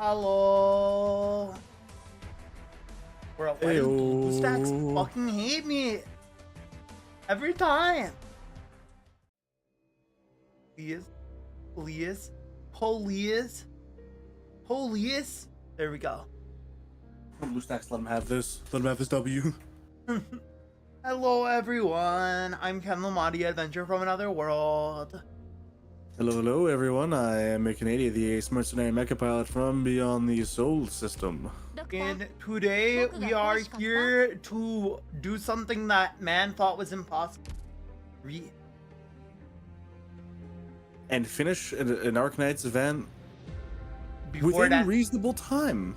Hello. Bro, why do Ayo. stacks fucking hate me? Every time. Please. Police. Police. Police. There we go. Blue Stacks, let him have this. Let him have this W. Hello everyone. I'm Canadia, adventure from another world. Hello, hello, everyone. I am a Canadia, the ace mercenary mecha pilot from beyond the soul system. And today we are here to do something that man thought was impossible. And finish an Arknights event Before within that, reasonable time.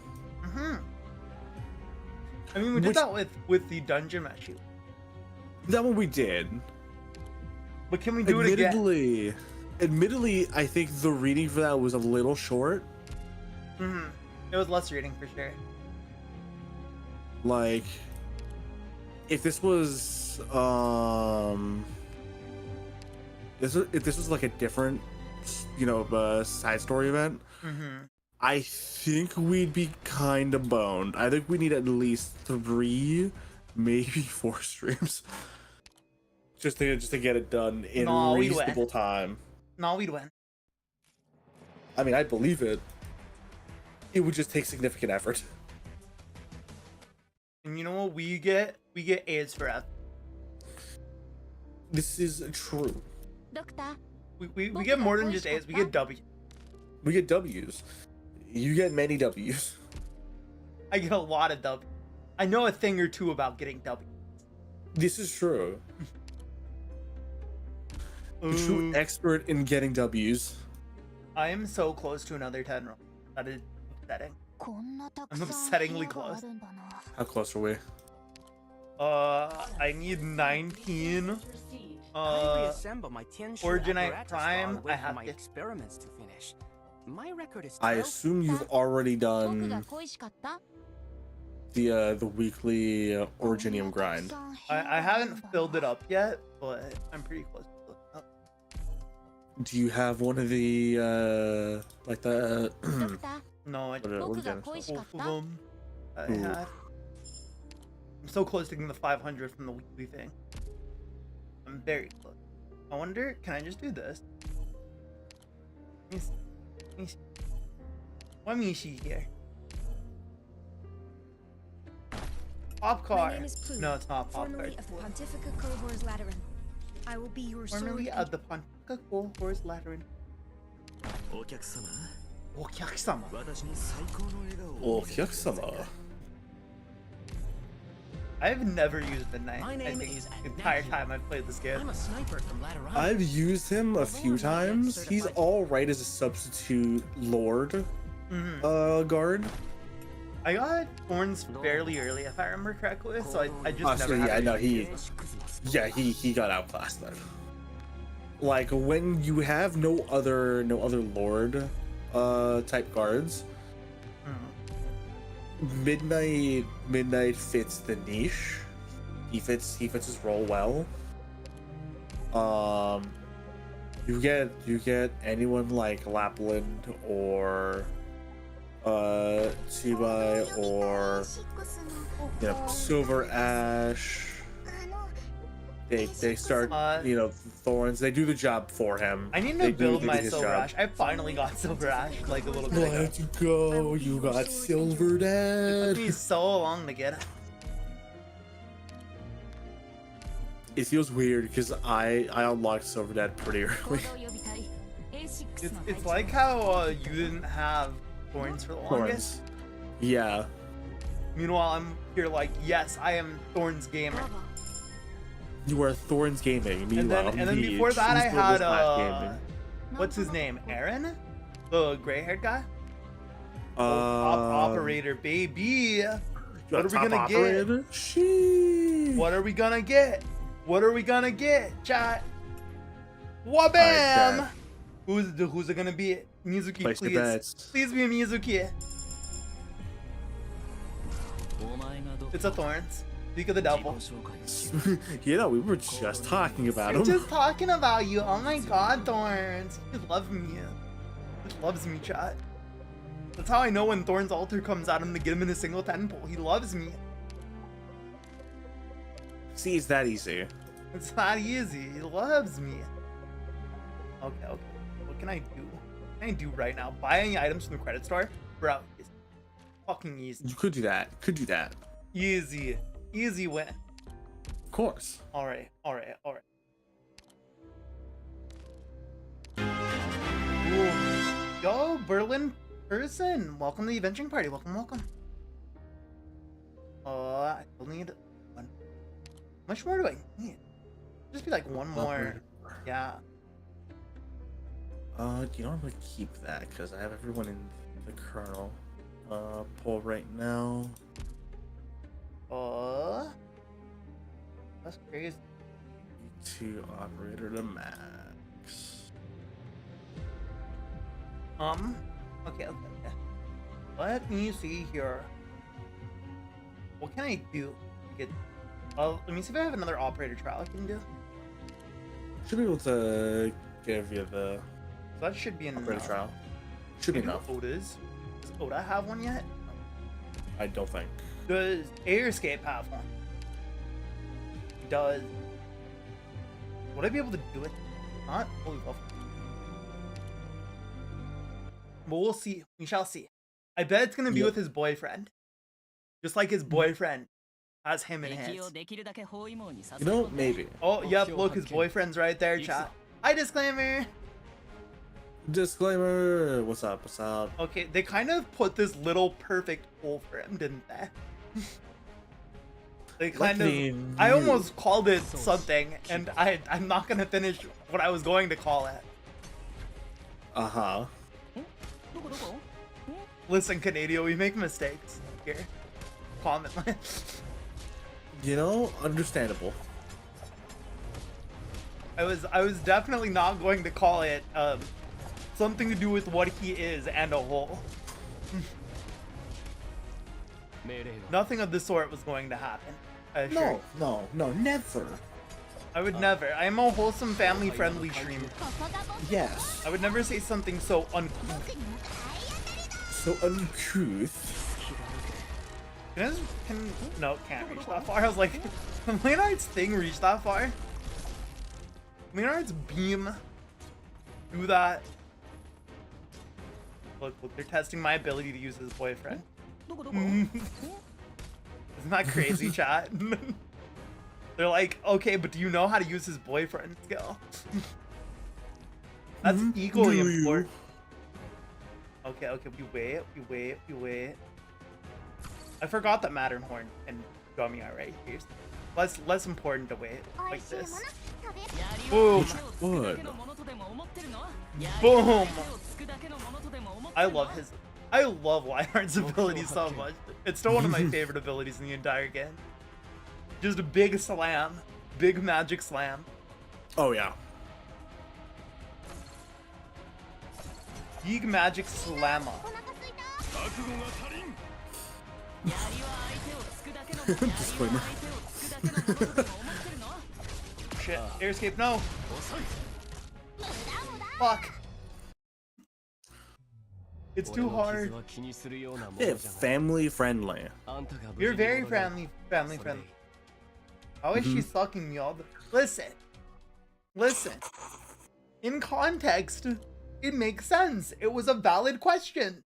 I mean, we did that with the dungeon machine. That one we did. But can we do it again? Admittedly, I think the reading for that was a little short. It was less reading for sure. Like, if this was if this was like a different, side story event, I think we'd be kind of boned. I think we need at least 3, maybe 4 streams, just to get it done in reasonable time. No, we'd win. I mean, I believe it. It would just take significant effort. And you know what we get? We get A's for F. This is true. We get more than just A's. We get W. We get W's. You get many W's. I get a lot of W. I know a thing or two about getting W. This is true. A true expert in getting W's. I am so close to another 10 roll. That is upsetting. I'm upsettingly close. How close are we? I need 19. Origin Prime. I have my experiments to finish. My record is I assume you've already done the weekly Originium grind. I haven't filled it up yet, but I'm pretty close to filling it up. Do you have one of the like the No, I what don't. Both of them I had. I'm so close to getting the 500 from the weekly thing. I'm very close. I wonder, can I just do this? Let me see here. Pop car. No, it's not pop car. I will be your Formerly of the Pontica Cohor's Lateran. Okyaksama. Okyaksama. I've never used Midnight. I think the entire time I've played this game. I'm a sniper from Lateran. I've used him a few times. He's all right as a substitute Lord guard. I got Thorns fairly early, if I remember correctly, so I just never. Yeah, no, he got outclassed then. Like when you have no other Lord type guards, Midnight fits the niche. He fits his role well. You get anyone like Lapland or Chibai or Silver Ash. They start Thorns. They do the job for him. I need to build my Silver Ash. I finally got Silver Ash like a little bit ago. Let's go! You got Silver Dad. It took me so long to get it. It feels weird because I unlocked Silver Dad pretty early. It's like how you didn't have Thorns for the longest. Yeah. Meanwhile, I'm here like, yes, I am Thorns gamer. You are Thorns gaming. And then before that, I had what's his name? Aaron, the gray-haired guy. Operator, baby. What are we gonna get? What are we gonna get? What are we gonna get? Chat. Wabam! Who's it gonna be? Mizuki, please. Please be a Mizuki. It's a Thorns. Speak of the devil. We were just talking about him. We're just talking about you. Oh my god, Thorns. He loves me. He loves me, chat. That's how I know when Thorn's altar comes out, I'm gonna get him in a single 10 pull. He loves me. See, it's that easy. It's not easy. He loves me. Okay, okay. What can I do? What can I do right now? Buy any items from the credit store? Bro, it's fucking easy. You could do that. Could do that. Easy. Easy win. Of course. Alright, alright, alright. Yo, Berlin person. Welcome to the adventuring party. Welcome, welcome. I still need one. How much more do I need? Just be like one more. Yeah. Do you know I'm gonna keep that because I have everyone in the kernel poll right now. That's crazy. To operator to max. Okay, okay. Let me see here. What can I do to get? Let me see if I have another operator trial I can do. Should be able to give you the So that should be enough. operator trial. Should be enough. Oda's. Does Oda have one yet? I don't think. Does Airscape have one? Does... Would I be able to do it? Not? Holy well. But we'll see. We shall see. I bet it's gonna be with his boyfriend. Just like his boyfriend has him in his. You know, maybe. Oh, yep, look, his boyfriend's right there, chat. Hi, disclaimer! Disclaimer. What's up? What's up? Okay, they kind of put this little perfect hole for him, didn't they? They kind of... I almost called it something, and I'm not gonna finish what I was going to call it. Uh-huh. Listen, Canadia, we make mistakes here. Comment. You know, understandable. I was definitely not going to call it something to do with what he is and a hole. Nothing of the sort was going to happen. No, never. I would never. I am a wholesome, family-friendly streamer. Yes. I would never say something so uncouth. So uncouth. No, can't reach that far. I was like, can Leonard's thing reach that far? Leonard's beam do that? Look, they're testing my ability to use his boyfriend. Isn't that crazy, chat? They're like, okay, but do you know how to use his boyfriend skill? That's equally important. Okay, we wait. I forgot that Matterhorn and Gummy are right here. Less important to wait like this. Boom. Good. Boom. I love Lionheart's ability so much. It's still one of my favorite abilities in the entire game. Just a big slam. Big magic slam. Oh yeah. Big magic slammer. Disclaimer. Shit. Airscape, no. Fuck. It's too hard. Yeah, family friendly. You're very family friendly. How is she sucking me all the... Listen. In context, it makes sense. It was a valid question.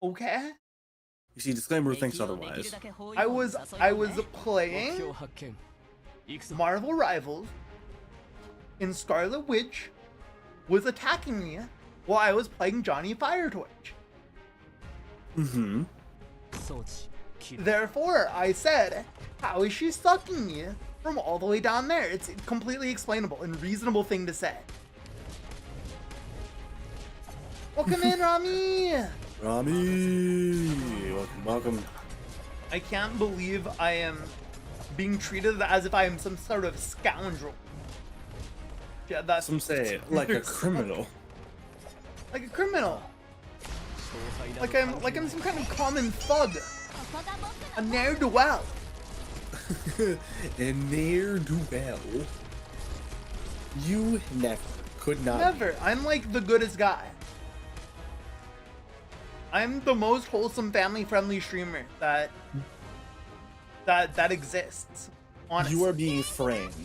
Okay? You see, disclaimer thinks otherwise. I was playing Marvel Rivals, and Scarlet Witch was attacking me while I was playing Johnny Firetorch. Mm-hmm. Therefore, I said, how is she sucking me from all the way down there? It's completely explainable and reasonable thing to say. Welcome in, Rami! Rami! Welcome. I can't believe I am being treated as if I am some sort of scoundrel. Yeah, that's... Some say, like a criminal. Like a criminal. Like I'm some kind of common thug. A ne'er-do-well. A ne'er-do-well. You never could not. Never. I'm like the goodest guy. I'm the most wholesome, family-friendly streamer that exists. Honestly. You are being framed.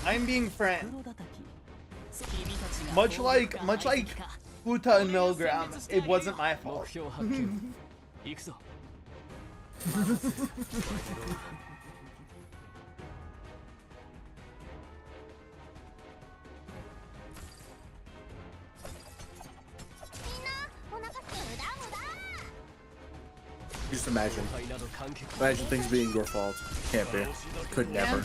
I'm being framed. Much like Futa and Milligram, it wasn't my fault. Just imagine things being your fault. Can't be. Could never.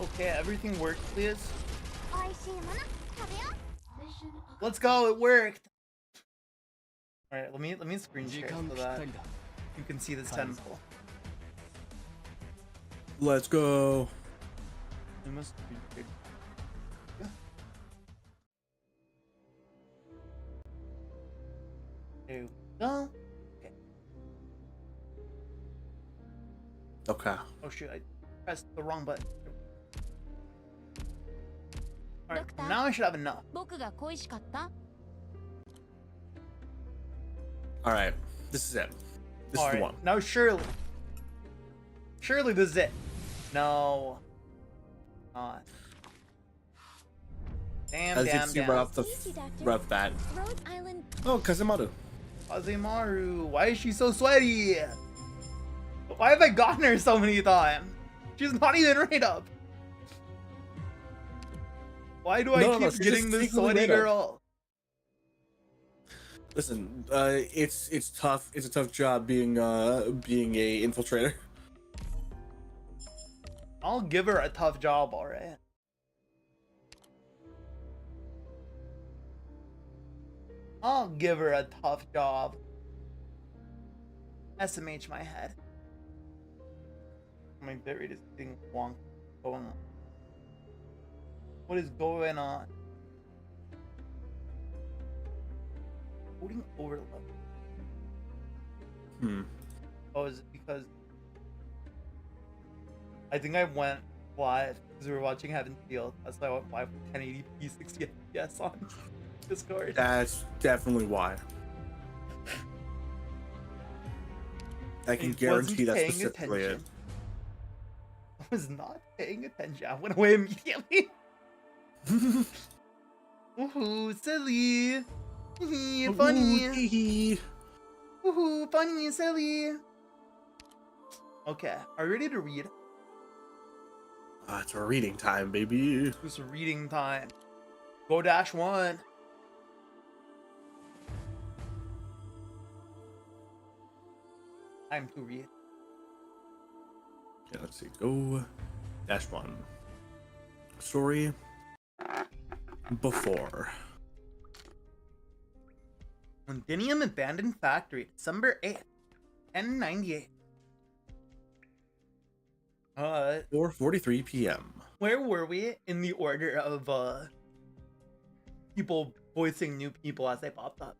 Okay, everything worked, please. Let's go, it worked. Alright, let me screen share so that you can see this temple. Let's go. We must screen share. There we go. Okay. Oh shoot, I pressed the wrong button. Alright, now I should have enough. Alright. This is it. This is the one. Now surely this is it. No. Not. Damn. Right off that. Oh, Kazemaru. Kazemaru, why is she so sweaty? Why have I gotten her so many times? She's not even right up. Why do I keep getting this sweaty girl? Listen, it's tough. It's a tough job being a infiltrator. I'll give her a tough job, alright. I'll give her a tough job. SMH my head. My bitrate is being wonky. Going on. What is going on? Coding overload. Oh, is it because I think I went live because we were watching Heaven Field. That's why I went live with 1080p 60 FPS on Discord. That's definitely why. I can guarantee that's specifically it. I was not paying attention. I went away immediately. Woohoo, silly. Funny. Woohoo, funny, silly. Okay, are you ready to read? It's a reading time, baby. It's reading time. Go -1. Time to read. Okay, let's see. Go -1. Story before. Londinium Abandoned Factory, December 8th, 1098. 4:43 p.m. Where were we in the order of people voicing new people as they popped up?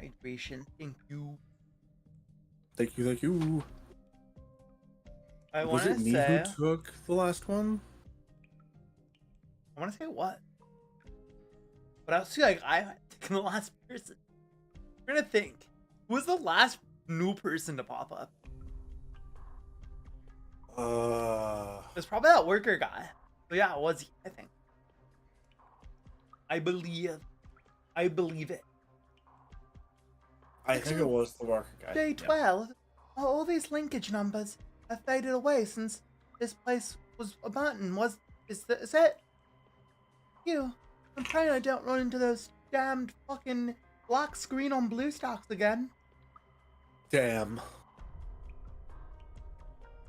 Hydration, thank you. Thank you. I Was want it to me say. who took the last one? I want to say what? But I was like, I'm taking the last person. I'm trying to think. Who was the last new person to pop up? It was probably that worker guy. So yeah, it was he, I think. I believe it. I think it was the worker guy. Day 12. Yeah. All these linkage numbers have faded away since this place was abandoned. Is it? I'm praying I don't run into those damned fucking black screen on blue stocks again. Damn.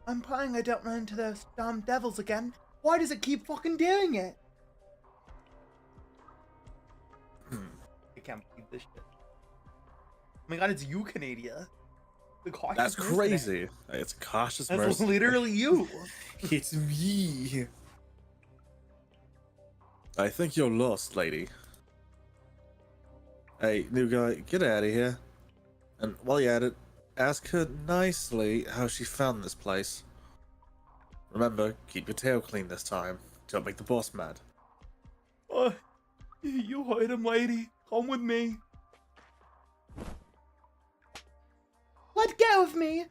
I'm praying I don't run into those damn devils again. Why does it keep fucking doing it? I can't believe this shit. Oh my god, it's you, Canadia. That's crazy. It's a cautious mercenary. That's literally you. It's me. I think you're lost, lady. Hey, new guy, get out of here. And while you're at it, Ask her nicely how she found this place. Remember, keep your tail clean this time. Don't make the boss mad. You heard him, lady. Come with me. Let go of me!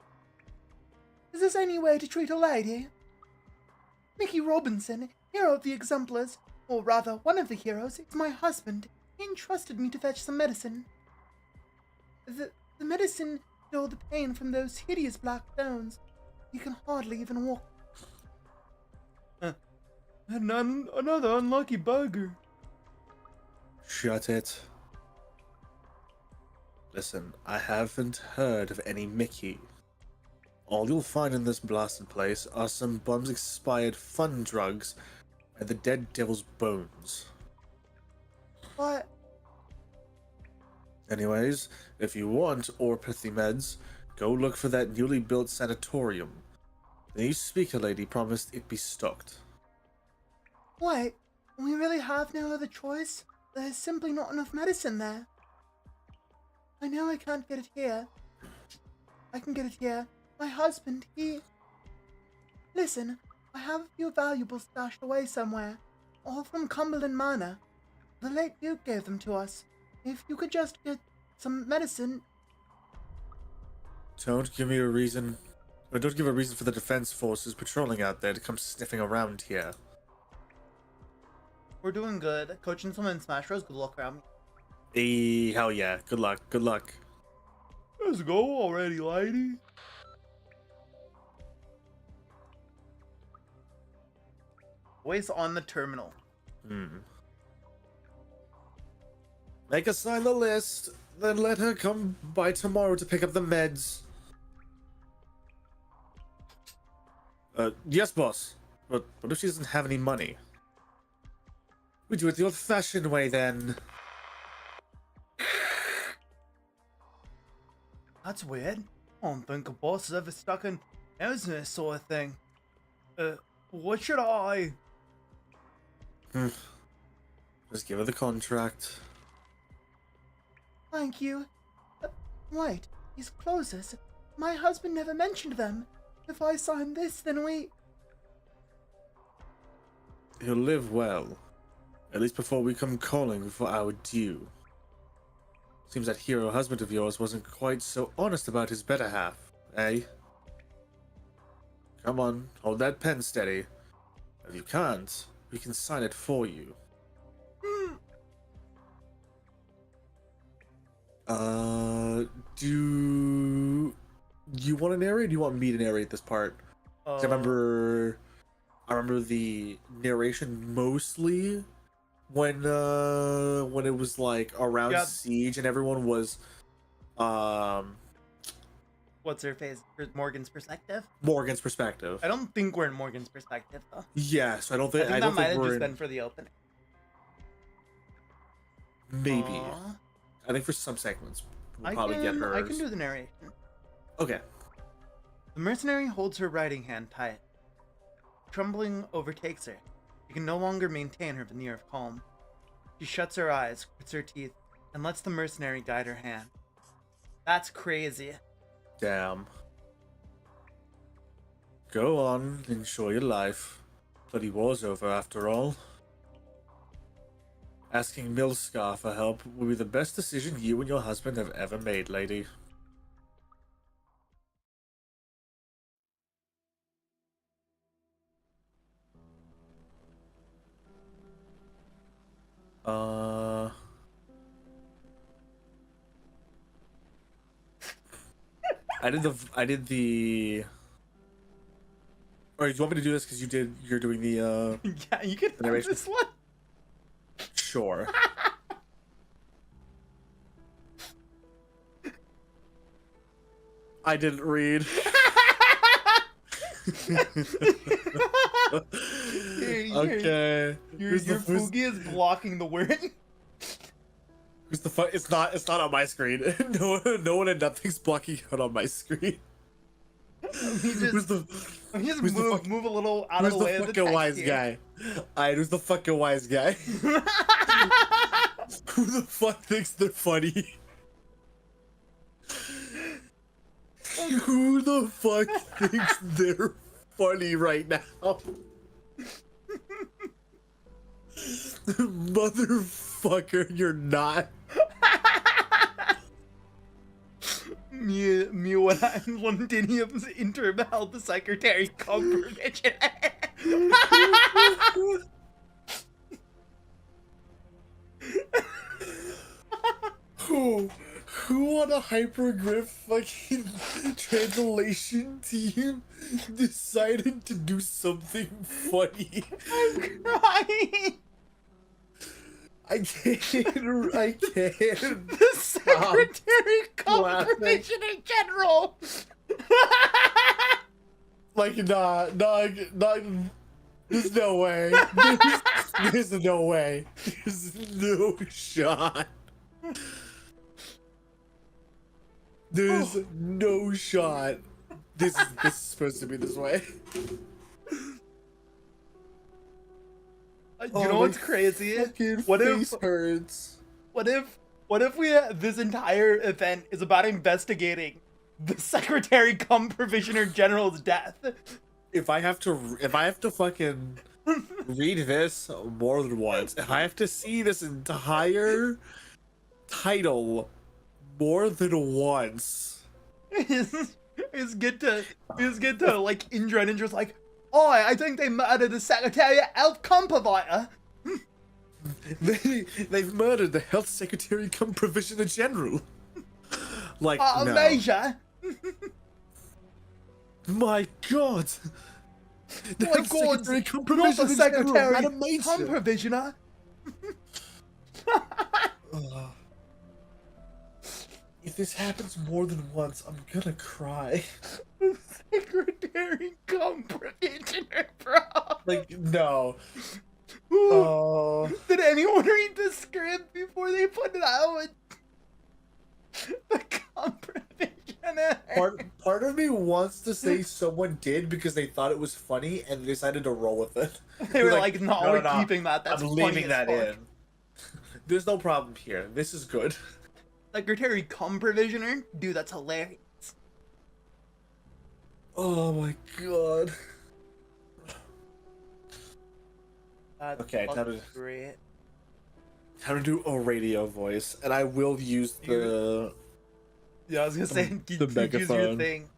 Is this any way to treat a lady? Mickey Robinson, hero of the Exemplars, or rather, one of the heroes, is my husband. He entrusted me to fetch some medicine. The medicine killed the pain from those hideous black stones. He can hardly even walk. Another unlucky bugger. Shut it. Listen, I haven't heard of any Mickey. All you'll find in this blasted place are some bums' expired fun drugs and the dead devil's bones. What? Anyways, if you want orpathy meds, go look for that newly built sanatorium. The new speaker lady promised it'd be stocked. What? We really have no other choice? There's simply not enough medicine there. I know I can't get it here. I can get it here. My husband, he... Listen, I have a few valuables stashed away somewhere. All from Cumberland Manor. The late Duke gave them to us. If you could just get some medicine... Don't give me a reason... Or don't give a reason for the defense forces patrolling out there to come sniffing around here. We're doing good. Coaching someone in Smash Bros. Good luck around me. Hell yeah. Good luck. Good luck. Let's go already, lady. Voice on the terminal. Make her sign the list, then let her come by tomorrow to pick up the meds. Yes, boss. But what if she doesn't have any money? We do it the old-fashioned way, then. That's weird. I don't think a boss has ever stuck in nose in this sort of thing. What should I? Just give her the contract. Thank you. Wait, these closes. My husband never mentioned them. If I sign this, then we... He'll live well. At least before we come calling for our due. Seems that hero husband of yours wasn't quite so honest about his better half, eh? Come on, hold that pen steady. If you can't, we can sign it for you. Do you want to narrate or do you want me to narrate this part? 'Cause I remember the narration mostly when it was like around Siege and everyone was What's her face? Morgan's perspective? Morgan's perspective. I don't think we're in Morgan's perspective though. Yeah, so I don't think that might have just in... been for the opening. Maybe. I think for some segments we'll probably get hers. I can do the narration. Okay. The mercenary holds her riding hand tight. Trembling overtakes her. She can no longer maintain her veneer of calm. She shuts her eyes, grits her teeth, and lets the mercenary guide her hand. That's crazy. Damn. Go on, enjoy your life. Bloody war's over after all. Asking Milscar for help will be the best decision you and your husband have ever made, lady. I did the. Or do you want me to do this because you're doing the Yeah, you can have this one. Sure. I didn't read. Okay. Your Fugi is blocking the word. Who's the fuck? It's not on my screen. No one and nothing's blocking out on my screen. Move a little out of the way of the text wise here. guy? Alright, who's the fucking wise guy? Who the fuck thinks they're funny? Who the fuck thinks they're funny right now? Motherfucker, you're not. Me when I'm Londinium's interim health secretary compromission. Who on a hypergriff fucking translation team decided to do something funny? I'm crying. I can't. The secretary compromission in general. Like, nah. There's no way. There's no way. There's no shot. There's no shot. This is supposed to be this way. You know what's crazy? What if hurts? What if this entire event is about investigating the secretary cum provisioner general's death? If I have to fucking read this more than once, if I have to see this entire title more than once, it's good to like Indra, and Indra's like, oh, I think they murdered the secretary elf cum provider. they've murdered the health secretary cum provisioner general. Like, no. Major. My God. The My God, not the secretary cum provisioner. If this happens more than once, I'm gonna cry. Secretary cum provisioner, bro. Like, no. Did anyone read the script before they put it out? The cum provisioner. Part of me wants to say someone did because they thought it was funny and decided to roll with it. They were like, no, we're keeping that. That's I'm funny leaving as that fuck. in. There's no problem here. This is good. Secretary cum provisioner? Dude, that's hilarious. Oh my God. That's Okay, great. Time to do a radio voice, and I will use the... Yeah, I was gonna say, the use your megaphone. thing.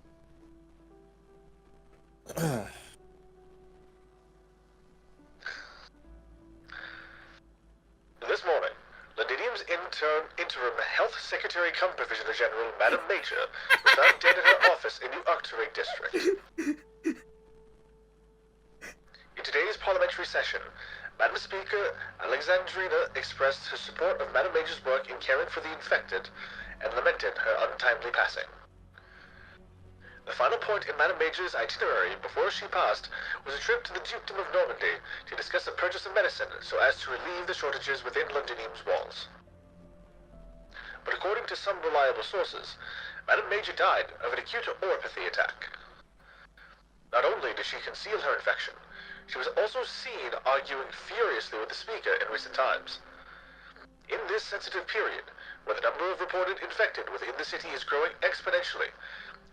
This morning, Londinium's interim health secretary cum provisioner general, Madam Major, was found dead in her office in the Arknights district. In today's parliamentary session, Madam Speaker Alexandrina expressed her support of Madam Major's work in caring for the infected and lamented her untimely passing. The final point in Madam Major's itinerary before she passed was a trip to the Dukedom of Normandy to discuss the purchase of medicine so as to relieve the shortages within Londinium's walls. But according to some reliable sources, Madam Major died of an acute oropathy attack. Not only did she conceal her infection, she was also seen arguing furiously with the Speaker in recent times. In this sensitive period, where the number of reported infected within the city is growing exponentially,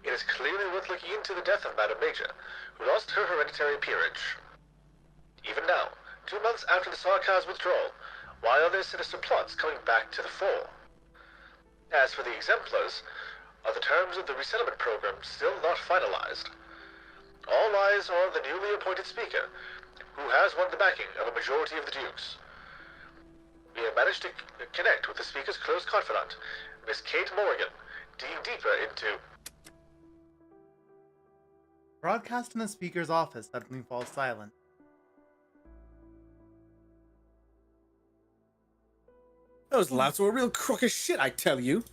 it is clearly worth looking into the death of Madam Major, who lost her hereditary peerage. Even now, 2 months after the Sarkar's withdrawal, why are there sinister plots coming back to the fore? As for the exemplars, are the terms of the resettlement program still not finalized? All eyes are on the newly appointed Speaker, who has won the backing of a majority of the Dukes. We have managed to connect with the Speaker's close confidant, Miss Kate Morgan, digging deeper into... Broadcast in the Speaker's office suddenly falls silent. Those lads were a real crock of shit, I tell you.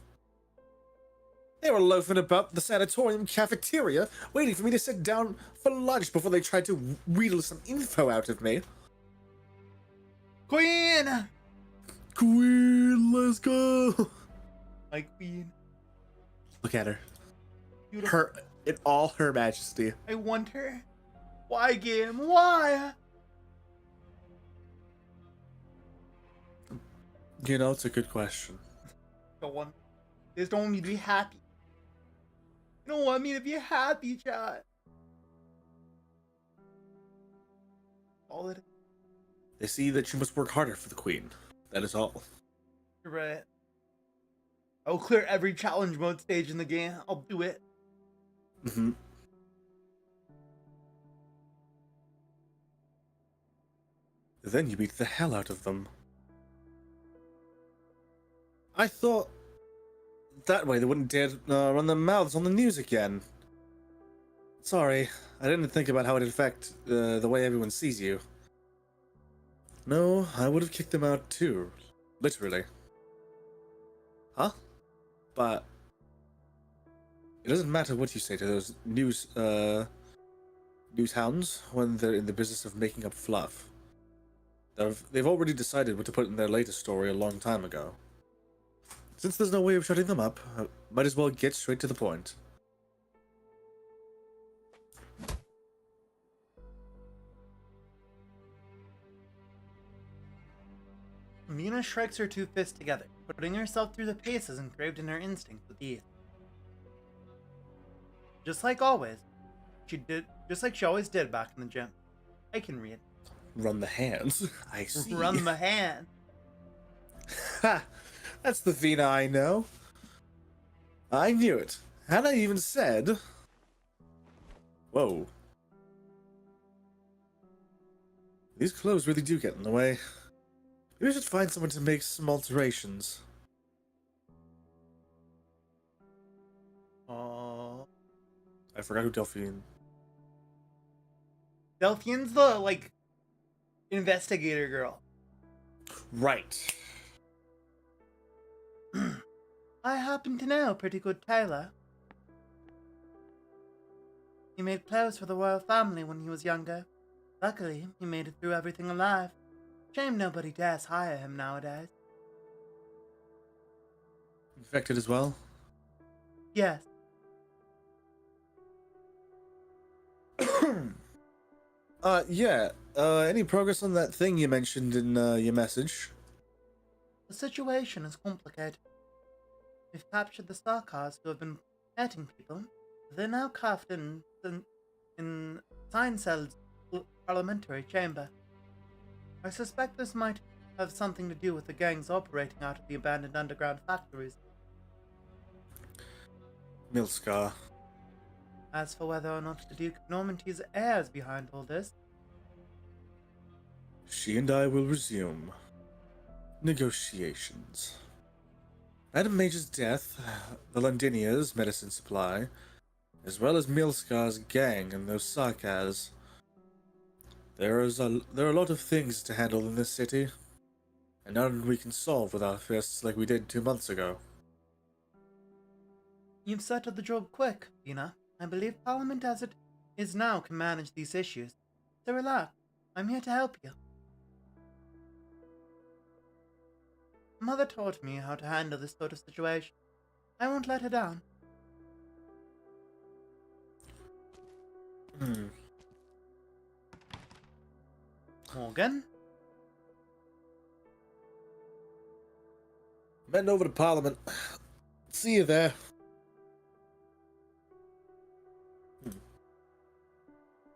They were loafing about the sanatorium cafeteria, waiting for me to sit down for lunch before they tried to wheedle some info out of me. Queen! Queen, let's go! My queen. Look at her. Beautiful. Her, in all her majesty. I want her. Why, game? Why? You know, it's a good question. Go on. They just don't want me to be happy. You don't want me to be happy, chat. All it. They see that you must work harder for the queen. That is all. You're right. I'll clear every challenge mode stage in the game. I'll do it. Mm-hmm. Then you beat the hell out of them. I thought that way they wouldn't dare run their mouths on the news again. Sorry, I didn't think about how it'd affect the way everyone sees you. No, I would have kicked them out too. Literally. Huh? But it doesn't matter what you say to those news hounds when they're in the business of making up fluff. They've already decided what to put in their latest story a long time ago. Since there's no way of shutting them up, I might as well get straight to the point. Vina strikes her two fists together, putting herself through the paces engraved in her instinct with ease. Just like always, just like she always did back in the gym. I can read. Run the hands. I see. Run the hand. Ha! That's the Vina I know. I knew it. Had I even said... Whoa. These clothes really do get in the way. Maybe we should find someone to make some alterations. Oh. I forgot who Delphine... Delphine's the, like, investigator girl. Right. I happen to know a pretty good tailor. He made clothes for the royal family when he was younger. Luckily, he made it through everything alive. Shame nobody dares hire him nowadays. Infected as well? Yes. Yeah. Any progress on that thing you mentioned in your message? The situation is complicated. We've captured the Starcars who have been hurting people. They're now cuffed in Sign Cell's parliamentary chamber. I suspect this might have something to do with the gangs operating out of the abandoned underground factories. Milscar. As for whether or not the Duke of Normandy's heir is behind all this, She and I will resume negotiations. Madame Mage's death, the Londinia's medicine supply, as well as Milscar's gang and those Sarkaz. There are a lot of things to handle in this city, and none we can solve with our fists like we did 2 months ago. you've settled the job quick, Vina. I believe Parliament as it is now can manage these issues. So relax, I'm here to help you. Mother taught me how to handle this sort of situation. I won't let her down. Morgan? I'm heading over to Parliament. See you there.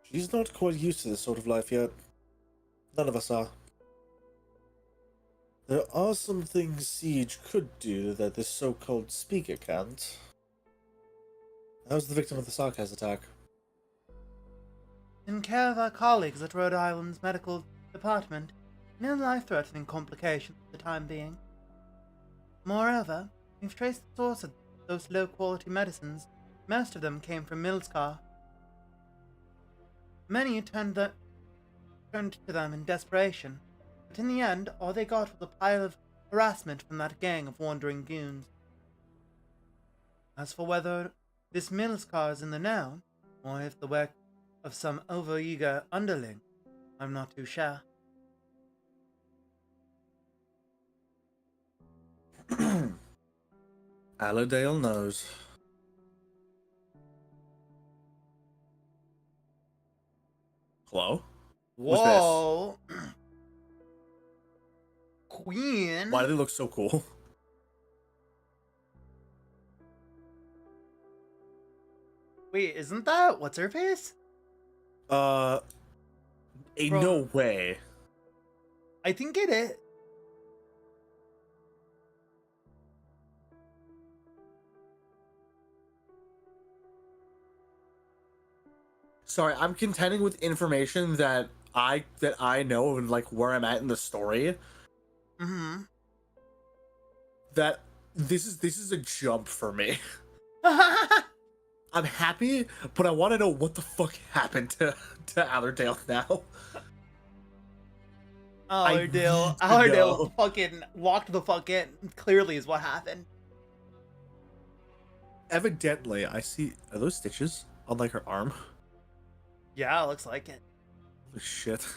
She's not quite used to this sort of life yet. None of us are. There are some things Siege could do that this so-called speaker can't. How's the victim of the Sarkaz attack? In care of our colleagues at Rhode Island's medical department, no life-threatening complications for the time being. Moreover, we've traced the source of those low-quality medicines. Most of them came from Milscar. Many turned to them in desperation, but in the end, all they got was a pile of harassment from that gang of wandering goons. As for whether this Milscar is in the know, or if the work of some overeager underling, I'm not too sure. Allerdale knows. Hello? Whoa! Queen? Why do they look so cool? Wait, isn't that what's her face? Ain't no way. I think it is. Sorry, I'm contending with information that I know and like where I'm at in the story. Mm-hmm. That this is a jump for me. I'm happy, but I want to know what the fuck happened to Allerdale now. Allerdale fucking walked the fuck in. Clearly is what happened. Evidently, I see. Are those stitches on like her arm? Yeah, it looks like it. Holy shit.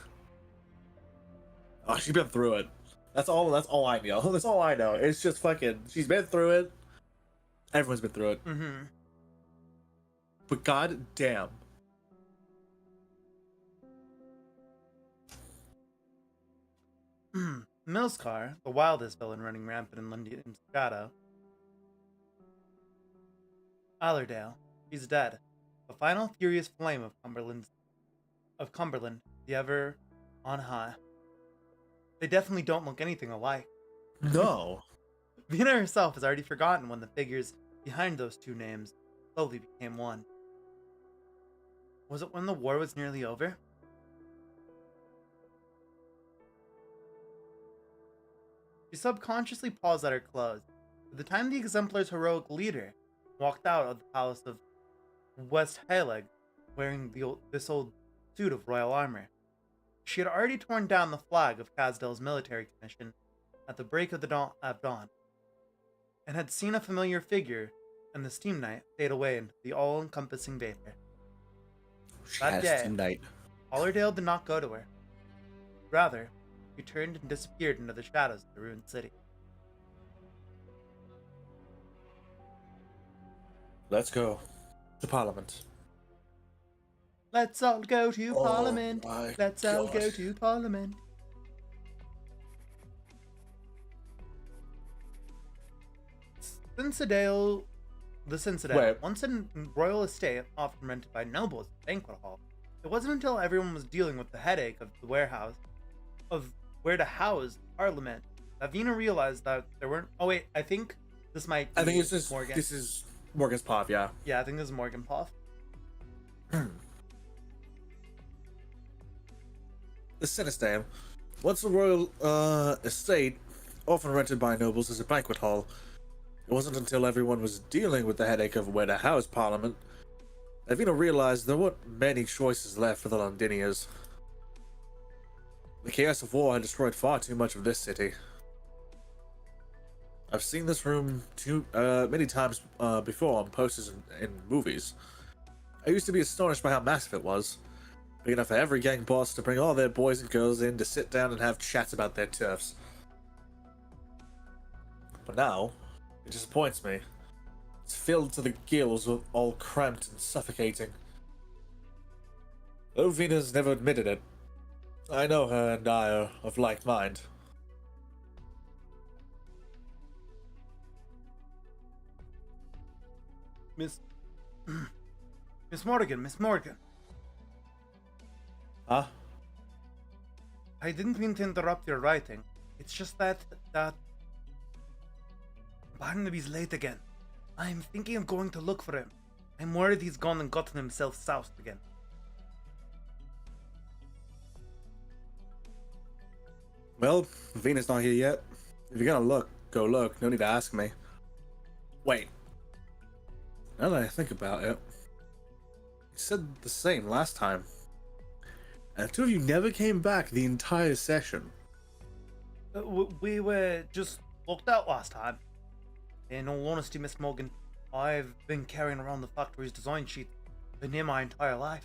Oh, she's been through it. That's all I know. That's all I know. It's just fucking, she's been through it. Everyone's been through it. Mm-hmm. But god damn. Milscar, the wildest villain running rampant in London's shadow. Allerdale, he's dead. The final furious flame of Cumberland, the ever on high. They definitely don't look anything alike. No. Vina herself has already forgotten when the figures behind those two names slowly became one. Was it when the war was nearly over? She subconsciously paused at her clothes. By the time the Exemplar's heroic leader walked out of the palace of West Haleg wearing this old suit of royal armor, she had already torn down the flag of Casdale's military commission at the break of the dawn, and had seen a familiar figure and the steam knight fade away into the all-encompassing vapor. That day, Allerdale did not go to her. Rather, he turned and disappeared into the shadows of the ruined city. Let's go to Parliament. Let's all go to Parliament. My Let's all go God. to Parliament. The Cincedale, Wait. once a royal estate often rented by nobles and banquet hall, it wasn't until everyone was dealing with the headache of the warehouse, of where to house Parliament, that Vina realized that there weren't. Oh wait, I think this might. Be I think this Morgan. is Morgan's pop, yeah. Yeah, I think this is Morgan Puff. The Cincedale, once a royal estate, often rented by nobles as a banquet hall. It wasn't until everyone was dealing with the headache of where to house Parliament that Vina realized there weren't many choices left for the Londiniers. The chaos of war had destroyed far too much of this city. I've seen this room many times before on posters in movies. I used to be astonished by how massive it was. Big enough for every gang boss to bring all their boys and girls in to sit down and have chats about their turfs. But now, it disappoints me. It's filled to the gills, all cramped and suffocating. Though Vina's never admitted it, I know her and I are of like mind. Miss Morgan. Huh? I didn't mean to interrupt your writing. It's just that Barnaby's late again. I'm thinking of going to look for him. I'm worried he's gone and gotten himself soused again. Well, Vina's not here yet. If you're gonna look, go look. No need to ask me. Wait. Now that I think about it, you said the same last time. And the two of you never came back the entire session. We were just locked out last time. In all honesty, Miss Morgan, I've been carrying around the factory's design sheet for near my entire life.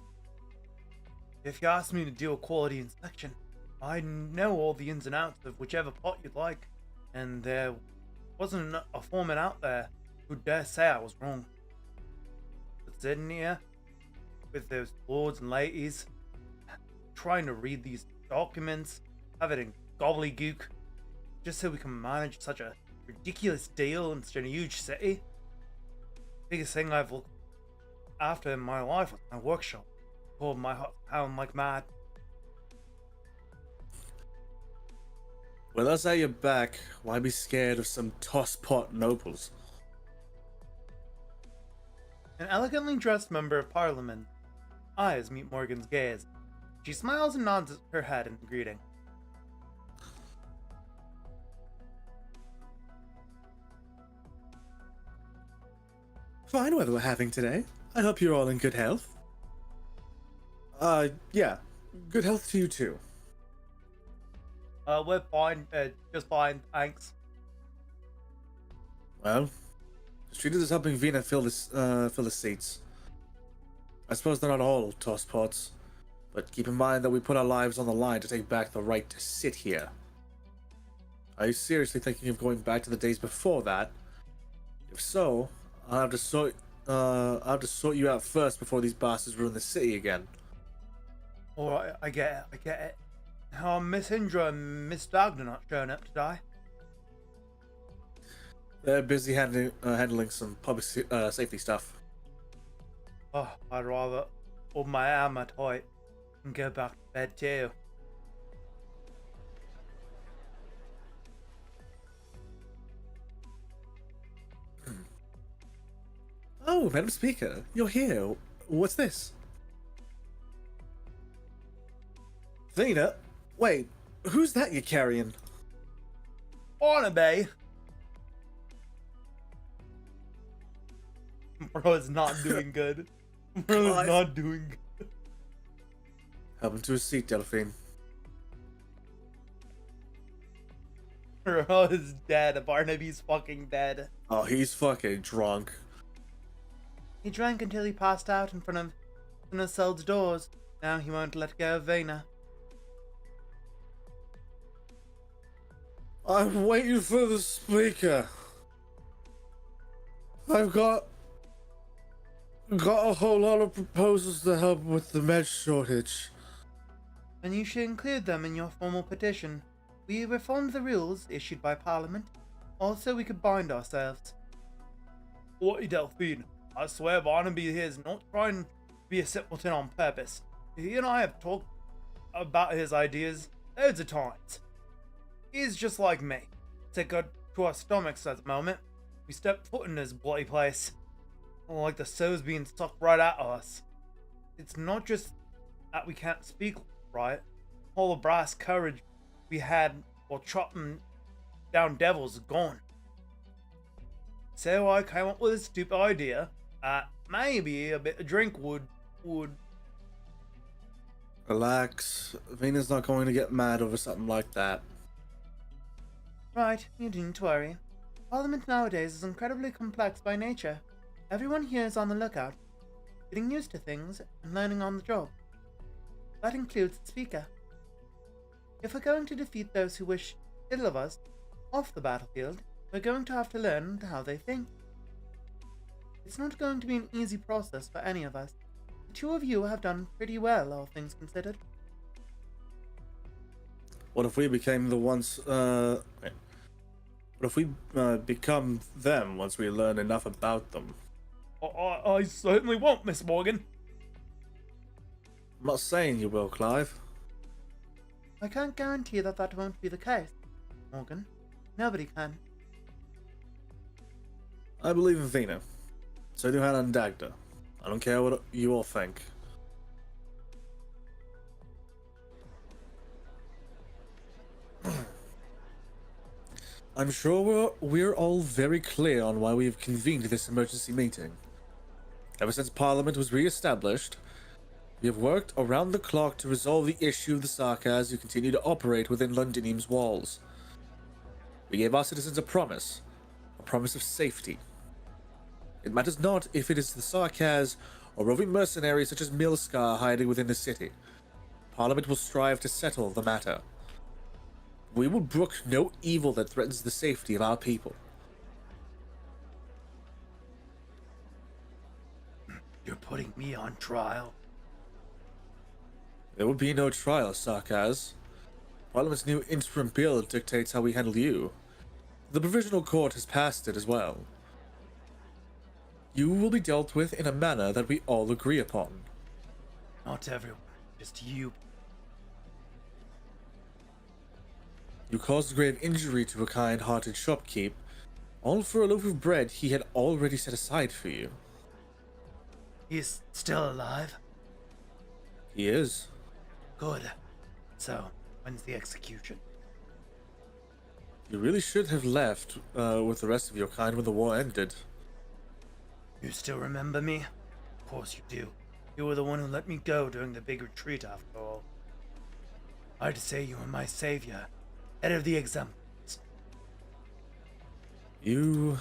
If you asked me to do a quality inspection, I know all the ins and outs of whichever pot you'd like, and there wasn't a foreman out there who'd dare say I was wrong. But sitting here, with those lords and ladies, trying to read these documents, have it in gobbledygook, just so we can manage such a ridiculous deal in such a huge city. Biggest thing I've after my life was my workshop. Pulled my home like mad. Well, that's how you're back. Why be scared of some tosspot nobles? An elegantly dressed member of parliament. Eyes meet Morgan's gaze. She smiles and nods her head in greeting. Fine weather we're having today. I hope you're all in good health. Yeah. Good health to you too. We're fine. Just fine, thanks. Well, just treat it as helping Vina fill the seats. I suppose they're not all tosspots, but keep in mind that we put our lives on the line to take back the right to sit here. Are you seriously thinking of going back to the days before that? If so, I'll have to sort you out first before these bastards ruin the city again. Alright, I get it. Miss Indra and Miss Dagda not showing up today. They're busy handling some public safety stuff. Oh, I'd rather hold my armor tight and go back to bed too. Oh, Madam Speaker, you're here. What's this? Vina? Wait, who's that you're carrying? Barnaby! Bro is not doing good. Bro is not doing good. Help him to his seat, Delphine. Bro is dead. Barnaby's fucking dead. Oh, he's fucking drunk. He drank until he passed out in front of Seld's doors. Now he won't let go of Vina. I'm waiting for the speaker. I've got a whole lot of proposals to help with the med shortage. And you should include them in your formal petition. We reformed the rules issued by Parliament. Also, we could bind ourselves. Oi, Delphine. I swear Barnaby here is not trying to be a simpleton on purpose. He and I have talked about his ideas loads of times. He's just like me. Sick to our stomachs at the moment. We step foot in this bloody place. Like the so's being sucked right at us. It's not just that we can't speak right. All the brass courage we had while chopping down devils is gone. So I came up with a stupid idea that maybe a bit of drink would... Relax. Vina's not going to get mad over something like that. Right, you needn't worry. Parliament nowadays is incredibly complex by nature. Everyone here is on the lookout, getting used to things and learning on the job. That includes the Speaker. If we're going to defeat those who wish ill of us off the battlefield, we're going to have to learn how they think. It's not going to be an easy process for any of us. The two of you have done pretty well, all things considered. What if we became the ones, What if we become them once we learn enough about them? I certainly won't, Miss Morgan. I'm not saying you will, Clive. I can't guarantee that that won't be the case, Morgan. Nobody can. I believe in Vina. So do Hannah and Dagda. I don't care what you all think. I'm sure we're all very clear on why we have convened this emergency meeting. Ever since Parliament was re-established, we have worked around the clock to resolve the issue of the Sarkaz who continue to operate within Londinium's walls. We gave our citizens a promise of safety. It matters not if it is the Sarkaz or roving mercenaries such as Milskar hiding within the city. Parliament will strive to settle the matter. We will brook no evil that threatens the safety of our people. You're putting me on trial. There will be no trial, Sarkaz. Parliament's new interim bill dictates how we handle you. The provisional court has passed it as well. You will be dealt with in a manner that we all agree upon. Not everyone, just you. You caused grave injury to a kind-hearted shopkeep, all for a loaf of bread he had already set aside for you. He's still alive? He is. Good. So, when's the execution? You really should have left with the rest of your kind when the war ended. You still remember me? Of course you do. You were the one who let me go during the big retreat after all. I'd say you were my savior, head of the exemplars. You...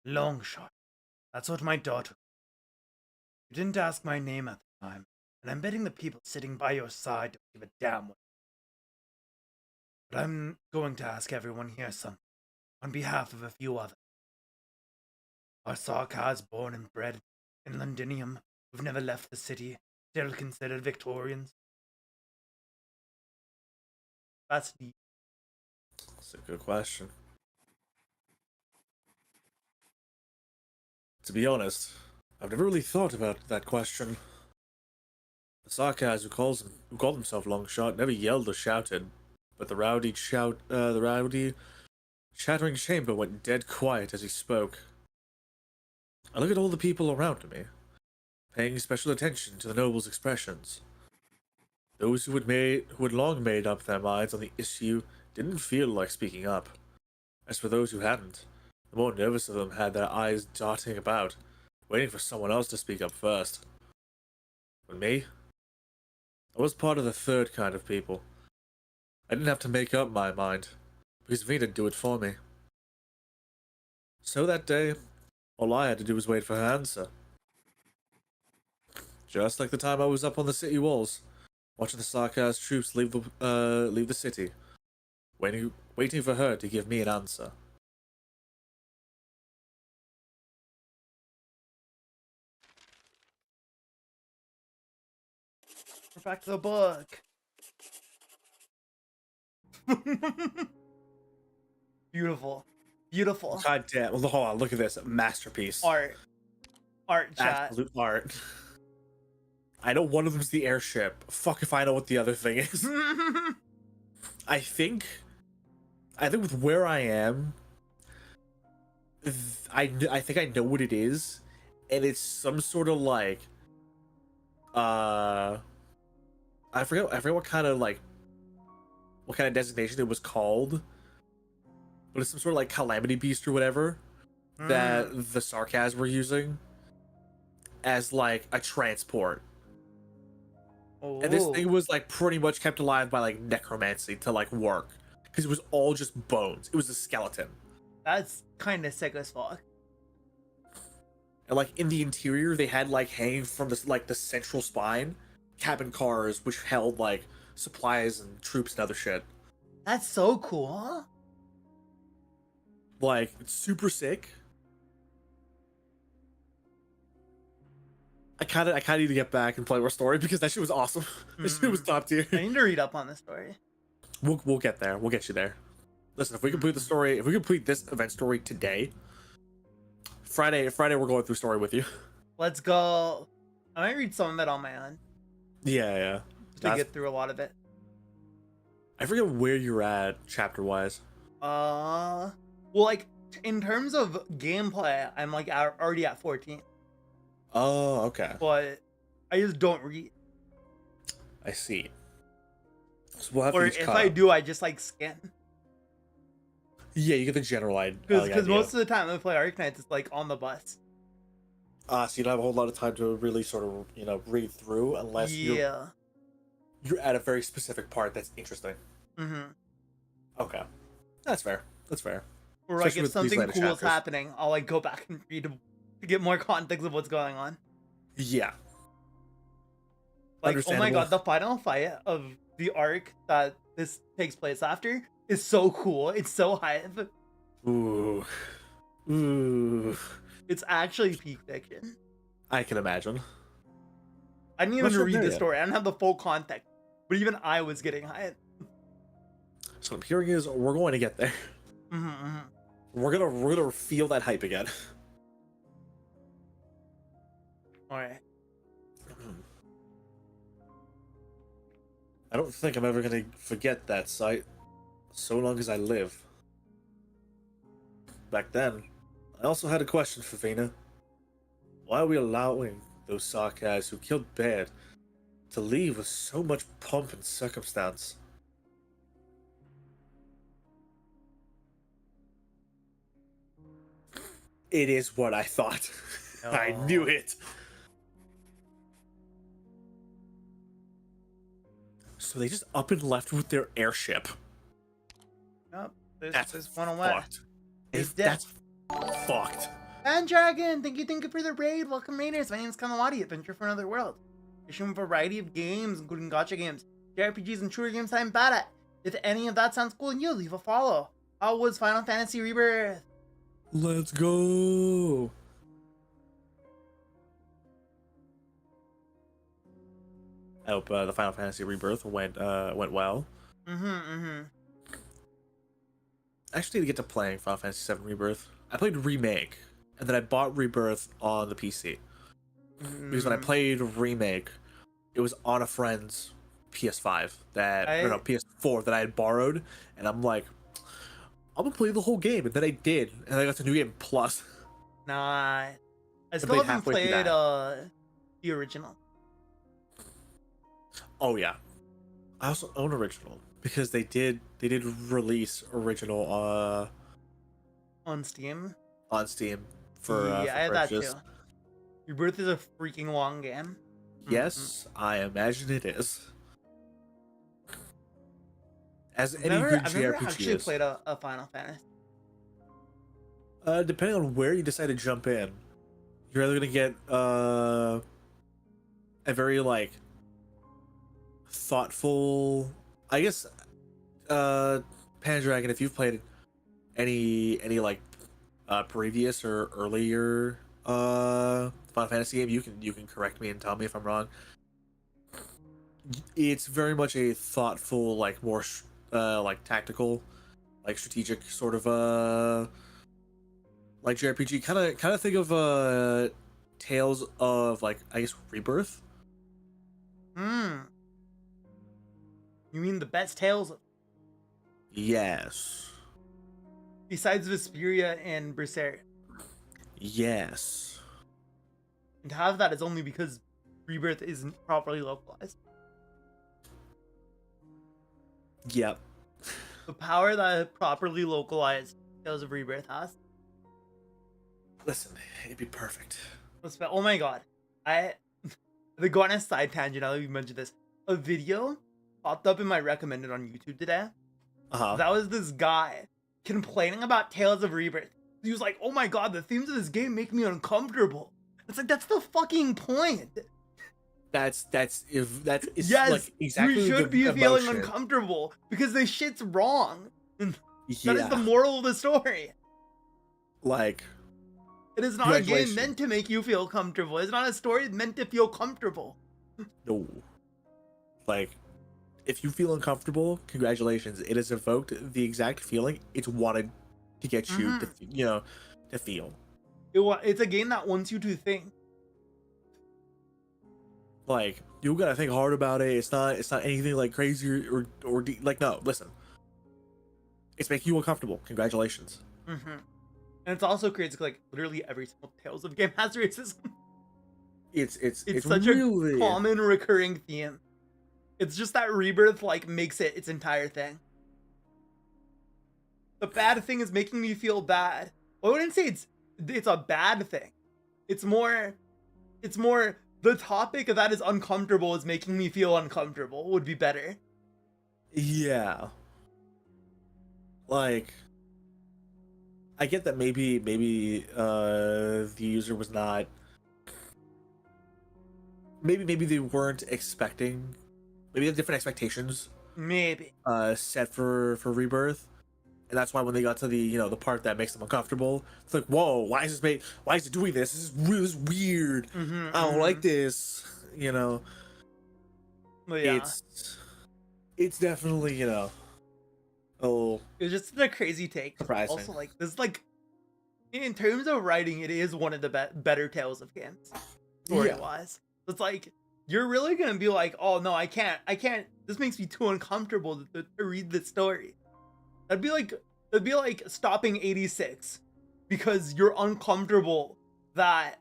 Long shot. That's what my daughter. You didn't ask my name at the time, and I'm betting the people sitting by your side don't give a damn what. But I'm going to ask everyone here something, on behalf of a few others. Are Sarkars born and bred in Londinium, who've never left the city, still considered Victorians? That's deep. That's a good question. To be honest, I've never really thought about that question. The Sarkars who called himself Longshot never yelled or shouted, but the rowdy chattering chamber went dead quiet as he spoke. I look at all the people around me, paying special attention to the nobles' expressions. Those who had long made up their minds on the issue didn't feel like speaking up. As for those who hadn't, the more nervous of them had their eyes darting about, waiting for someone else to speak up first. But me? I was part of the third kind of people. I didn't have to make up my mind, because Vina'd do it for me. So that day, all I had to do was wait for her answer. Just like the time I was up on the city walls, watching the Sarkars troops leave the city, waiting for her to give me an answer. We're back to the book. Beautiful. Beautiful. God damn. Well, hold on, look at this. Masterpiece. Art, chat. Absolute art. I know one of them's the airship. Fuck if I know what the other thing is. I think with where I am, I think I know what it is, and it's some sort of like, I forget what kind of designation it was called, but it's some sort of like calamity beast or whatever that the Sarkars were using as like a transport. Oh. And this thing was like pretty much kept alive by like necromancy to like work, because it was all just bones. It was a skeleton. That's kind of sick as fuck. And like in the interior, they had like hanging from this like the central spine, cabin cars which held like supplies and troops and other shit. That's so cool. Like, it's super sick. I kind of need to get back and play more story because that shit was awesome. That shit was top tier. I need to read up on this story. We'll get there. We'll get you there. Listen, if we complete the story, if we complete this event story today, Friday we're going through story with you. Let's go. I might read some of it on my own Yeah. to get through a lot of it. I forget where you're at chapter wise. Well, like in terms of gameplay, I'm like already at 14. Oh, okay. But I just don't read. I see. So we'll have Or to if I do, I just like scan. Yeah, you get the general idea. Because most of the time when I play Arknights, it's like on the bus. So you don't have a whole lot of time to really sort of, read through unless you're at a very specific part that's interesting. Mm-hmm. Okay. That's fair. Or like Especially if with these something later cool is chapters. happening, I'll like go back and read to get more context of what's going on. Yeah. Like, oh my god, the final fight of the arc that this takes place after is so cool. It's so hype. Ooh. It's actually peak fiction. I can imagine. I didn't even Not sure read there the yet. story. I didn't have the full context. But even I was getting hype. So what I'm hearing is we're going to get there. Mm-hmm. We're gonna feel that hype again. All right. I don't think I'm ever gonna forget that sight, so long as I live. Back then, I also had a question for Vina. Why are we allowing those sarcasms who killed Baird to leave with so much pomp and circumstance? It is what I thought. I knew it. So they just up and left with their airship. Nope. That's This one away. fucked. Dead. That's fucked. And Dragon, thank you for the raid. Welcome, Raiders. My name is Canadia, Adventure for Another World. I stream a variety of games, including gacha games, JRPGs, and shooter games I'm bad at. If any of that sounds cool, and you leave a follow. How was Final Fantasy Rebirth? Let's go. I hope the Final Fantasy Rebirth went well. Actually, to get to playing Final Fantasy VII Rebirth, I played Remake, and then I bought Rebirth on the PC. Because when I played Remake, it was on a friend's PS5 PS4 that I had borrowed, and I'm like, I'm gonna play the whole game, and then I did, and I got the New Game Plus. Nah, I still haven't played the original. Oh yeah, I also own original because they did release original On Steam. on Steam for I had that purchase. too. Rebirth is a freaking long game. Yes, I imagine it is. As any I've good never JRPG actually is. played a Final Fantasy. Depending on where you decide to jump in, you're either gonna get a very like thoughtful, I guess, Pandragon. If you've played any like previous or earlier Final Fantasy game, you can correct me and tell me if I'm wrong. It's very much a thoughtful, like more like tactical, like strategic sort of like JRPG. Kind of think of Tales of, like, I guess, Rebirth. You mean the best Tales Yes. besides Vesperia and Berseria? Yes. And half of that is only because Rebirth isn't properly localized. Yep. The power that a properly localized Tales of Rebirth has. Listen, it'd be perfect. Oh my god. To go on a side tangent, now that you mentioned this, a video popped up in my recommended on YouTube today. That was this guy complaining about Tales of Rebirth. He was like, oh my god, the themes of this game make me uncomfortable. It's like, that's the fucking point. That's Yes, like exactly we should the be feeling emotion. uncomfortable because this shit's wrong. And Yeah. that is the moral of the story. Like, It is not a game Congratulations. meant to make you feel comfortable. It's not a story meant to feel comfortable. no. Like, if you feel uncomfortable, congratulations. It has evoked the exact feeling it's wanted to get you to, to feel. It's a game that wants you to think. Like, you gotta think hard about it. It's not anything like crazy or like, no, listen. It's making you uncomfortable. Congratulations. And it's also crazy, like, literally every single Tales of game has racism. It's Such really a common recurring theme. It's just that Rebirth, like, makes it its entire thing. The bad thing is making me feel bad. I wouldn't say it's a bad thing. It's more the topic of that is uncomfortable is making me feel uncomfortable would be better. Yeah. Like, I get that maybe the user was not, maybe they weren't expecting, maybe they had different expectations Maybe. set for Rebirth, and that's why when they got to the the part that makes them uncomfortable, it's like, whoa, why is it doing this? This is weird. I don't like this. But yeah. It's definitely Oh, It was just a crazy take. surprising. Also, like, this, like, in terms of writing, it is one of the better Tales of Games, story-wise. It's like, you're really gonna be like, oh no, I can't, this makes me too uncomfortable to read this story. That'd be like stopping 86 because you're uncomfortable that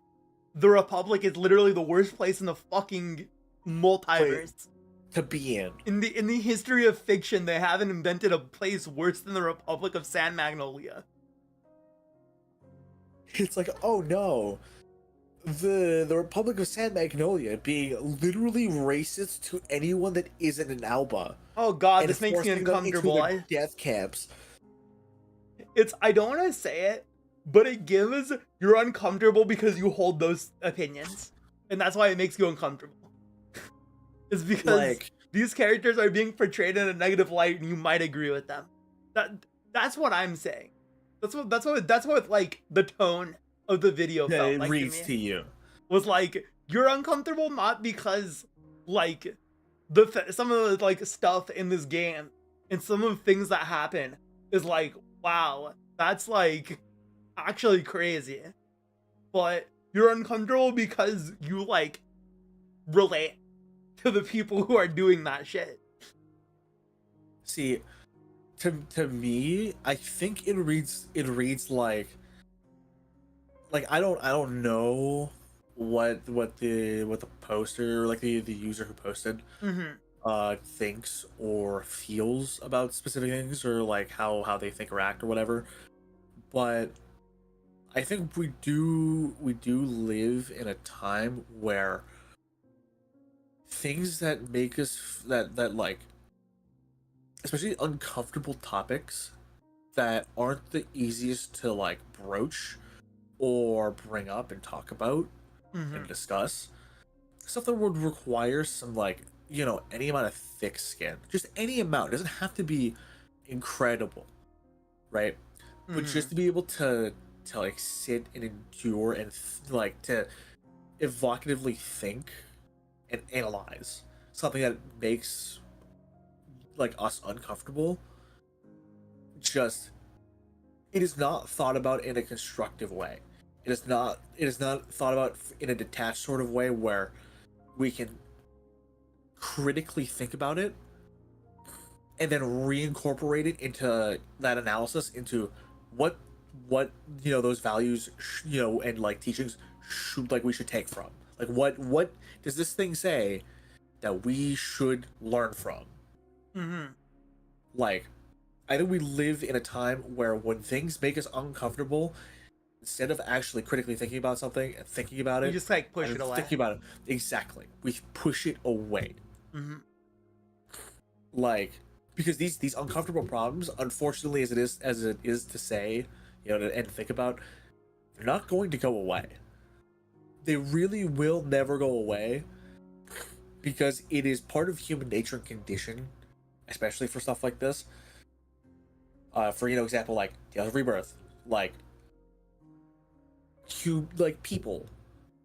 the Republic is literally the worst place in the fucking multiverse. To be in. In the history of fiction, they haven't invented a place worse than the Republic of San Magnolia. It's like, oh no. The Republic of San Magnolia being literally racist to anyone that isn't an Alba. Oh god, And this makes me forcing them into uncomfortable. their death camps. I don't want to say it, but it gives you're uncomfortable because you hold those opinions. And that's why it makes you uncomfortable. It's because Like, these characters are being portrayed in a negative light and you might agree with them. That's what I'm saying. That's what like the tone of the video yeah, felt it like reads to to me. you. Was like, you're uncomfortable not because like some of the like stuff in this game and some of the things that happen is like, wow, that's like actually crazy. But you're uncomfortable because you like relate to the people who are doing that shit. See, to me, I think it reads like I don't know what the poster, like the user who posted thinks or feels about specific things, or like how they think or act or whatever. But I think we do live in a time where things that make us that like, especially uncomfortable topics that aren't the easiest to like broach or bring up and talk about and discuss, stuff that would require some like, you know, any amount of thick skin, just any amount. It doesn't have to be incredible, right? But just to be able to like sit and endure and like to evocatively think and analyze something that makes like us uncomfortable, just, it is not thought about in a constructive way. It is not thought about in a detached sort of way where we can critically think about it and then reincorporate it into that analysis, into what you know, those values, you know, and like teachings should, like, we should take from, like, what does this thing say that we should learn from. Like, I think we live in a time where when things make us uncomfortable, instead of actually critically thinking about something and thinking about it, You just like push and it away. thinking about it, exactly, we push it away. Like, because these uncomfortable problems, unfortunately, as it is to say, you know, and think about, they're not going to go away. They really will never go away, because it is part of human nature and condition, especially for stuff like this. For, you know, example, like Tales of Rebirth, like people,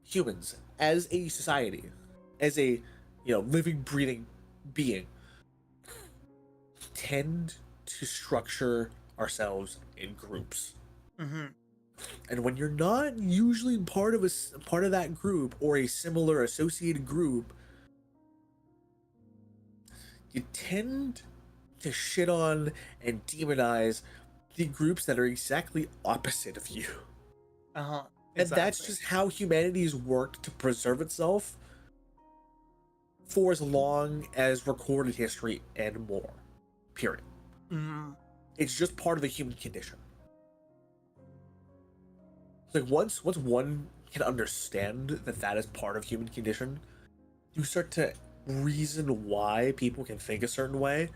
humans, as a society, as a, you know, living, breathing being, tend to structure ourselves in groups. And when you're not usually part of that group or a similar associated group, you tend to shit on and demonize the groups that are exactly opposite of you. Exactly. And that's just how humanity's worked to preserve itself for as long as recorded history and more. Period. It's just part of the human condition. Like, once one can understand that is part of human condition, you start to reason why people can think a certain way,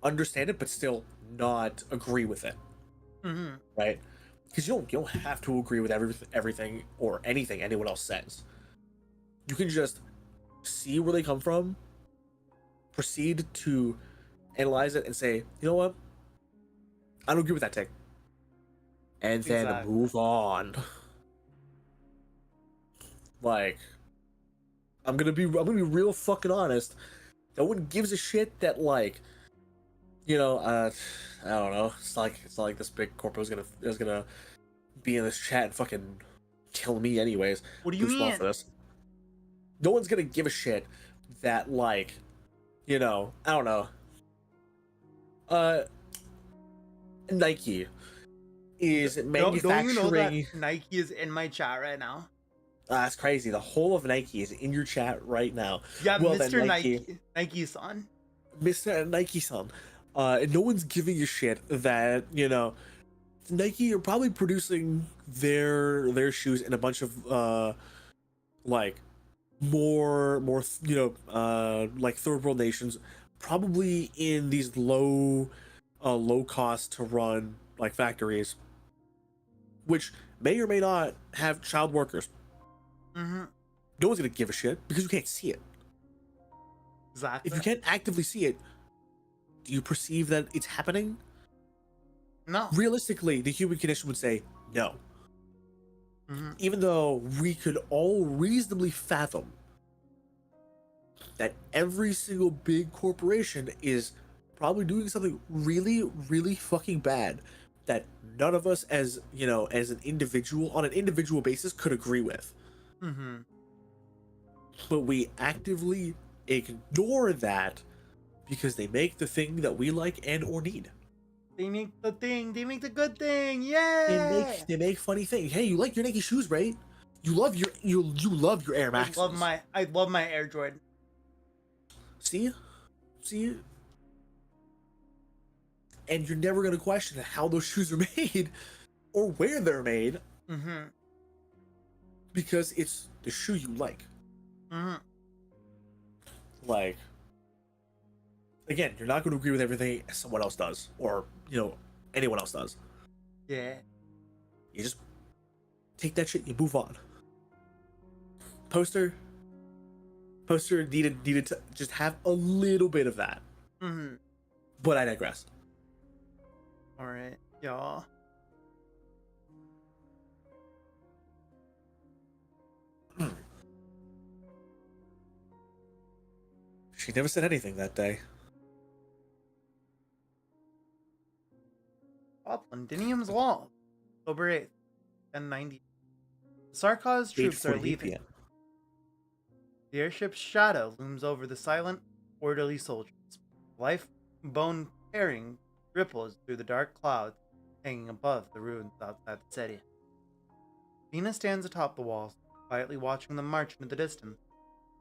understand it, but still not agree with it. Right? Because you don't have to agree with everything or anything anyone else says. You can just see where they come from, proceed to analyze it, and say, you know what, I don't agree with that take, and then Exactly. move on. Like, I'm gonna be real fucking honest. No one gives a shit that, like, you know, I don't know. It's not like this big corpo is gonna be in this chat and fucking kill me anyways. What do you Too small mean? for this. No one's gonna give a shit that, like, you know, I don't know. Nike is Don't you know that manufacturing. Nike is in my chat right now? That's crazy. The whole of Nike is in your chat right now. Yeah, Well, then, Mr. Nike-san. Mr. Nike-san. And no one's giving a shit that, you know, Nike are probably producing their shoes in a bunch of like more you know, like third world nations, probably in these low cost to run like factories, which may or may not have child workers. Mm-hmm. No one's gonna give a shit because you can't see it. Exactly. If you can't actively see it, do you perceive that it's happening? No. Realistically, the human condition would say no. Mm-hmm. Even though we could all reasonably fathom that every single big corporation is probably doing something really, really fucking bad that none of us, as you know, as an individual, on an individual basis, could agree with. Mm-hmm. But we actively ignore that because they make the thing that we like and or need. They make the thing. They make the good thing. Yeah. They make funny things. Hey, you like your Nike shoes, right? You love your Air Maxes. I love my Air Jordan. See, and you're never gonna question how those shoes are made or where they're made, Mm-hmm. because it's the shoe you like. Mm-hmm. Like, again, you're not gonna agree with everything someone else does, or you know, anyone else does. Yeah. You just take that shit, you move on. Poster needed to just have a little bit of that. Mm-hmm. But I digress. All right, y'all. She never said anything that day. Londinium's Law, October 8th, 1090. The Sarkaz troops are 8:48 leaving. PM. The airship's shadow looms over the silent, orderly soldiers. Life bone tearing ripples through the dark clouds hanging above the ruins outside the city. Vina stands atop the walls, quietly watching them march into the distance.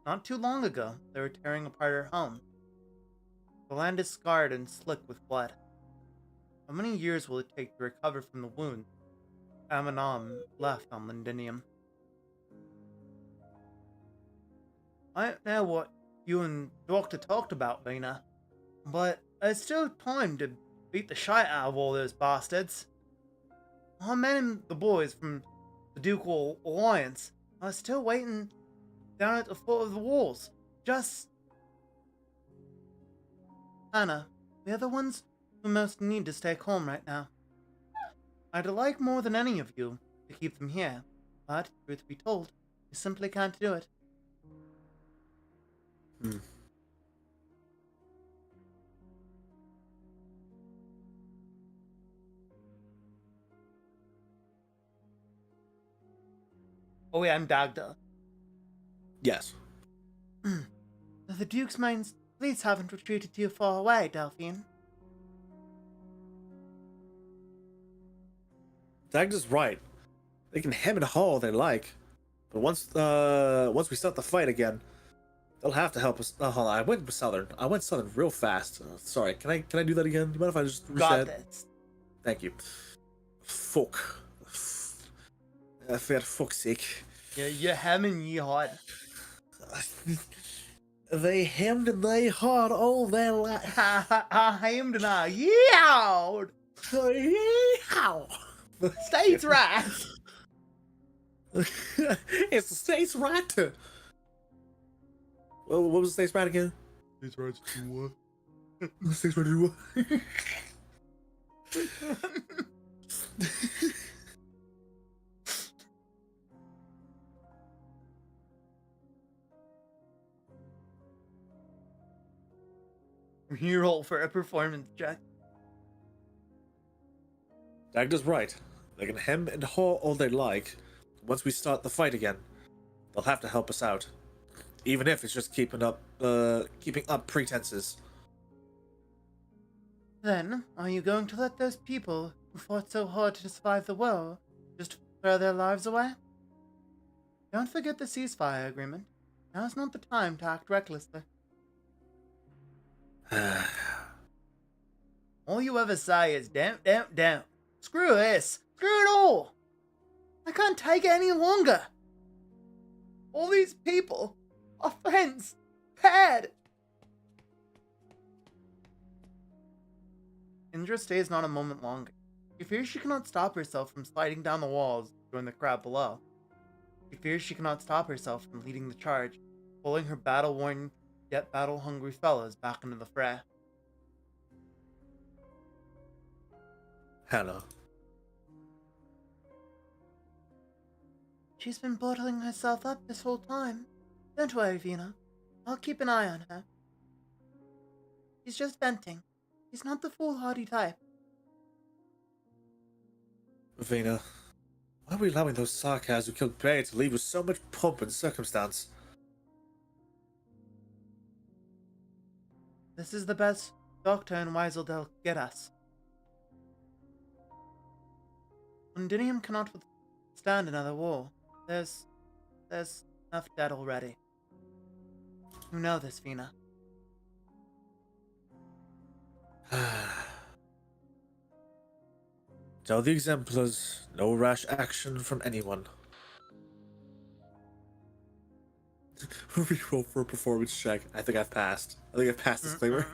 Not too long ago, they were tearing apart her home. The land is scarred and slick with blood. How many years will it take to recover from the wounds Aminam left on Londinium? I don't know what you and Doctor talked about, Vina, but there's still time to beat the shite out of all those bastards. Our men and the boys from the Ducal Alliance are still waiting down at the foot of the walls. Just... Anna, we're the ones who most need to stay calm right now. I'd like more than any of you to keep them here, but, truth be told, we simply can't do it. Oh yeah, I'm Dagda. Yes. The Duke's mines fleets haven't retreated too far away, Delphine. Dagda's right. They can hem and haw all they like, but once we start the fight again, they'll have to help us. Hold on, I went southern real fast. Sorry, can I do that again? Do you mind if I just reset? Got this. Thank you. Fuck. For fuck's sake. Yeah, you hem and ye hard. They hemmed and they hawed all their life. I hemmed and I yelled. Yeehaw! States right. It's the state's right to. Well, what was the state's right again? States right to what? The state's right to do what? Reroll for a performance check. Dagda's right. They can hem and haw all they like. Once we start the fight again, they'll have to help us out. Even if it's just keeping up pretenses. Then, are you going to let those people who fought so hard to survive the war just throw their lives away? Don't forget the ceasefire agreement. Now's not the time to act recklessly. All you ever say is down. Screw this. Screw it all. I can't take it any longer. All these people are friends. Bad. Indra stays not a moment longer. She fears she cannot stop herself from sliding down the walls to join the crowd below. She fears she cannot stop herself from leading the charge, pulling her battle-worn yet battle-hungry fellows back into the fray. Hannah. She's been bottling herself up this whole time. Don't worry, Vina. I'll keep an eye on her. She's just venting. She's not the foolhardy type. Vina, why are we allowing those sarcasms who killed Bay to leave with so much pomp and circumstance? This is the best Doctor and Weiseldale could get us. Londinium cannot withstand another war. There's enough dead already. You know this, Vina. Tell the exemplars, no rash action from anyone. Reroll for a performance check. I think I've passed. This cleaver.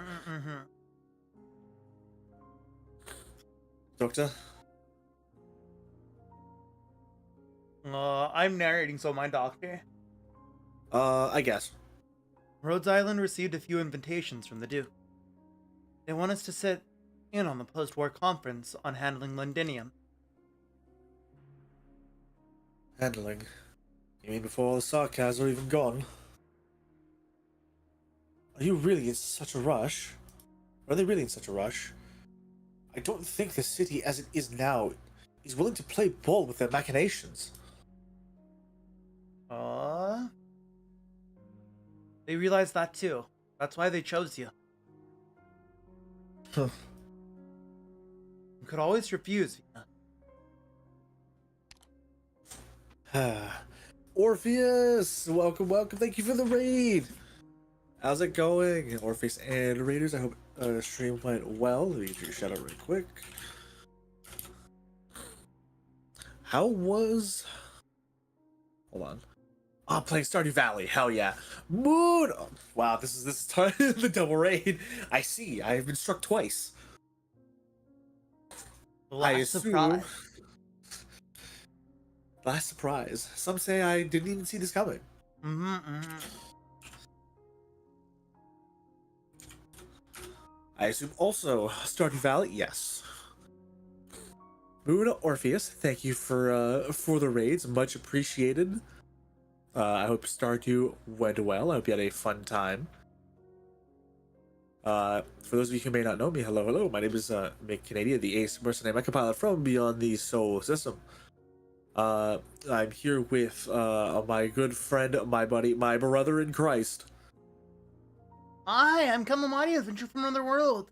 Doctor? I'm narrating, so my doctor. I guess. Rhodes Island received a few invitations from the Duke. They want us to sit in on the post-war conference on handling Londinium. Handling? You mean before all the sarcasms are even gone? Are you really in such a rush? Are they really in such a rush? I don't think the city as it is now is willing to play ball with their machinations. They realize that too. That's why they chose you. Huh. You could always refuse, Vina. Orpheus! Welcome. Thank you for the raid! How's it going? Orpheus and Raiders, I hope stream went well. Let me get your shout out real quick. How was... Hold on. Oh, playing Stardew Valley. Hell yeah. Moon! Oh, wow, this is the double raid. I see. I have been struck twice. Last surprise. Last surprise. Some say I didn't even see this coming. I assume also Stardew Valley. Yes. Moon Orpheus, thank you for the raids. Much appreciated. I hope Stardew went well. I hope you had a fun time. For those of you who may not know me, hello. My name is Canadia, the ace mercenary mecha pilot from Beyond the Solar System. I'm here with my good friend, my buddy, my brother in Christ. Hi, I'm Kalamati, Adventure from Another World.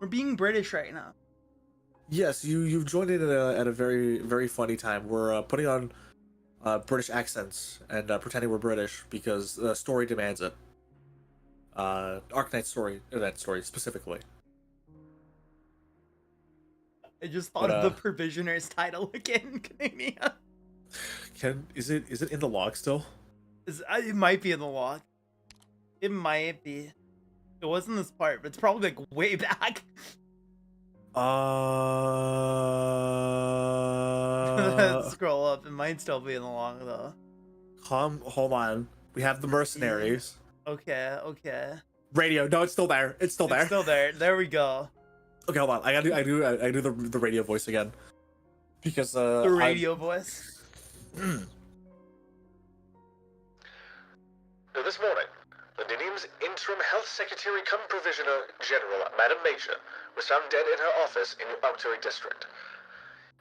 We're being British right now. Yes, you've joined in at a very, very funny time. We're putting on British accents and pretending we're British because the story demands it. Arknights story specifically. I just thought of the Provisioner's title again, Canadia. Is it in the log still? It might be in the log. It might be. It wasn't this part, but it's probably like way back. Scroll up. It might still be in the log though. Hold on. We have the mercenaries. Okay. Radio. No, it's still there. It's still there. There we go. Okay, hold on. I do the radio voice again. Because the radio voice. This morning, Londinium's interim health secretary cum provisioner general, Madam Major, was found dead in her office in the Octory district.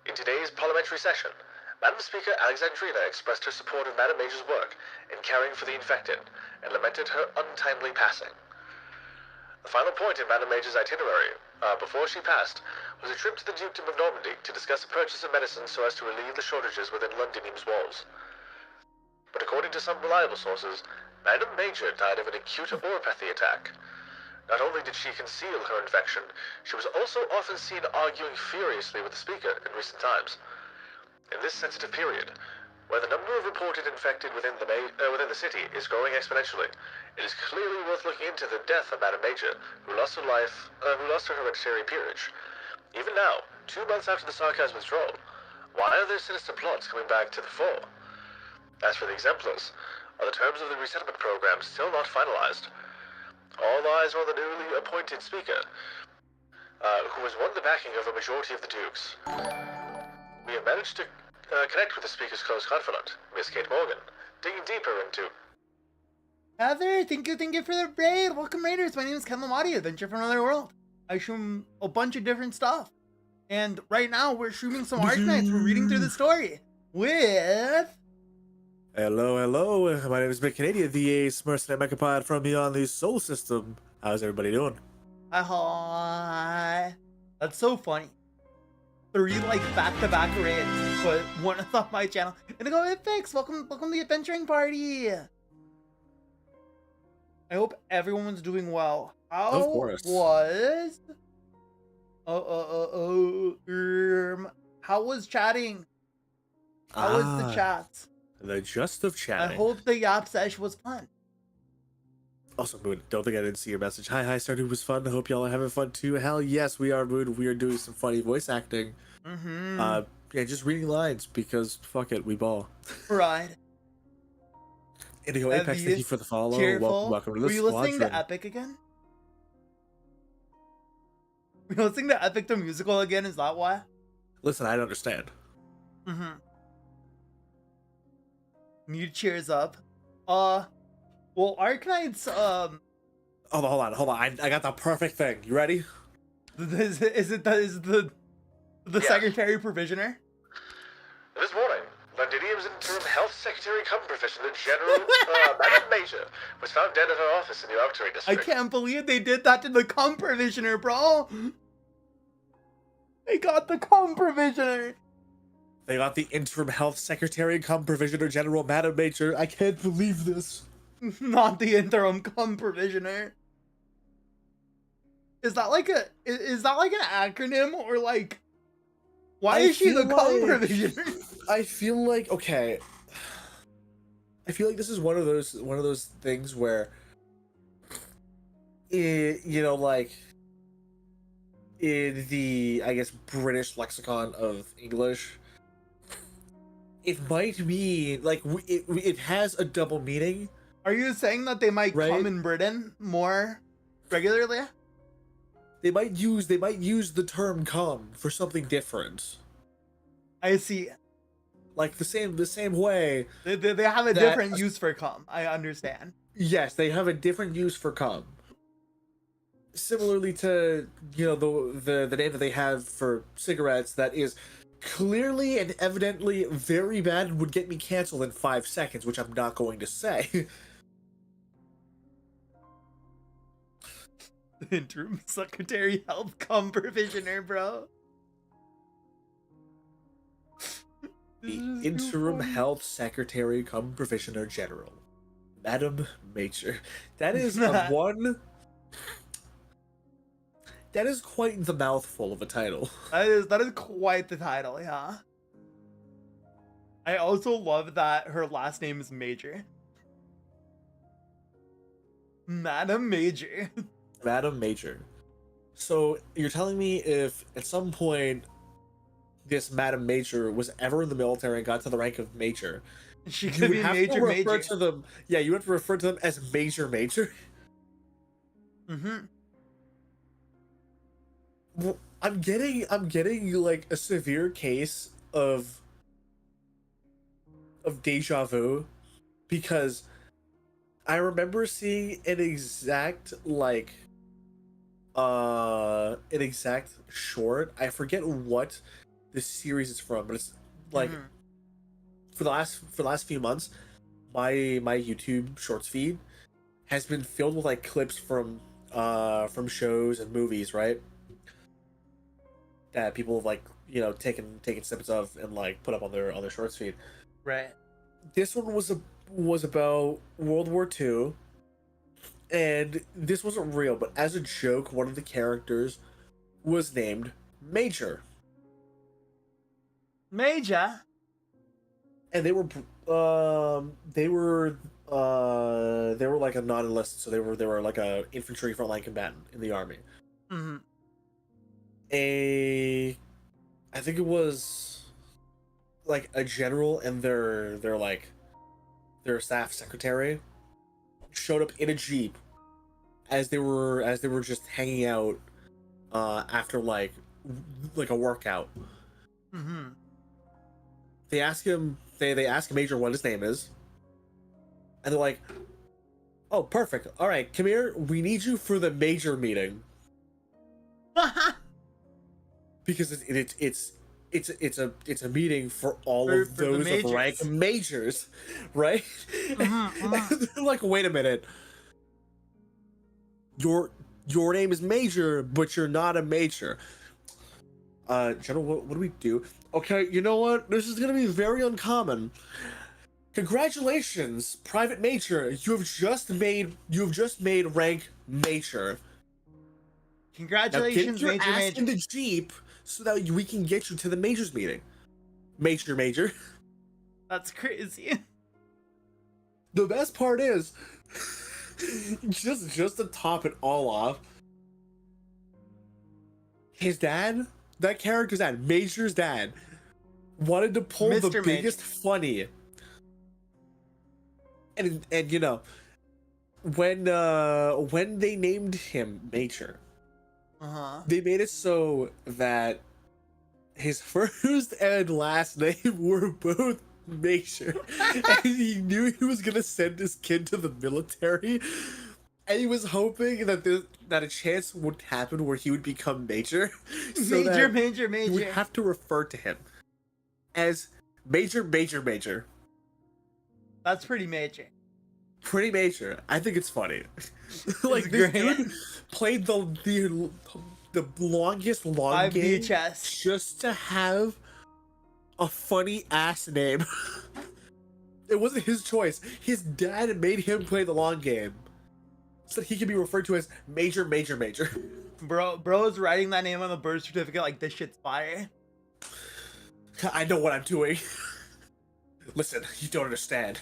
In today's parliamentary session, Madam Speaker Alexandrina expressed her support of Madam Major's work in caring for the infected and lamented her untimely passing. The final point in Madam Major's itinerary, before she passed, was a trip to the Dukedom of Normandy to discuss the purchase of medicine so as to relieve the shortages within Londinium's walls. But according to some reliable sources, Madam Major died of an acute oropathy attack. Not only did she conceal her infection, she was also often seen arguing furiously with the Speaker in recent times. In this sensitive period, where the number of reported infected within the city is growing exponentially, it is clearly worth looking into the death of Madam Major, who lost her hereditary peerage. Even now, 2 months after the Sarkaz withdrawal, why are there sinister plots coming back to the fore? As for the exemplars, are the terms of the resettlement program still not finalized? All eyes are on the newly appointed Speaker, who has won the backing of a majority of the Dukes. We have managed to connect with the Speaker's close confidant, Miss Kate Morgan, digging deeper into... Heather, thank you for the raid. Welcome, Raiders. My name is Ken Lamati, Adventure from Another World. I stream a bunch of different stuff. And right now, we're streaming some Arknights. We're reading through the story with... Hello. My name is Canadia, the ace mercenary mechapod from beyond the soul system. How's everybody doing? Hi. That's so funny. 3 like back-to-back raids, but one is on my channel. And I go, hey, thanks. Welcome to the adventuring party. I hope everyone's doing well. How of course. was? How was chatting? How was the chats? The just of chatting. I hope the Yap sesh was fun. Also, Moon, don't think I didn't see your message. Hi, Stardew was fun. I hope y'all are having fun too. Hell yes, we are, Moon. We are doing some funny voice acting. Yeah, just reading lines because fuck it, we ball. Right. Indigo Apex, thank you for the follow. Cheerful. Welcome to the Were you listening to Epic again? Were you listening to Epic the musical again? Is that why? Listen, I don't understand. Need cheers up. Well, Arknights, Hold on. I got the perfect thing. You ready? Is it the Secretary Provisioner? This morning, Londinium's interim health secretary cum provisioner general, Madam Major, was found dead at her office in the Octory district. I can't believe they did that to the cum provisioner, bro. They got the cum provisioner. They got the interim health secretary cum provisioner general, Madam Major. I can't believe this. Not the interim cum provisioner. Is that like an acronym or like? Why is she the cum provisioner? I feel like okay. I feel like this is one of those things where, like in the British lexicon of English, it might mean like it has a double meaning. Are you saying that they might come in Britain more regularly? They might use the term "cum" for something different. I see. Like the same way. They have a different use for cum. I understand. Yes, they have a different use for cum. Similarly to the name that they have for cigarettes, that is clearly and evidently very bad and would get me canceled in 5 seconds, which I'm not going to say. Interim Secretary Health cum provisioner, bro. The interim health secretary cum provisioner general, Madam Major. That is that is quite the mouthful of a title. That is quite the title, yeah. I also love that her last name is Major. Madam Major. Madam Major. So you're telling me if at some point this Madam Major was ever in the military and got to the rank of Major, she could be Major. To them, yeah, you have to refer to them as Major. Well, I'm getting like a severe case of deja vu, because I remember seeing an exact an exact short. I forget what the series is from, but it's like for the last few months, my YouTube Shorts feed has been filled with like clips from shows and movies, right? That people have like, you know, taken snippets of and like put up on their Shorts feed. Right. This one was about World War II, and this wasn't real, but as a joke, one of the characters was named Major. Major. And they were like a non-enlisted, so they were like a infantry frontline combatant in the army. Mm-hmm. I think it was like a general and their staff secretary showed up in a jeep as they were just hanging out after like a workout. Mm-hmm. They ask him, they ask Major what his name is, and they're like, "Oh, perfect. All right, come here. We need you for the Major meeting." Because it's a meeting for all of those of rank majors, right? Mm-hmm. Like, wait a minute. Your name is Major, but you're not a major. General, what do we do? Okay, you know what? This is gonna be very uncommon. Congratulations, Private Major. You have just made rank Major. Congratulations, now get your Major. ass in the jeep so that we can get you to the Major's meeting. Major. That's crazy. The best part is, just to top it all off, his dad, that character's dad, Major's dad, wanted to pull Mr. the biggest funny. And you know, when they named him Major, they made it so that his first and last name were both Major, and he knew he was gonna send his kid to the military, and he was hoping that a chance would happen where he would become Major, so Major. he would have to refer to him as Major. That's pretty major. Pretty major. I think it's funny. Like, this dude played the longest long game VHS just to have a funny ass name. It wasn't his choice. His dad made him play the long game so that he could be referred to as Major. Bro's writing that name on the birth certificate like this shit's fire. I know what I'm doing. Listen, you don't understand.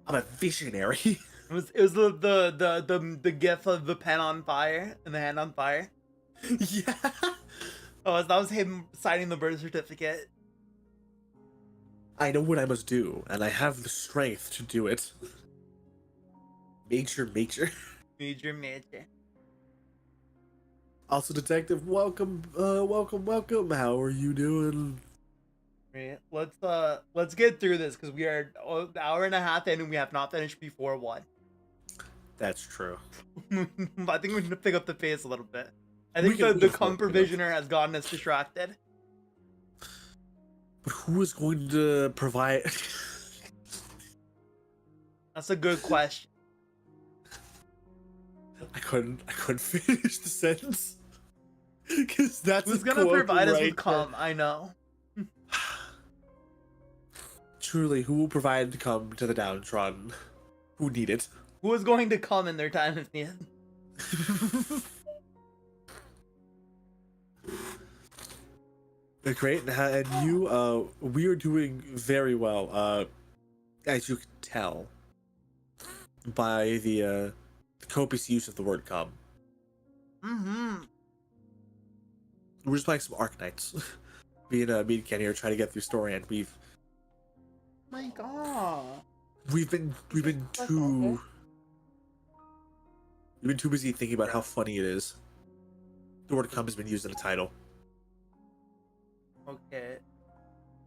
I'm a visionary. It was the gif of the pen on fire and the hand on fire. Yeah. Oh, that was him signing the birth certificate. I know what I must do, and I have the strength to do it. Major. Major. Also, Detective, welcome. How are you doing? Right. Let's get through this because we are an hour and a half in and we have not finished before 1. That's true. I think we need to pick up the pace a little bit. I think the comprovisioner has gotten us distracted. But who is going to provide? That's a good question. I couldn't finish the sentence because that's who's gonna provide us with cum. I know. Truly, who will provide the cum to the downtrodden who need it? Who is going to come in their time if needed? Great, and you, we are doing very well, as you can tell by the copious use of the word cum. We're just playing some Arknights. me and Ken here trying to get through story, and we've My God. We've been too busy thinking about how funny it is. The word "cum" has been used in the title. Okay.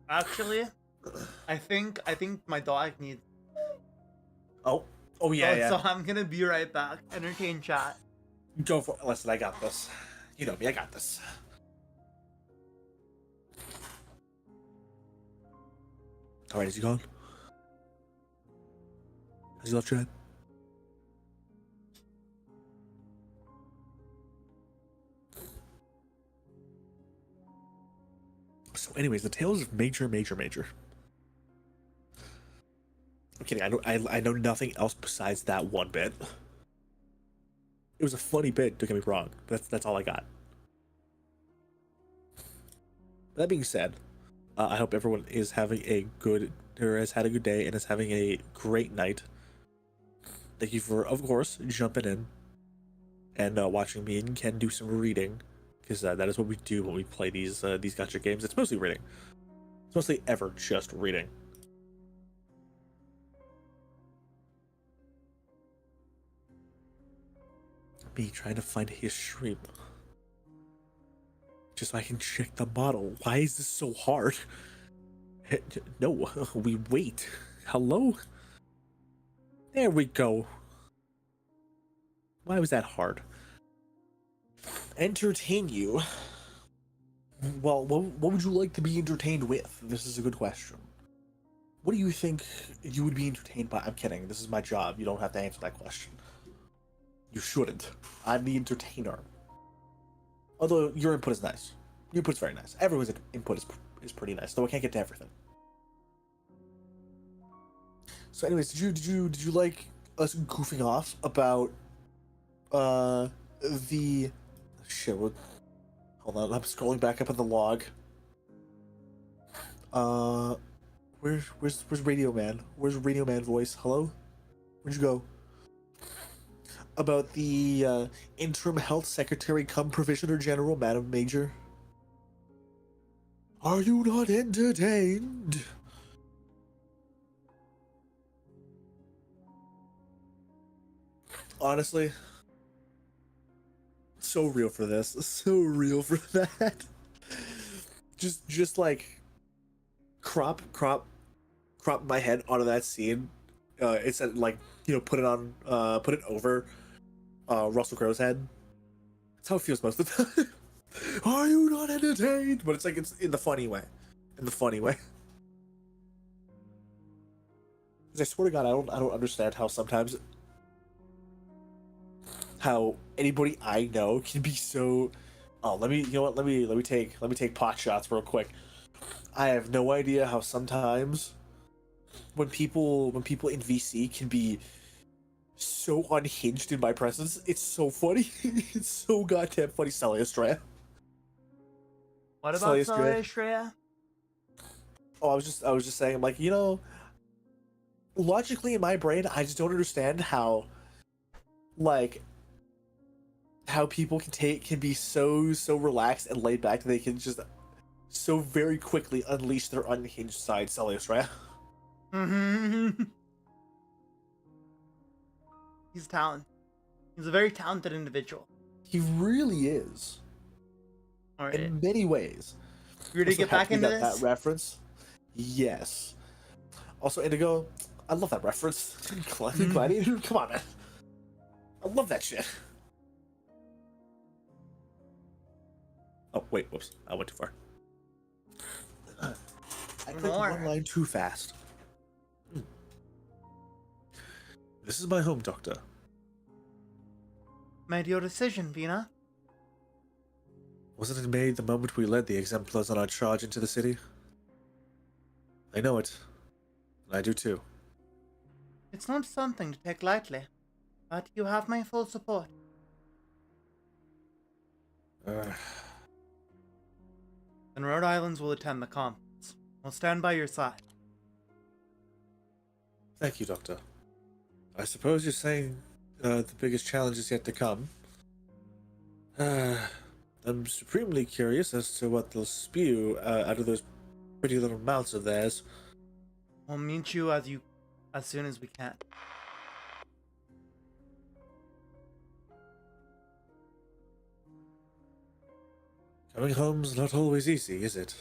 Actually, I think my dog needs. Oh, Oh yeah, So I'm gonna be right back. Entertain chat. Go for it. Listen, I got this. You know me, I got this. Alright, is he gone? Has he left chat? So anyways, the tales of major. I'm kidding, I know nothing else besides that one bit. It was a funny bit, don't get me wrong. That's all I got. That being said, I hope everyone is having a good, or has had a good day and is having a great night. Thank you for, of course, jumping in and watching me and Ken do some reading, because that is what we do when we play these gacha games. It's mostly reading. It's mostly ever just reading. Me trying to find his stream just so I can check the model. Why is this so hard? No, we wait. Hello? There we go. Why was that hard? Entertain you. Well, what would you like to be entertained with? This is a good question. What do you think you would be entertained by? I'm kidding. This is my job. You don't have to answer that question. You shouldn't. I'm the entertainer. Although your input is nice. Your input's very nice. Everyone's input is pretty nice, though I can't get to everything. So anyways, did you like us goofing off about the shit, hold on, I'm scrolling back up in the log. Where's Radio Man? Where's Radio Man voice? Hello? Where'd you go? About the interim health secretary cum provisioner general, Madam Major. Are you not entertained? Honestly, so real for this. So real for that. Just like crop my head onto that scene. It said like, you know, put it over Russell Crowe's head. That's how it feels most of the time. Are you not entertained? But it's like, it's in the funny way. In the funny way. Because I swear to God, I don't understand how sometimes how anybody I know can be so. Oh, let me take pot shots real quick. I have no idea how sometimes when people in VC can be so unhinged in my presence. It's so funny. It's so goddamn funny. Sally Estrella. What about Sally Estrella? Oh, I was just saying, like, you know, logically in my brain, I just don't understand how, like, how people can be so relaxed and laid back that they can just so very quickly unleash their unhinged side. Sally Estrella. Mm-hmm. He's talented. He's a very talented individual. He really is. All right. In many ways. You ready to get back into this? That reference? Yes. Also, Indigo, I love that reference. Gladiator, come on, man. I love that shit. Oh, wait, whoops. I went too far. I clicked one line too fast. This is my home, Doctor. Made your decision, Vina. Wasn't it made the moment we led the exemplars on our charge into the city? I know it. And I do too. It's not something to take lightly, but you have my full support. Then Rhode Islands will attend the conference. We'll stand by your side. Thank you, Doctor. I suppose you're saying the biggest challenge is yet to come. I'm supremely curious as to what they'll spew out of those pretty little mouths of theirs. We'll meet you as soon as we can. Coming home's not always easy, is it?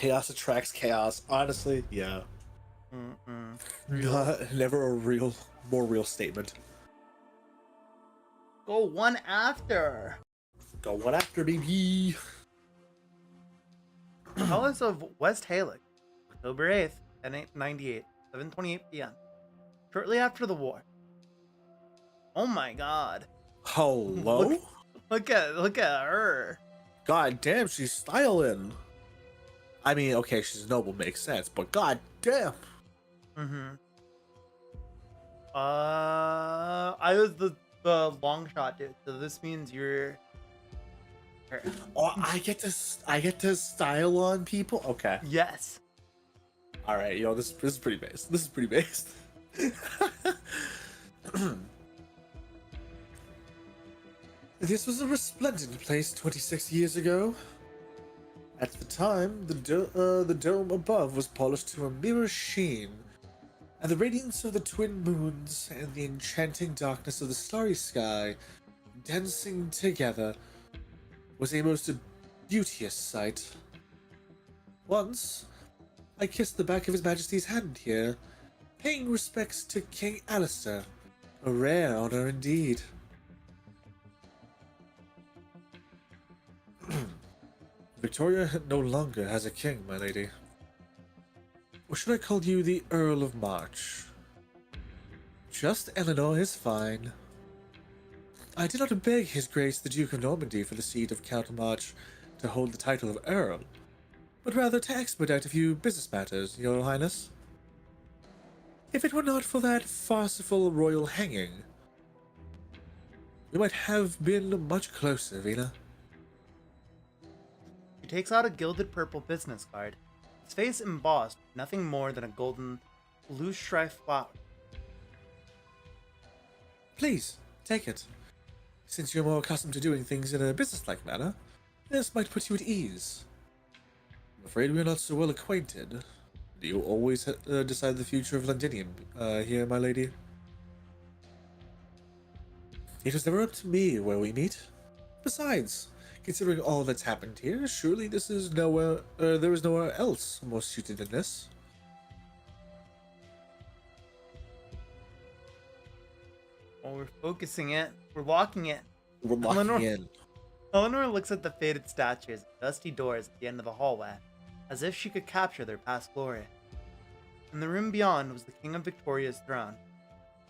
chaos attracts chaos. Honestly, yeah. Never a more real statement. Go one after. Go one after, baby. Palace of West Halleck, October 8th, 1098, 7:28 p.m. Shortly after the war. Oh my god. Hello? Look at her. God damn, she's styling. I mean, okay, she's noble, makes sense, but god damn. I was the long shot dude, so this means you're her. Oh, I get to style on people? Okay. Yes. Alright, yo, this is pretty based. This is pretty based. This was a resplendent place 26 years ago. At the time, the dome above was polished to a mirror sheen, and the radiance of the twin moons and the enchanting darkness of the starry sky dancing together was a most beauteous sight. Once, I kissed the back of His Majesty's hand here, paying respects to King Alistair, a rare honor indeed. Victoria no longer has a king, my lady. Or should I call you the Earl of March? Just Eleanor is fine. I did not beg His Grace the Duke of Normandy for the seat of Count March to hold the title of Earl, but rather to expedite a few business matters, Your Highness. If it were not for that farcical royal hanging, we might have been much closer, Vina. She takes out a gilded purple business card, its face embossed with nothing more than a golden blue strife flower. Please, take it. Since you're more accustomed to doing things in a businesslike manner, this might put you at ease. I'm afraid we're not so well acquainted. Do you always decide the future of Londinium here, my lady? It was never up to me where we meet. Besides, considering all that's happened here, surely there is nowhere else more suited than this. Well, we're focusing it. We're locking it. We're locking in. Eleanor looks at the faded statues and dusty doors at the end of the hallway, as if she could capture their past glory. In the room beyond was the King of Victoria's throne.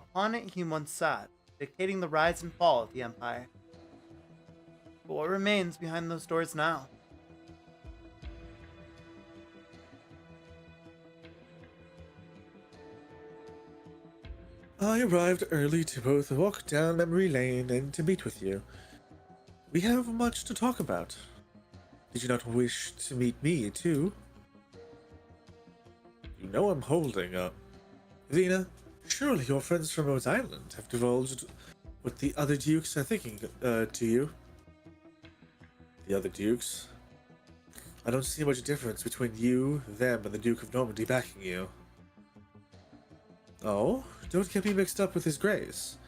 Upon it he once sat, dictating the rise and fall of the Empire. But what remains behind those doors now? I arrived early to both walk down memory lane and to meet with you. We have much to talk about. Did you not wish to meet me, too? You know I'm holding up. Vina, surely your friends from Rhode Island have divulged what the other dukes are thinking to you. The other dukes? I don't see much difference between you, them, and the Duke of Normandy backing you. Oh, don't get me mixed up with His Grace.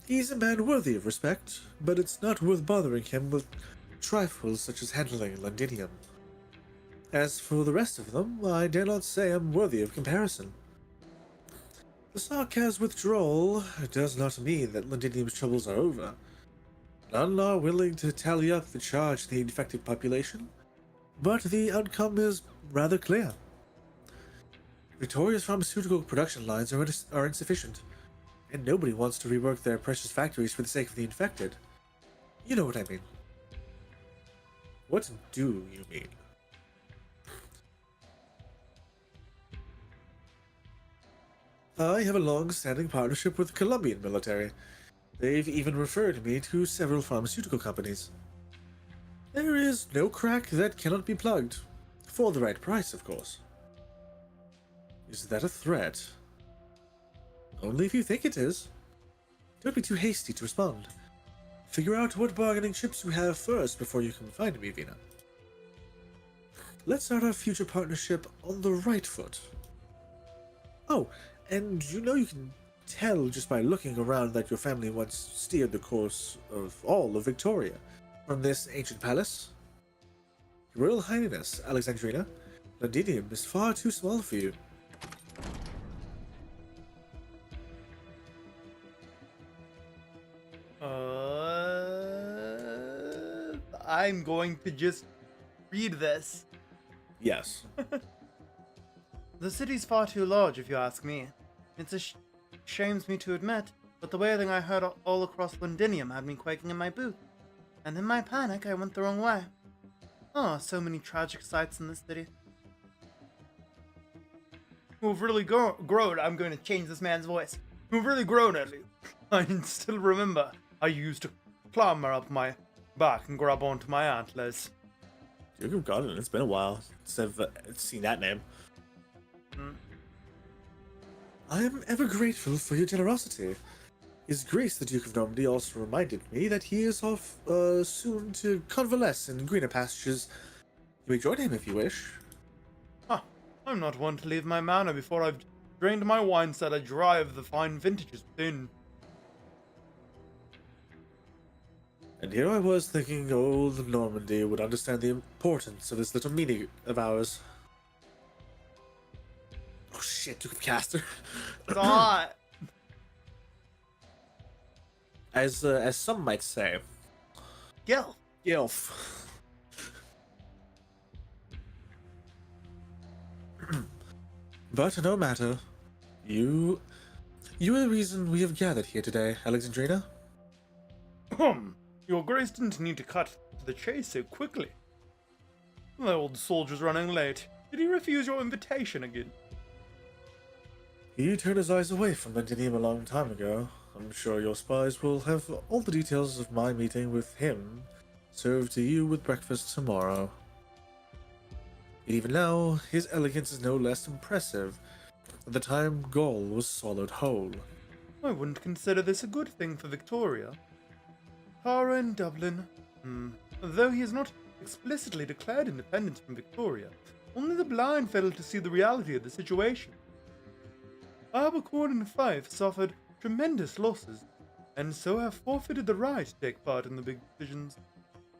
He's a man worthy of respect, but it's not worth bothering him with trifles such as handling Londinium. As for the rest of them, I dare not say I'm worthy of comparison. The Sarkaz withdrawal does not mean that Londinium's troubles are over. None are willing to tally up the charge to the infected population, but the outcome is rather clear. Victoria's pharmaceutical production lines are insufficient, and nobody wants to rework their precious factories for the sake of the infected. You know what I mean. What do you mean? I have a long-standing partnership with the Colombian military. They've even referred me to several pharmaceutical companies. There is no crack that cannot be plugged. For the right price, of course. Is that a threat? Only if you think it is. Don't be too hasty to respond. Figure out what bargaining chips you have first before you can find me, Vina. Let's start our future partnership on the right foot. Oh, and you know you can tell just by looking around that your family once steered the course of all of Victoria from this ancient palace. Your Royal Highness, Alexandrina, Londinium is far too small for you. I'm going to just read this. Yes. The city's far too large, if you ask me. It's shames me to admit, but the wailing I heard all across Londinium had me quaking in my boots. And in my panic, I went the wrong way. Oh, so many tragic sights in this city. Who've really grown. I'm going to change this man's voice. Who've really grown, at least. I still remember I used to clamber up my back and grab onto my antlers. Duke of Godwin, it's been a while since I've seen that name. I am ever grateful for your generosity. His Grace the Duke of Normandy also reminded me that he is off soon to convalesce in greener pastures. You may join him if you wish. I'm not one to leave my manor before I've drained my wine cellar dry of the fine vintages within. And here I was thinking old Normandy would understand the importance of this little meeting of ours. Oh shit, Duke of Castor. God. As some might say. Gil. Gilf. But no matter. You are the reason we have gathered here today, Alexandrina. Your Grace didn't need to cut to the chase so quickly. The old soldier's running late. Did he refuse your invitation again? He turned his eyes away from Londinium a long time ago. I'm sure your spies will have all the details of my meeting with him served to you with breakfast tomorrow. Even now, his elegance is no less impressive. At the time, Gaul was swallowed whole. I wouldn't consider this a good thing for Victoria. Tara in Dublin. Though he has not explicitly declared independence from Victoria, only the blind fail to see the reality of the situation. Abercorn and Fife suffered tremendous losses, and so have forfeited the right to take part in the big decisions.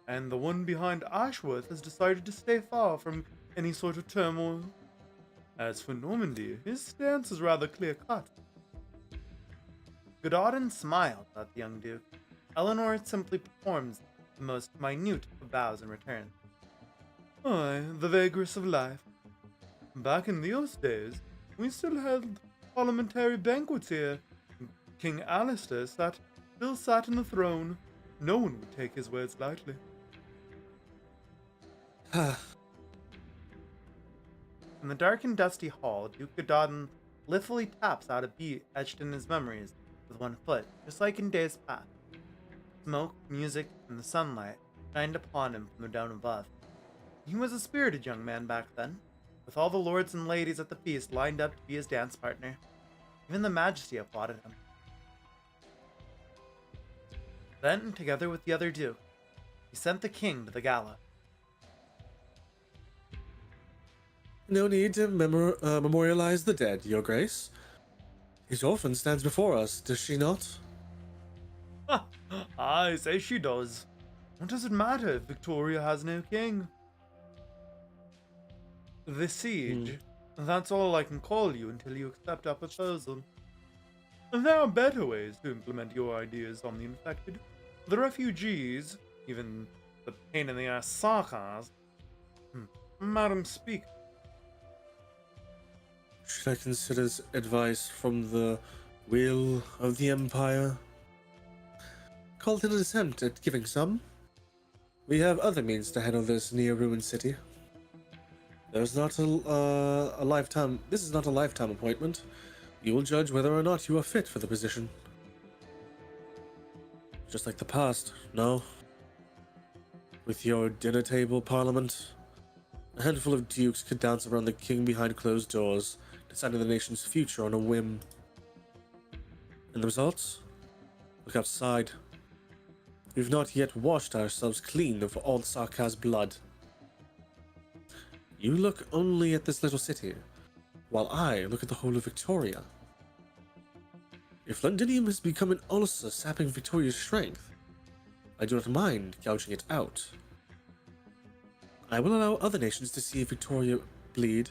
And the one behind Ashworth has decided to stay far from any sort of turmoil. As for Normandy, his stance is rather clear-cut. Godardin smiled at the young duke. Eleanor simply performs the most minute of bows in return. Aye, the vagrants of life. Back in those days, we still held parliamentary banquets here. King Alistair still sat on the throne. No one would take his words lightly. In the dark and dusty hall, Duke Godardin lithely taps out a beat etched in his memories with one foot, just like in days past. Smoke, music, and the sunlight shined upon him from the down above. He was a spirited young man back then, with all the lords and ladies at the feast lined up to be his dance partner. Even the Majesty applauded him. Then, together with the other duke, he sent the king to the gala. No need to memorialize the dead, Your Grace. His orphan stands before us, does she not? I say she does. What does it matter if Victoria has no king? The siege. That's all I can call you until you accept our proposal. There are better ways to implement your ideas on the infected. The refugees, even the pain-in-the-ass Sarkars. Madam, speak. Should I consider advice from the will of the Empire? Call it an attempt at giving some. We have other means to handle this near-ruined city. There's not a lifetime. This is not a lifetime appointment. You will judge whether or not you are fit for the position. Just like the past, no? With your dinner table parliament, a handful of dukes could dance around the king behind closed doors, deciding the nation's future on a whim. And the results? Look outside. We've not yet washed ourselves clean of all Sarkar's blood. You look only at this little city, while I look at the whole of Victoria. If Londinium has become an ulcer sapping Victoria's strength, I do not mind gouging it out. I will allow other nations to see Victoria bleed,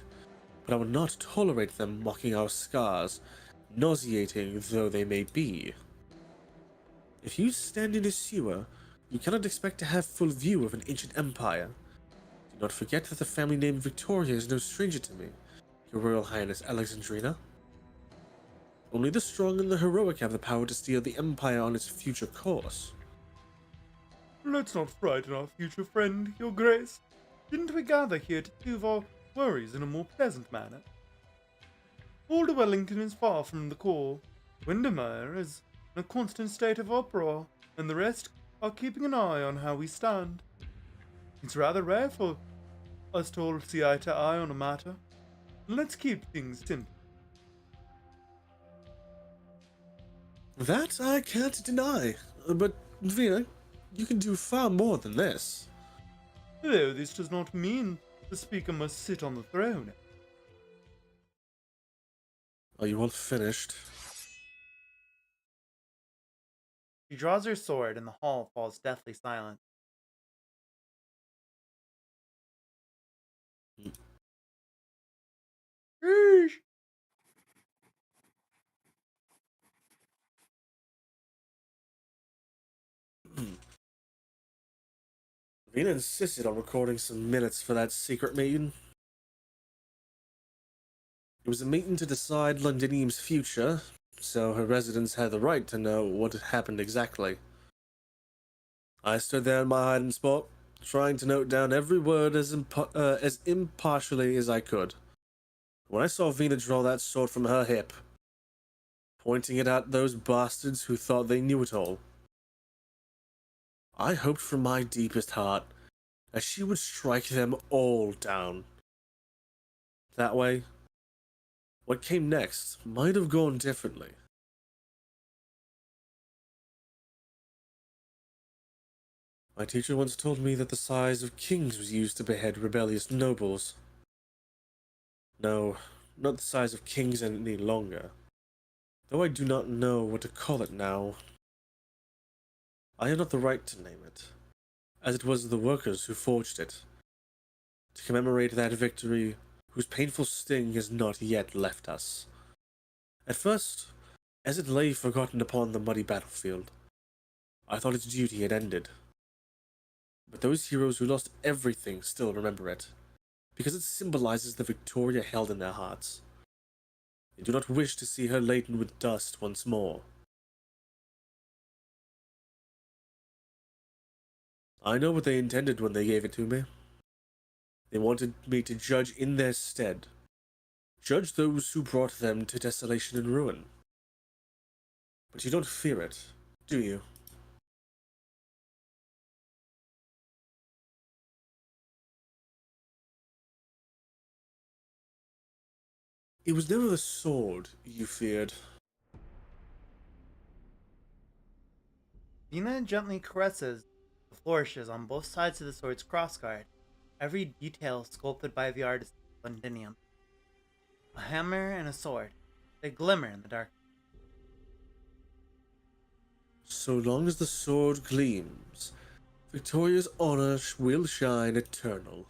but I will not tolerate them mocking our scars, nauseating though they may be. If you stand in a sewer, you cannot expect to have full view of an ancient empire. Do not forget that the family name Victoria is no stranger to me, Your Royal Highness Alexandrina. Only the strong and the heroic have the power to steer the empire on its future course. Let's not frighten our future friend, Your Grace. Didn't we gather here to soothe our worries in a more pleasant manner? Old Wellington is far from the core. Windermere is in a constant state of uproar, and the rest are keeping an eye on how we stand. It's rather rare for us to all see eye to eye on a matter. Let's keep things simple. That I can't deny, but Vina, you can do far more than this. Though this does not mean the speaker must sit on the throne. Are you all finished? She draws her sword and the hall falls deathly silent. Bri'ish! Vina insisted on recording some minutes for that secret meeting. It was a meeting to decide Londinium's future, so her residents had the right to know what had happened exactly. I stood there in my hiding spot, trying to note down every word as impartially as I could. When I saw Vina draw that sword from her hip, pointing it at those bastards who thought they knew it all, I hoped from my deepest heart that she would strike them all down. That way, what came next might have gone differently. My teacher once told me that the size of kings was used to behead rebellious nobles. No, not the size of kings any longer, though I do not know what to call it now. I have not the right to name it, as it was the workers who forged it, to commemorate that victory whose painful sting has not yet left us. At first, as it lay forgotten upon the muddy battlefield, I thought its duty had ended. But those heroes who lost everything still remember it, because it symbolizes the Victoria held in their hearts. They do not wish to see her laden with dust once more. I know what they intended when they gave it to me. They wanted me to judge in their stead. Judge those who brought them to desolation and ruin. But you don't fear it, do you? It was never the sword you feared. Vina gently caresses the flourishes on both sides of the sword's crossguard, every detail sculpted by the artist of Londinium. A hammer and a sword, they glimmer in the dark. So long as the sword gleams, Victoria's honor will shine eternal.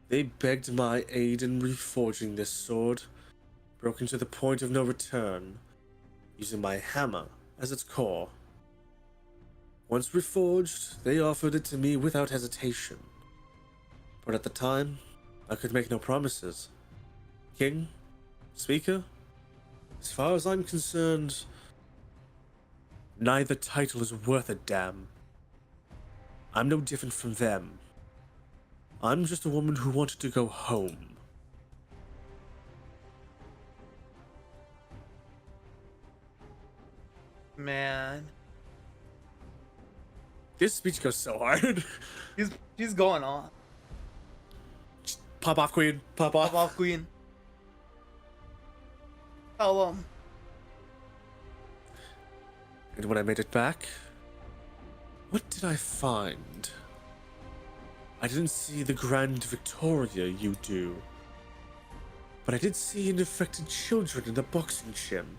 They begged my aid in reforging this sword, broken to the point of no return, using my hammer as its core. Once reforged, they offered it to me without hesitation. But at the time, I could make no promises. King, Speaker, as far as I'm concerned, neither title is worth a damn. I'm no different from them. I'm just a woman who wanted to go home. Man, This speech goes so hard. she's going on. Pop off, queen. Pop off. Pop off, queen. Tell them. And when I made it back, what did I find? I didn't see the grand Victoria you do. But I did see infected children in the boxing gym,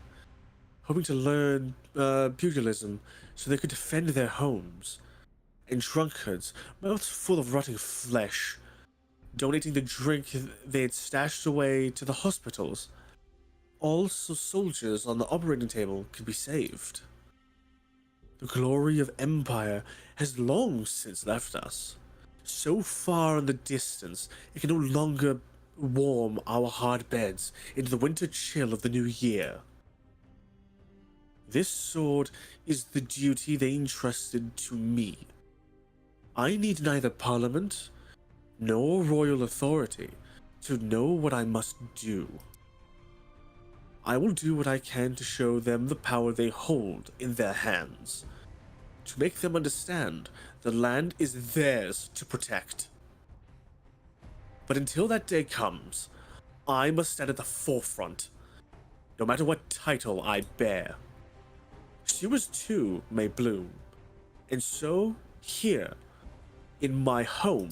hoping to learn pugilism so they could defend their homes. And drunkards, mouths full of rotting flesh, donating the drink they had stashed away to the hospitals. All soldiers on the operating table could be saved. The glory of empire has long since left us. So far in the distance, it can no longer warm our hard beds into the winter chill of the new year. This sword is the duty they entrusted to me. I need neither parliament nor royal authority to know what I must do. I will do what I can to show them the power they hold in their hands, to make them understand the land is theirs to protect. But until that day comes, I must stand at the forefront, no matter what title I bear. Yours too may bloom, and so here, in my home,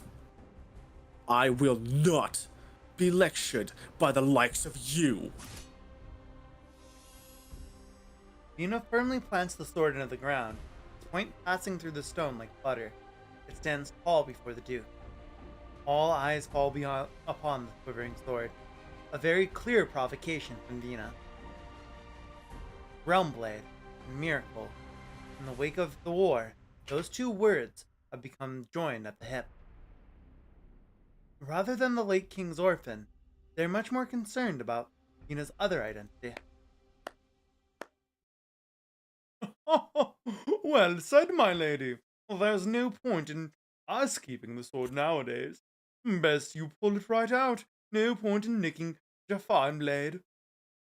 I will not be lectured by the likes of you. Vina firmly plants the sword into the ground, its point passing through the stone like butter. It stands tall before the Duke. All eyes fall upon the quivering sword, a very clear provocation from Vina. Realm Blade and Miracle. In the wake of the war, those two words have become joined at the hip. Rather than the late king's orphan, they're much more concerned about Vina's other identity. Well said, my lady. There's no point in us keeping the sword nowadays. Best you pull it right out. No point in nicking such a fine blade.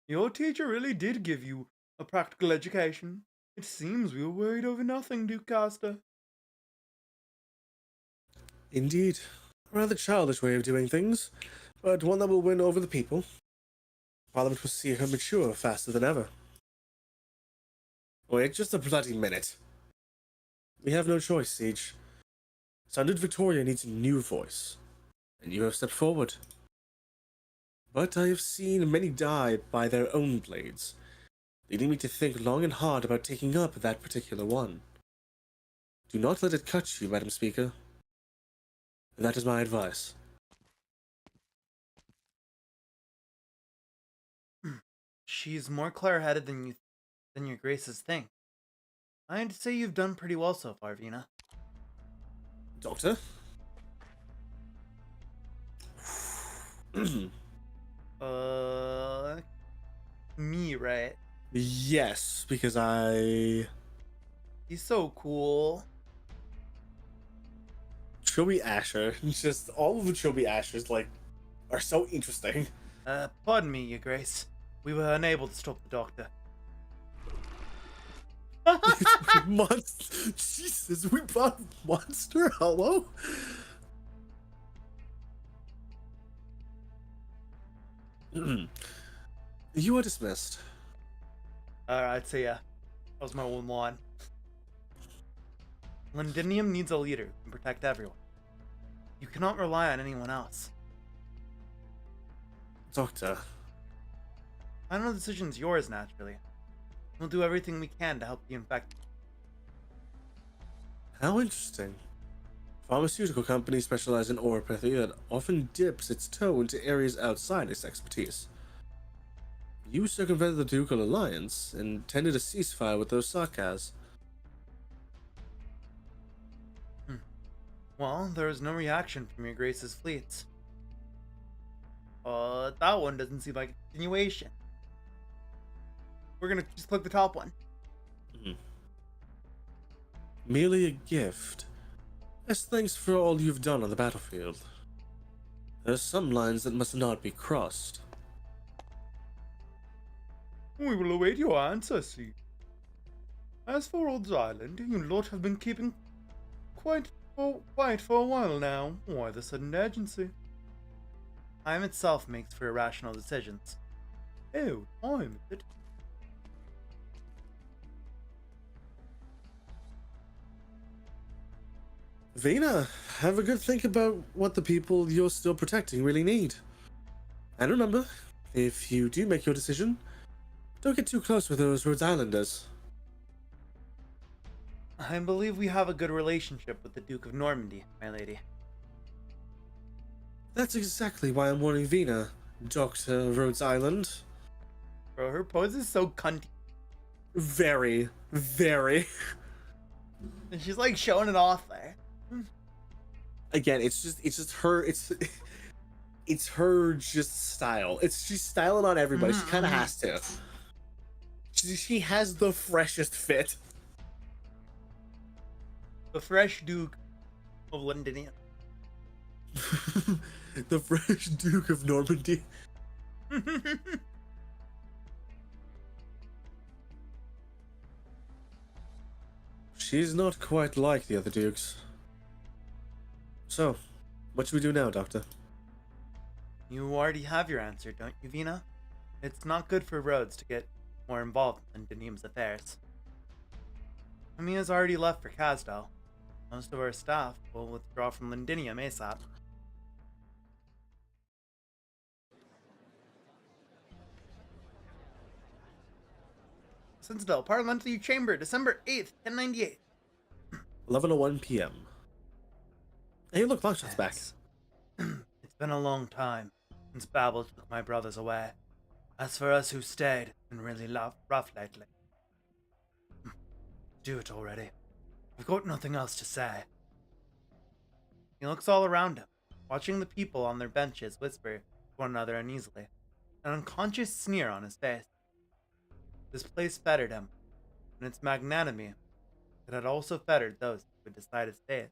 Your teacher really did give you a practical education. It seems we were worried over nothing, Duke Caster. Indeed. A rather childish way of doing things, but one that will win over the people. Parliament will see her mature faster than ever. Wait just a bloody minute. We have no choice, Siege. Standard Victoria needs a new voice, and you have stepped forward. But I have seen many die by their own blades, leading me to think long and hard about taking up that particular one. Do not let it cut you, Madam Speaker. That is my advice. She's more clear-headed than your graces think. I'd say you've done pretty well so far, Vina. Doctor? Me, right? Yes, because He's so cool. Chubby Asher, just all of the Chubby Ashers, are so interesting. Pardon me, your grace. We were unable to stop the doctor. Monster. Jesus, we brought Monster? Hello? You are dismissed. Alright, so yeah. That was my one line. Londinium needs a leader who can protect everyone. You cannot rely on anyone else. Doctor. Final decision's yours, naturally. We'll do everything we can to help the infected. How interesting. Pharmaceutical companies specialize in oropathy that often dips its toe into areas outside its expertise. You circumvented the Ducal Alliance and tended a ceasefire with those Sarkaz. Well, there was no reaction from your grace's fleets. That one doesn't seem like a continuation. We're gonna just click the top one. Merely a gift. As thanks for all you've done on the battlefield. There are some lines that must not be crossed. We will await your answer, see. As for Rhodes Island, you lot have been keeping quiet for a while now. Why the sudden urgency? Time itself makes for irrational decisions. Oh, time, is it? Vina, have a good think about what the people you're still protecting really need. And remember, if you do make your decision, don't get too close with those Rhodes Islanders. I believe we have a good relationship with the Duke of Normandy, my lady. That's exactly why I'm warning Vina, Dr. Rhodes Island. Bro, her pose is so cunty. Very, very. And she's like showing it off there. Again, it's just her. It's her just style. She's styling on everybody. She kind of has to. She has the freshest fit. The fresh Duke of Londonia. The fresh Duke of Normandy. She's not quite like the other dukes. So, what should we do now, Doctor? You already have your answer, don't you, Vina? It's not good for Rhodes to get more involved in Denim's affairs. Amia's already left for Casdell. Most of our staff will withdraw from Londinium ASAP. Citadel Parliamentary Chamber, December 8th, 1098. 11:01 p.m. Hey, look, Longshot's back. It's been a long time since Babel took my brothers away. As for us who stayed, it's been really rough lately. Do it already. I've got nothing else to say. He looks all around him, watching the people on their benches whisper to one another uneasily, an unconscious sneer on his face. This place fettered him, and its magnanimity it had also fettered those who would decide his fate.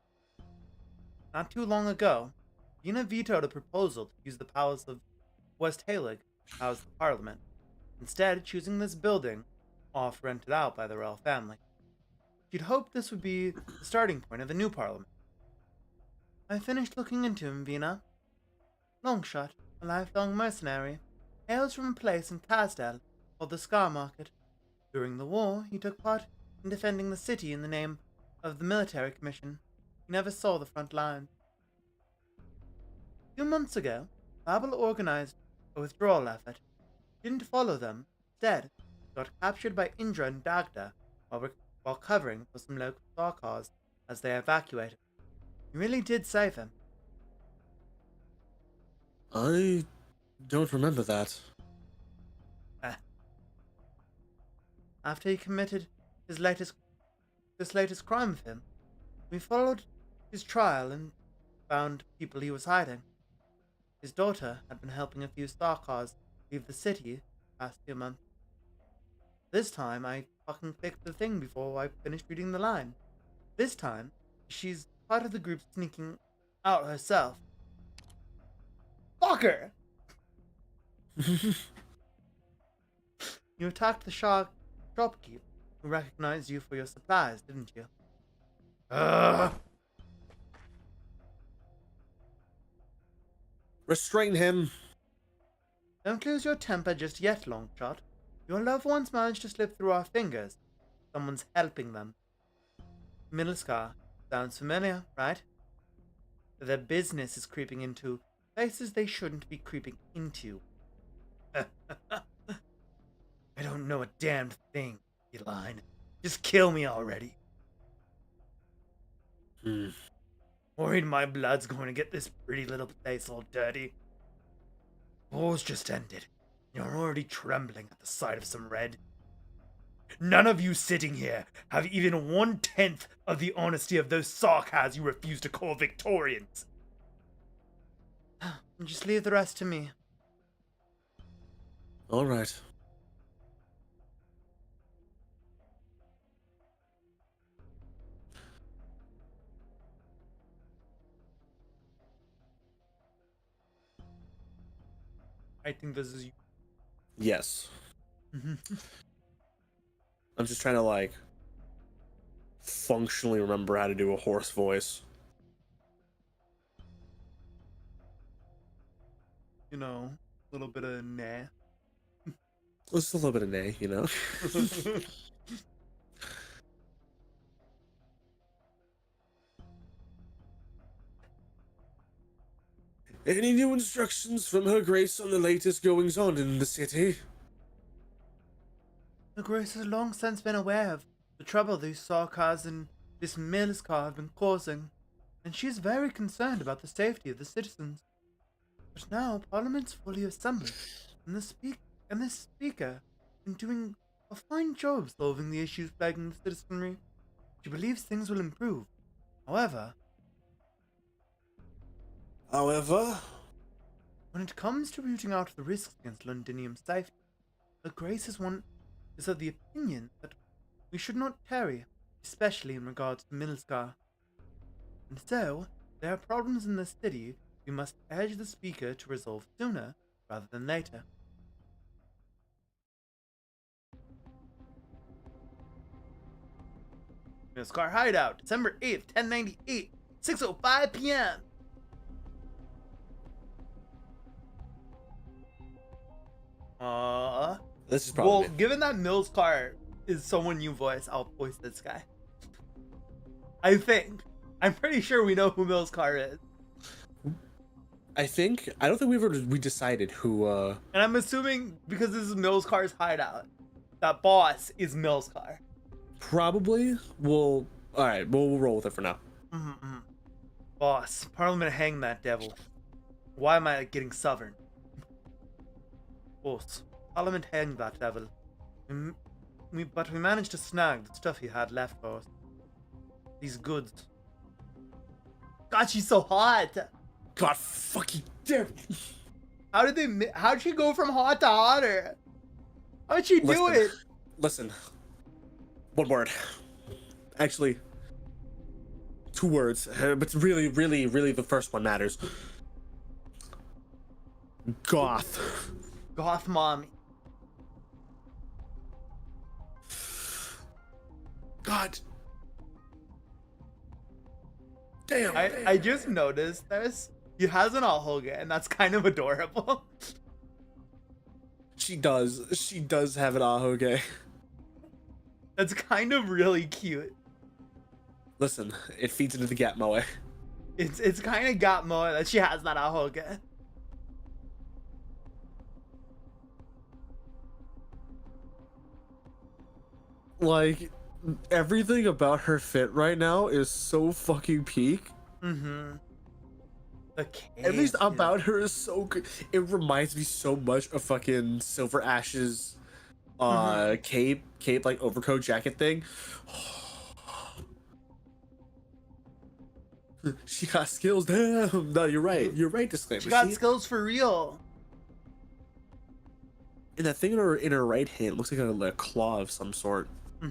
Not too long ago, Vina vetoed a proposal to use the palace of West Halig to house the parliament, instead choosing this building off rented out by the royal family. She'd hoped this would be the starting point of a new parliament. I finished looking into him, Vina. Longshot, a lifelong mercenary, hails from a place in Casdell called the Scar Market. During the war, he took part in defending the city in the name of the military commission. He never saw the front lines. A few months ago, Babel organized a withdrawal effort. He didn't follow them. Instead, got captured by Indra and Dagda while covering for some local Sarkars as they evacuated. You really did save him. I don't remember that. After he committed this latest crime of him, we followed his trial and found people he was hiding. His daughter had been helping a few Sarkars leave the city the past 2 months. This time, I fucking clicked the thing before I finished reading the line. This time, she's part of the group sneaking out herself. Fucker! You attacked the shopkeep who recognized you for your supplies, didn't you? Restrain him. Don't lose your temper just yet, Longshot. Your loved ones managed to slip through our fingers. Someone's helping them. Middlescar. Sounds familiar, right? Their business is creeping into places they shouldn't be creeping into. I don't know a damned thing, Eline. Just kill me already. Worried my blood's going to get this pretty little place all dirty. War's just ended. You're already trembling at the sight of some red. None of you sitting here have even 1/10 of the honesty of those Sarkars you refuse to call Victorians. Just leave the rest to me. All right. I think this is you. Yes. I'm just trying to, like, functionally remember how to do a hoarse voice. You know, a little bit of nah. Just a little bit of nay, you know? Any new instructions from Her Grace on the latest goings-on in the city? Her Grace has long since been aware of the trouble these Sarkars and this Middlescar have been causing, and she is very concerned about the safety of the citizens. But now Parliament's fully assembled, and the Speaker is doing a fine job solving the issues plaguing the citizenry. She believes things will improve. However, when it comes to rooting out the risks against Londinium safety, Her Grace is of the opinion that we should not tarry, especially in regards to Milscar. And so, there are problems in the city we must urge the Speaker to resolve sooner rather than later. Milscar Hideout, December 8th, 1098, 6:05 p.m. This is probably. Well, given that Milscar is someone you voice, I'll voice this guy. I think. I'm pretty sure we know who Milscar is. I don't think we decided who. And I'm assuming because this is Milscar's hideout, that boss is Milscar. Probably. All right. We'll roll with it for now. Boss, Parliament hang that devil. Why am I getting sovereign? Boss, Parliament hang that devil. But we managed to snag the stuff he had left for us. These goods. God, she's so hot. God fucking damn. How'd she go from hot to hotter? How'd she do it? Listen. One word. Actually, 2 words. But really, really, really the first one matters. Goth. Goth mommy. God. Damn. I just noticed this. He has an Ahoga, and that's kind of adorable. She does. She does have an Ahoge. That's kind of really cute. Listen, it feeds into the Gatmoe. It's kind of got more that she has that Ahoga. Like, everything about her fit right now is so fucking peak. The cape, At least about her is so good. It reminds me so much of fucking Silver Ash's cape like overcoat jacket thing. She got skills. Damn. No, you're right. You're right, disclaimer. She got skills for real. And that thing in her right hand looks like a claw of some sort. I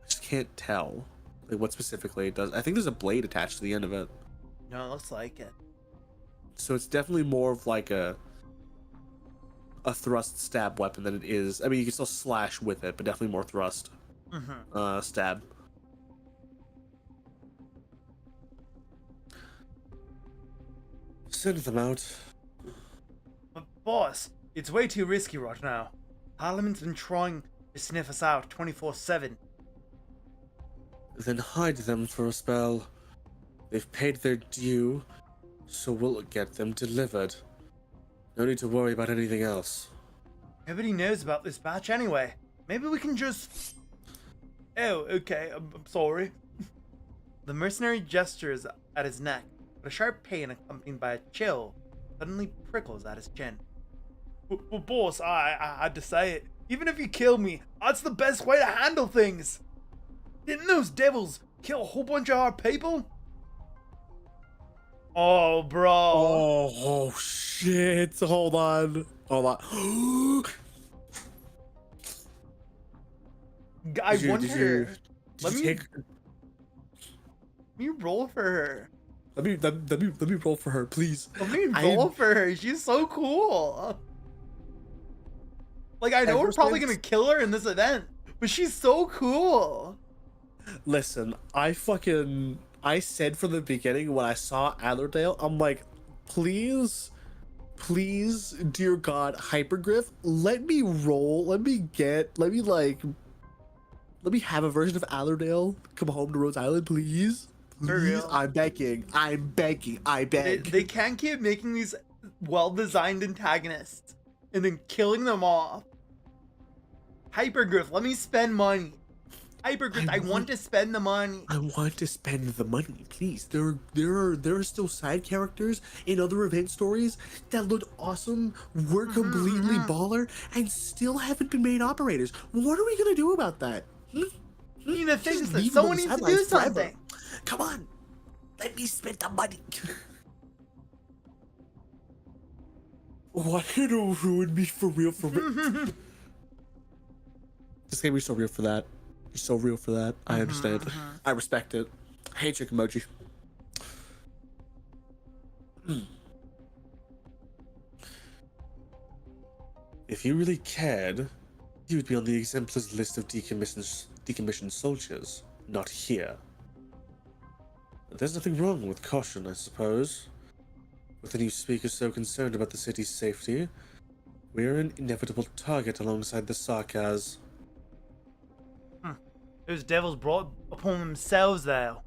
just can't tell like what specifically it does. I think there's a blade attached to the end of it. No, it looks like it. So it's definitely more of like a thrust stab weapon than it is. I mean, you can still slash with it, but definitely more thrust stab. Send them out. But boss, it's way too risky right now. Parliament's been trying to sniff us out 24/7. Then hide them for a spell. They've paid their due, so we'll get them delivered. No need to worry about anything else. Nobody knows about this batch anyway. Maybe we can just... Oh, okay, I'm sorry. The mercenary gestures at his neck, but a sharp pain accompanied by a chill suddenly prickles at his chin. Well, boss, I had to say it. Even if you kill me, that's the best way to handle things. Didn't those devils kill a whole bunch of our people? Oh, bro. Oh shit. Hold on. I wonder. Let me take... roll for her. Let me roll for her, please. Let me roll for her. She's so cool. Like, I know we're probably gonna kill her in this event, but she's so cool. Listen, I said from the beginning when I saw Allerdale, I'm like, please, dear God, Hypergriff, let me roll, let me have a version of Allerdale come home to Rhode Island, please. Please, I'm begging, I beg. They can't keep making these well-designed antagonists and then killing them off. Hypergriff, let me spend money. Hypergrid, I want to spend the money. I want to spend the money, please. There are still side characters in other event stories that look awesome, were completely baller, and still haven't been made operators. What are we gonna do about that? You know, things Just that leave them someone on the needs to do sidelines forever. something. Come on, let me spend the money. Why you ruin me for real? This game is so real for that. You're so real for that. I understand. I respect it. Handshake emoji. If you really cared, you would be on the exemplars list of decommissioned soldiers, not here. But there's nothing wrong with caution, I suppose. With the new speakers so concerned about the city's safety, we're an inevitable target alongside the Sarkaz. Those devils brought upon themselves, though.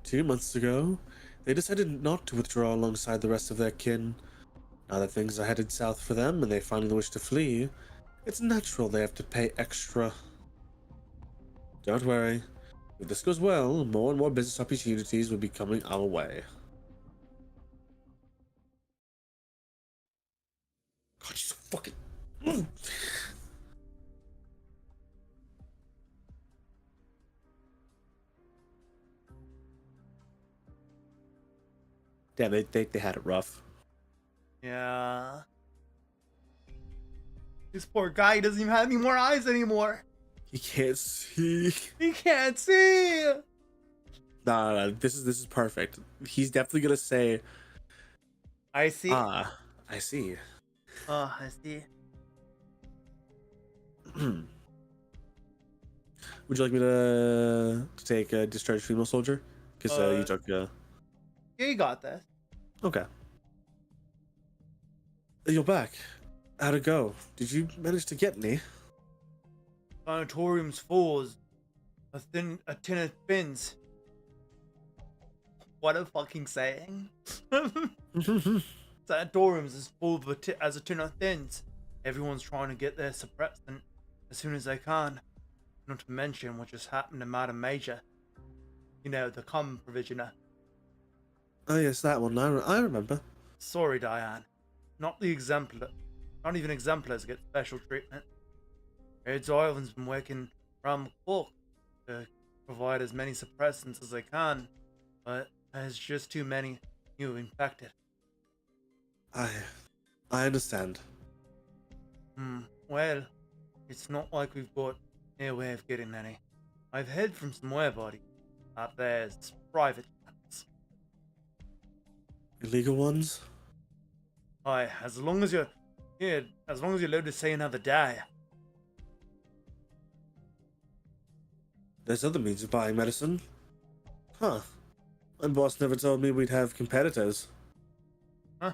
2 months ago, they decided not to withdraw alongside the rest of their kin. Now that things are headed south for them and they finally wish to flee, it's natural they have to pay extra. Don't worry. If this goes well, more and more business opportunities will be coming our way. God, you're so fucking... Damn, they had it rough. Yeah. This poor guy doesn't even have any more eyes anymore. He can't see. He can't see. No, this is perfect. He's definitely gonna say, I see. "Ah, I see." Oh, I see. Would you like me to take a discharged female soldier? Because you took. Yeah, you got this. Okay. You're back. How'd it go? Did you manage to get any? Sanatorium's full as a tin of fins. What a fucking saying. Sanatorium's as full of as a tin of thins. Everyone's trying to get their suppressant as soon as they can. Not to mention what just happened to Madam Major. You know, the common provisioner. Oh yes, that one. I remember. Sorry, Diane. Not the exemplar. Not even exemplars get special treatment. Raids Island's been working around the clock to provide as many suppressants as they can, but there's just too many new infected. I understand. Well, it's not like we've got no way of getting any. I've heard from some bodies that there's private ones. Illegal ones? Aye, as long as you're allowed to say another day. There's other means of buying medicine. Huh. My boss never told me we'd have competitors. Huh?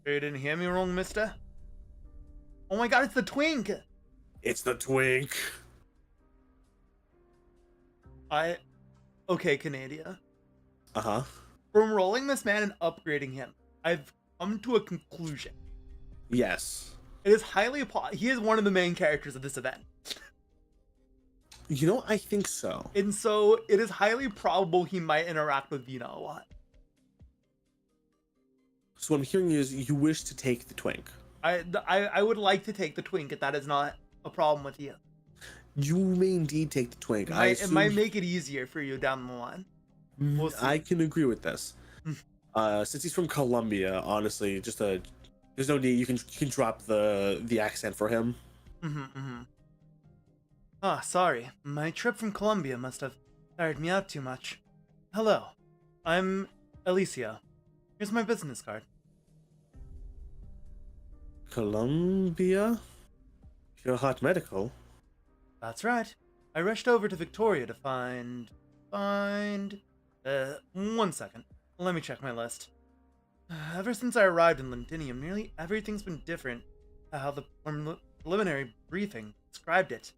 Sure you didn't hear me wrong, mister? Oh my god, it's the twink! It's the twink. Okay, Canadia. Uh-huh. From rolling this man and upgrading him, I've come to a conclusion. Yes. It is he is one of the main characters of this event. You know, I think so. And so, it is highly probable he might interact with Vina a lot. So what I'm hearing is you wish to take the twink. I would like to take the twink if that is not a problem with you. You may indeed take the twink. It might make it easier for you down the line. We'll see. I can agree with this. Since he's from Colombia, honestly, there's no need. You can drop the accent for him. Ah, sorry. My trip from Colombia must have tired me out too much. Hello, I'm Alicia. Here's my business card. Colombia? Pure Heart Medical? That's right. I rushed over to Victoria to find... 1 second. Let me check my list. Ever since I arrived in Londinium, nearly everything's been different to how the preliminary briefing described it.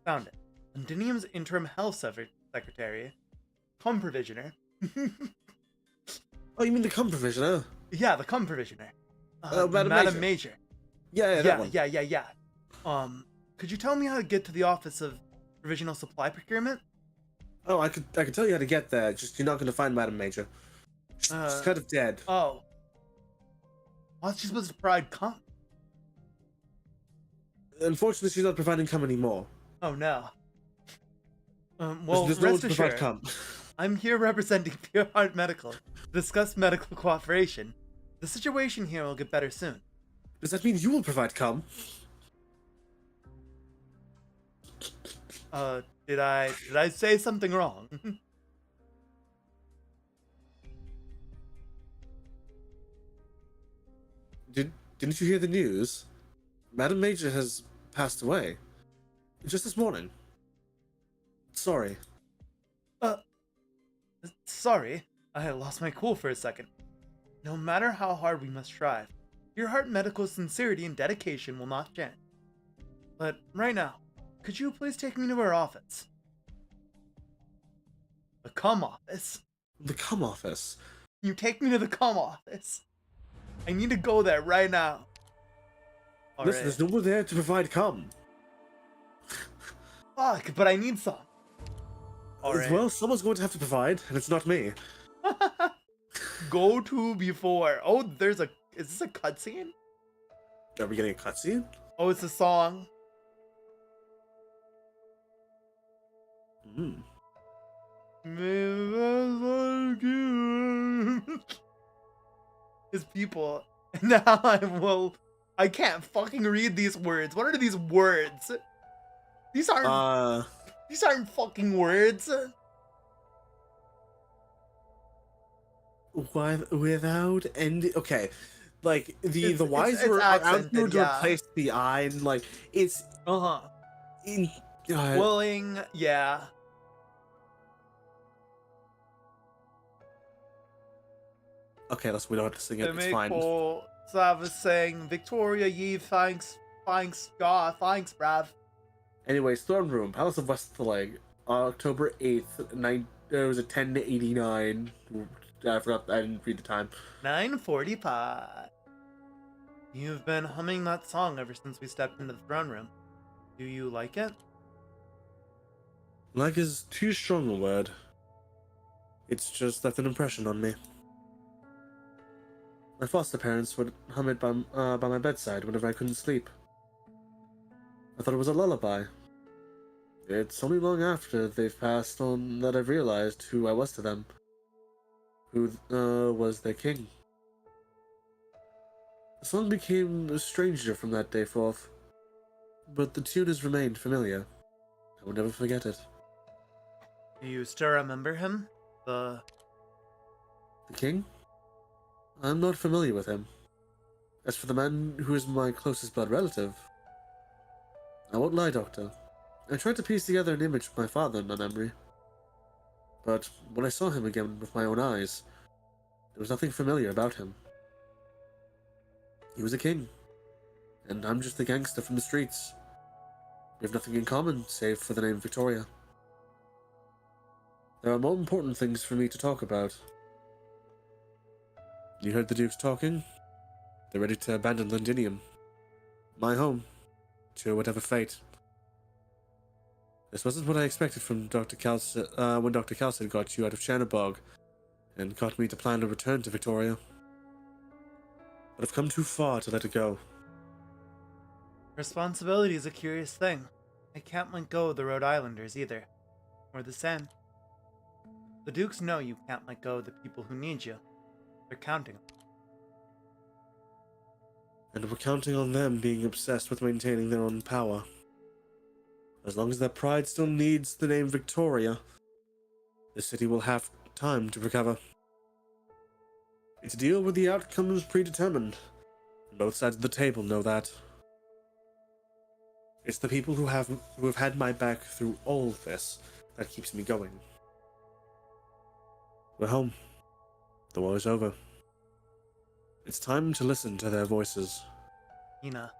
Found it. Londinium's interim health secretary, provisioner. Oh, you mean the provisioner? Yeah, the provisioner. Madam Major. Yeah, that one. Yeah. Could you tell me how to get to the office of provisional supply procurement? Oh, I could tell you how to get there. Just you're not going to find Madam Major. She's kind of dead. Oh. How's she supposed to provide cum? Unfortunately, she's not providing cum anymore. Oh no. Well, there's no one rest to provide assured, cum. I'm here representing Pure Heart Medical to discuss medical cooperation. The situation here will get better soon. Does that mean you will provide cum? Did I say something wrong? Didn't you hear the news? Madam Major has passed away. Just this morning. Sorry. Sorry. I lost my cool for a second. No matter how hard we must strive, Pure Heart Medical's sincerity and dedication will not change. But right now, could you please take me to her office? The cum office? The cum office? Can you take me to the cum office? I need to go there right now. Listen, there's no one there to provide cum. Fuck, but I need some. Alright. Well, someone's going to have to provide, and it's not me. Go to before. Oh, is this a cutscene? Are we getting a cutscene? Oh, it's a song. Hmm. His people. Now I can't fucking read these words. What are these words? These aren't fucking words. Why without ending? Okay, like the Y's are out here to replace the I, and like it's willing, yeah. Okay, we don't have to sing it. It's fine. Slav saying, Victoria, ye thanks, God, thanks, brav. Anyways, Throne Room, Palace of Westleg, October 8th, it was a 10:89. I forgot, I didn't read the time. 9:45. You've been humming that song ever since we stepped into the throne room. Do you like it? Like is too strong a word. It's just left an impression on me. My foster parents would hum it by my bedside whenever I couldn't sleep. I thought it was a lullaby. It's only long after they've passed on that I've realized who I was to them. Who was their king. The song became a stranger from that day forth, but the tune has remained familiar. I will never forget it. Do you still remember him? The king? I'm not familiar with him. As for the man who is my closest blood relative, I won't lie, Doctor. I tried to piece together an image of my father in my memory. But when I saw him again with my own eyes, there was nothing familiar about him. He was a king, and I'm just a gangster from the streets. We have nothing in common save for the name Victoria. There are more important things for me to talk about. You heard the Dukes talking? They're ready to abandon Londinium. My home. To whatever fate. This wasn't what I expected from Dr. Calcid, when Dr. Calcid got you out of Chernobog and got me to plan a return to Victoria. But I've come too far to let it go. responsibility is a curious thing. I can't let go of the Rhode Islanders either. Or the Sen. The Dukes know you can't let go of the people who need you. They're counting. And we're counting on them being obsessed with maintaining their own power. As long as their pride still needs the name Victoria, the city will have time to recover. It's a deal where the outcome is predetermined. Both sides of the table know that. It's the people who have had my back through all of this that keeps me going. We're home. The war is over. It's time to listen to their voices. Vina.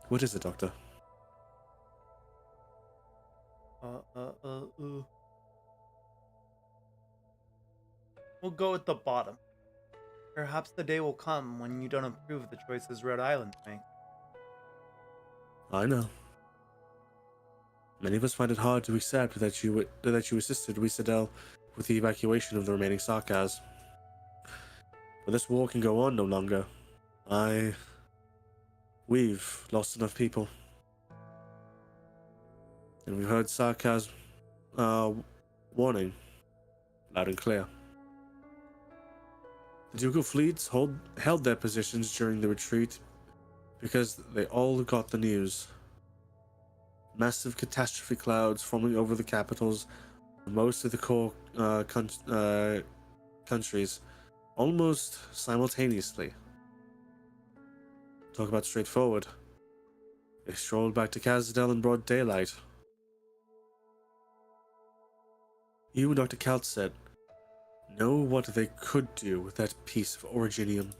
What is it, Doctor? We'll go at the bottom. Perhaps the day will come when you don't approve the choices Rhode Island makes. I know. Many of us find it hard to accept that you assisted Wisadel with the evacuation of the remaining Sarkaz. But this war can go on no longer. We've lost enough people. And we've heard Sarkaz warning loud and clear. The ducal fleets held their positions during the retreat because they all got the news. Massive catastrophe clouds forming over the capitals of most of the core countries almost simultaneously. Talk about straightforward. They strolled back to Kazdel in broad daylight. You and Dr. Kaltset know what they could do with that piece of originium.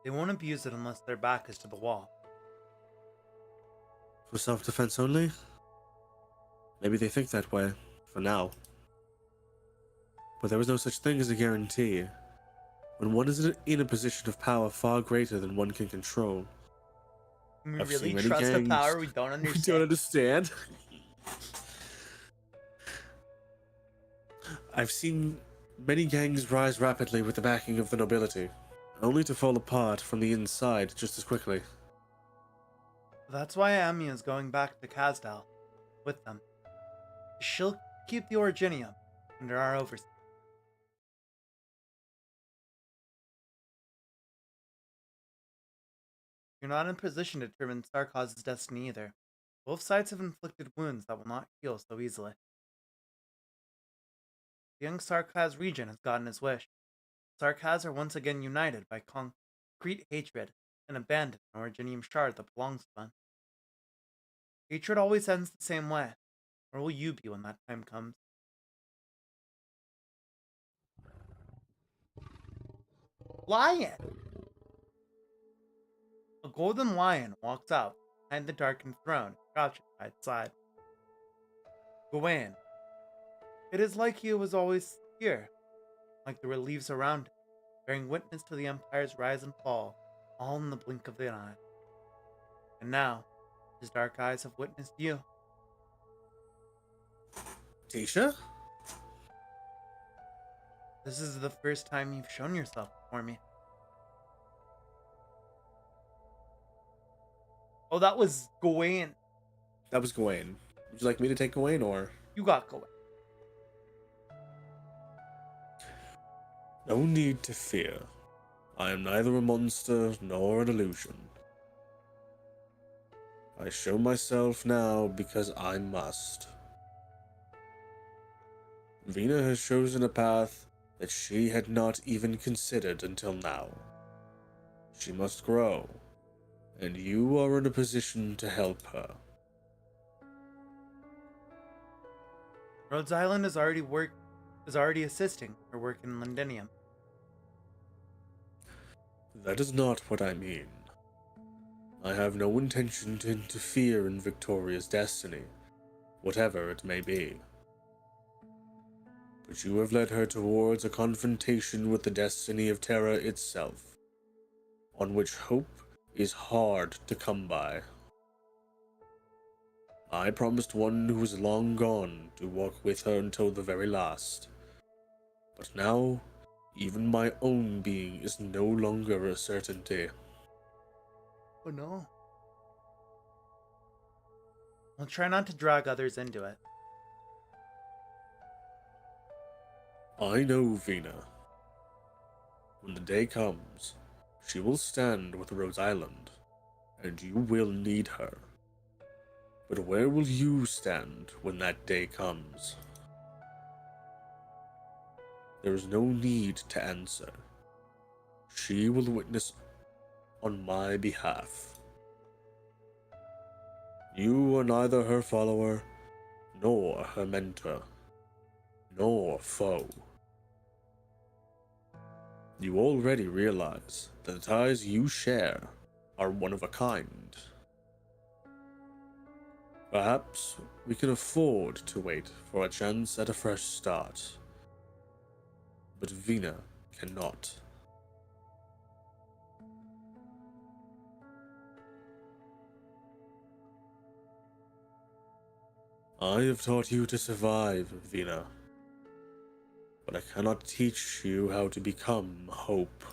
They won't abuse it unless their back is to the wall. For self-defense only? Maybe they think that way, for now. But there is no such thing as a guarantee. When one is in a position of power far greater than one can control. We I've really seen many trust a gangs power we don't understand. We don't understand. I've seen many gangs rise rapidly with the backing of the nobility, only to fall apart from the inside just as quickly. That's why Ami is going back to Kazdal with them. She'll keep the Originium under our oversight. You're not in a position to determine Sarkoz's destiny either. Both sides have inflicted wounds that will not heal so easily. The young Sarkaz region has gotten his wish. Sarkaz are once again united by concrete hatred and abandon an Originium shard that belongs to them. Hatred always ends the same way. Where will you be when that time comes? Lion! A golden lion walks out behind the darkened throne, crouching by its side. Gawain. It is like he was always here, like there were leaves around him, bearing witness to the Empire's rise and fall, all in the blink of an eye. And now, his dark eyes have witnessed you. Tisha? This is the first time you've shown yourself before me. Oh, that was Gawain. That was Gawain. Would you like me to take Gawain, or? You got Gawain. No need to fear. I am neither a monster nor an illusion. I show myself now because I must. Vina has chosen a path that she had not even considered until now. She must grow, and you are in a position to help her. Rhodes Island is already assisting her work in Londinium. That is not what I mean. I have no intention to interfere in Victoria's destiny, whatever it may be. But you have led her towards a confrontation with the destiny of Terra itself, on which hope is hard to come by. I promised one who is long gone to walk with her until the very last. But now, even my own being is no longer a certainty. Oh no. I'll try not to drag others into it. I know Vina. When the day comes, she will stand with Rose Island, and you will need her. But where will you stand when that day comes? There is no need to answer. She will witness on my behalf. You are neither her follower, nor her mentor, nor foe. You already realize that the ties you share are one of a kind. Perhaps we can afford to wait for a chance at a fresh start. But Vina cannot. I have taught you to survive, Vina. But I cannot teach you how to become hope.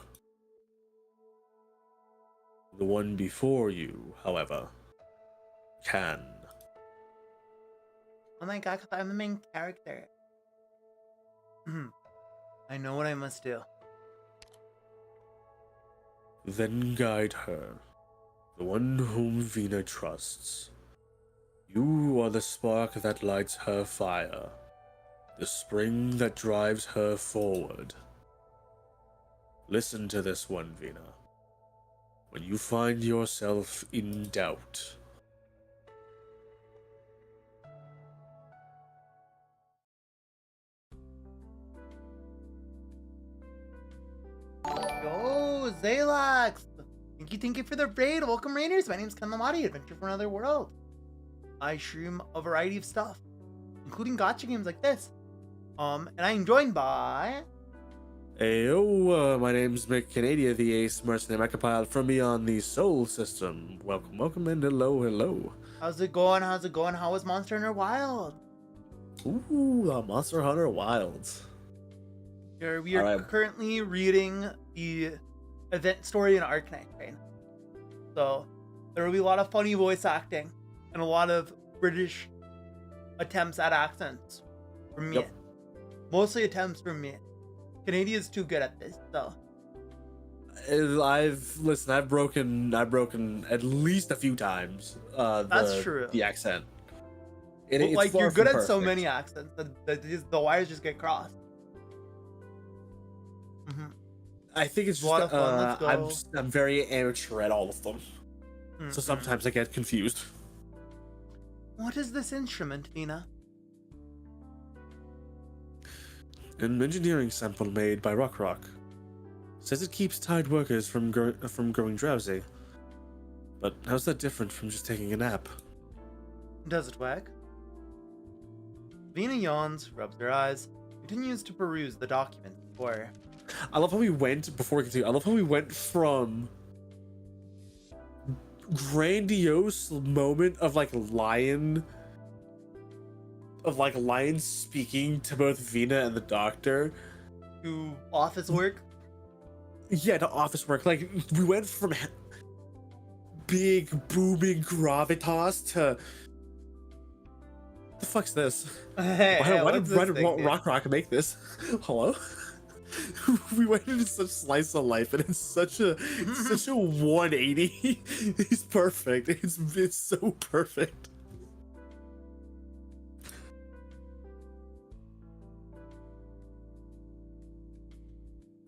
The one before you, however, can. Oh my god, 'cause I'm the main character. I know what I must do. Then guide her, the one whom Vina trusts. You are the spark that lights her fire, the spring that drives her forward. Listen to this one, Vina. When you find yourself in doubt, Yo, Zalax! Thank you for the raid. Welcome, Raiders. My name's Canadia, Adventure from Another World. I stream a variety of stuff, including gacha games like this. And I'm joined by... Ayo, my name's Canadia, the ace mercenary compiled from beyond the soul system. Welcome, and hello. How's it going? How was Monster Hunter Wild? Ooh, the Monster Hunter Wilds. We are currently reading the event story in Arknights, right? So there will be a lot of funny voice acting and a lot of British attempts at accents from me. Yep. Mostly attempts from me. Canadia's too good at this, so. I've broken at least a few times. That's true. The accent. Like you're good at so many accents that the wires just get crossed. Mm-hmm. I think it's just a lot of fun. Let's go. I'm very amateur at all of them, so sometimes I get confused. What is this instrument, Vina? An engineering sample made by Rock. Says it keeps tired workers from growing drowsy. But how's that different from just taking a nap? Does it work? Vina yawns, rubs her eyes, continues to peruse the document before her. I love how we went from grandiose moment of lion speaking to both Vina and the doctor to office work. Yeah, to office work. Like, we went from big booming gravitas to the fuck's this? Why did Rock make this? Hello? We went into such slice of life, and it's such a 180. It's perfect. It's so perfect.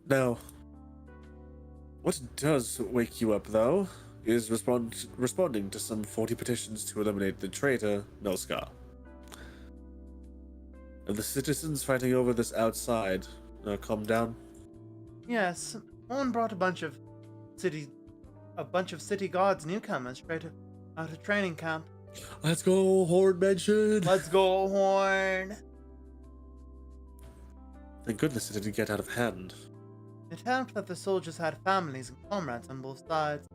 Now, what does wake you up, though, is responding to some 40 petitions to eliminate the traitor, Melskar. And the citizens fighting over this outside, calm down? Yes, Owen brought a bunch of city guards newcomers out of training camp. Let's go, Horn mentioned! Let's go, Horn! Thank goodness it didn't get out of hand. It helped that the soldiers had families and comrades on both sides.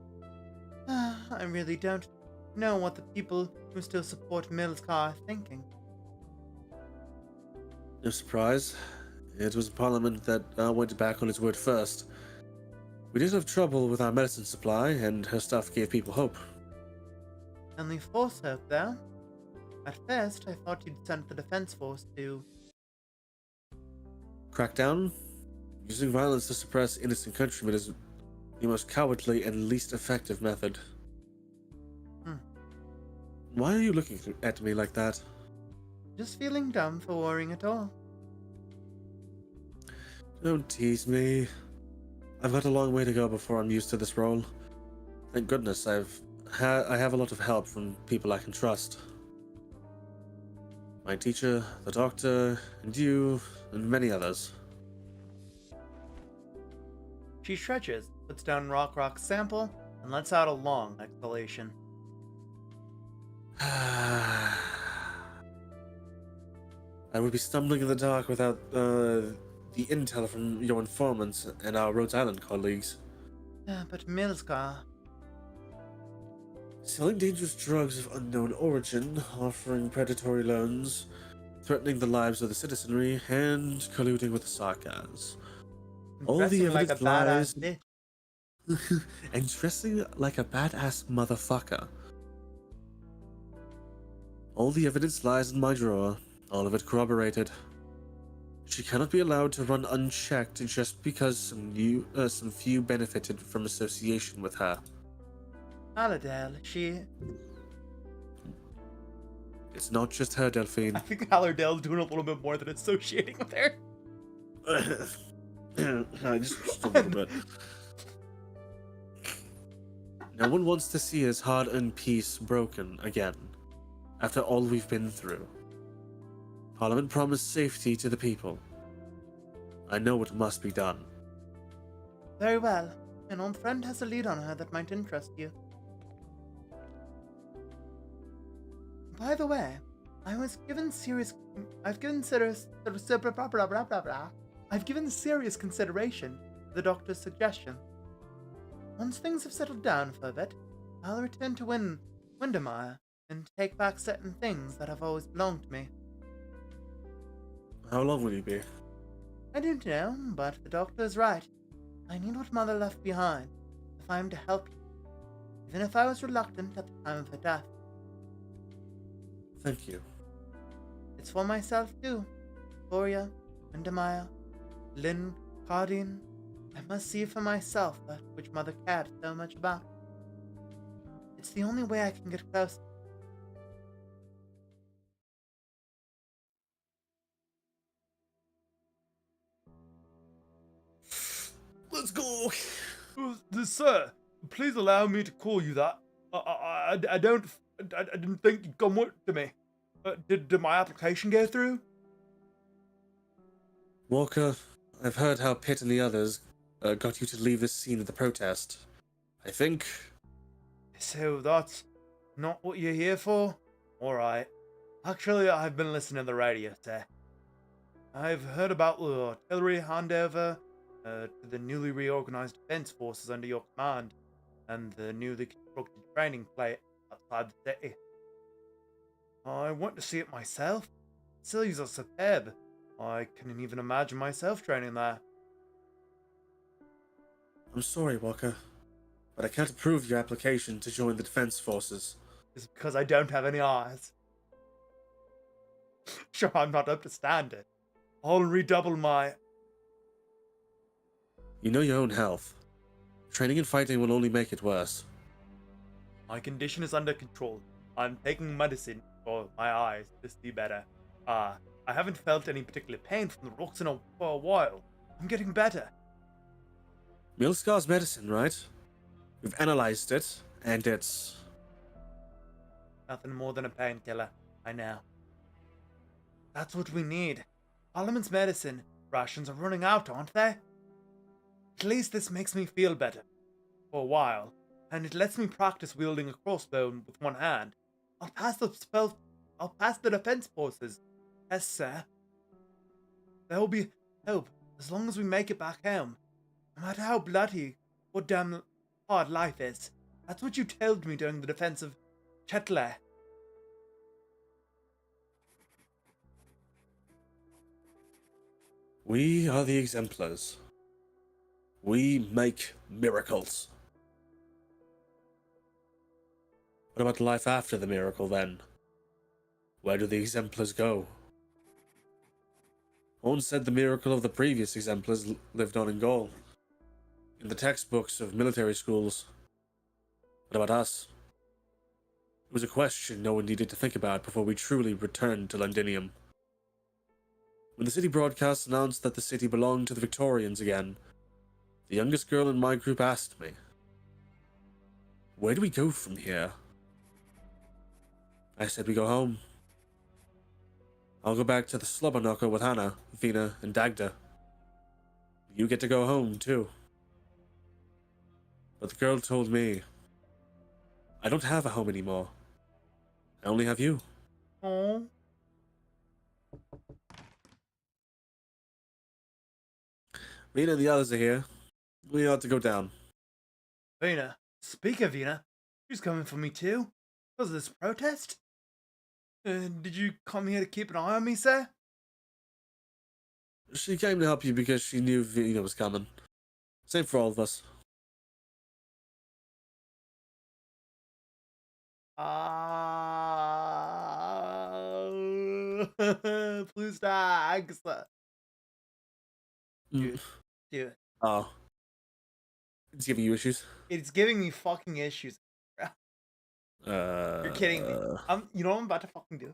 I really don't know what the people who still support Melskar are thinking. No surprise. It was Parliament that went back on its word first. We did have trouble with our medicine supply, and her stuff gave people hope. Only false hope, though. At first, I thought you'd sent the defense force to... Crackdown? Using violence to suppress innocent countrymen is the most cowardly and least effective method. Why are you looking at me like that? Just feeling dumb for worrying at all. Don't tease me. I've got a long way to go before I'm used to this role. Thank goodness I have a lot of help from people I can trust. My teacher, the doctor, and you, and many others. She stretches, puts down Rock's sample, and lets out a long exhalation. I would be stumbling in the dark without the intel from your informants and our Rhodes Island colleagues. But Melskar... Selling dangerous drugs of unknown origin, offering predatory loans, threatening the lives of the citizenry, and colluding with the Sarkaz. All the Dressing like a evidence lies... badass bitch. and dressing like a badass motherfucker. All the evidence lies in my drawer, all of it corroborated. She cannot be allowed to run unchecked just because some few benefited from association with her. Aladale, she... It's not just her, Delphine. I think Aladale's doing a little bit more than associating with her. just a little bit. No one wants to see his hard-earned peace broken again, after all we've been through. Parliament promised safety to the people. I know what must be done. Very well. An old friend has a lead on her that might interest you. By the way, I've given serious consideration to the doctor's suggestion. Once things have settled down for a bit, I'll return to Windermere and take back certain things that have always belonged to me. How long will you be? I don't know, but the doctor is right. I need what Mother left behind if I am to help you, even if I was reluctant at the time of her death. Thank you. It's for myself too. Gloria, Windermere, Lynn, Cardine. I must see for myself that which Mother cared so much about. It's the only way I can get closer. Let's go! Sir, please allow me to call you that. I didn't think you'd come with to me. Did my application go through? Walker, I've heard how Pitt and the others got you to leave the scene of the protest. I think... So that's not what you're here for? Alright. Actually, I've been listening to the radio, sir. I've heard about the artillery handover to the newly reorganized defense forces under your command, and the newly constructed training plate outside the city. I went to see it myself. Facilities are superb. I couldn't even imagine myself training there. I'm sorry, Walker, but I can't approve your application to join the defense forces. It's because I don't have any eyes. Sure, I'm not up to standard. I'll redouble my... You know your own health. Training and fighting will only make it worse. My condition is under control. I'm taking medicine for my eyes to see better. I haven't felt any particular pain from the rocks for a while. I'm getting better. Milscar's medicine, right? We've analyzed it, and it's... Nothing more than a painkiller, I know. That's what we need. Parliament's medicine rations are running out, aren't they? At least this makes me feel better. For a while. And it lets me practice wielding a crossbow with one hand. I'll pass the defense forces. Yes, sir. There will be hope as long as we make it back home. No matter how bloody or damn hard life is. That's what you told me during the defense of Chetler. We are the exemplars. We make miracles. What about life after the miracle, then? Where do the exemplars go? One said the miracle of the previous exemplars lived on in Gaul, in the textbooks of military schools. What about us? It was a question no one needed to think about before we truly returned to Londinium. When the city broadcast announced that the city belonged to the Victorians again, the youngest girl in my group asked me, "Where do we go from here?" I said we go home. I'll go back to the Slobberknocker with Hannah, Vina, and Dagda. You get to go home, too. But the girl told me, I don't have a home anymore. I only have you. Oh. Vina and the others are here. We ought to go down. Vina. Speak of Vina. She's coming for me too. Was this protest? Did you come here to keep an eye on me, sir? She came to help you because she knew Vina was coming. Same for all of us. Blue stacks. Dude, dude. Oh. It's giving you issues? It's giving me fucking issues. You're kidding me. You know what I'm about to fucking do?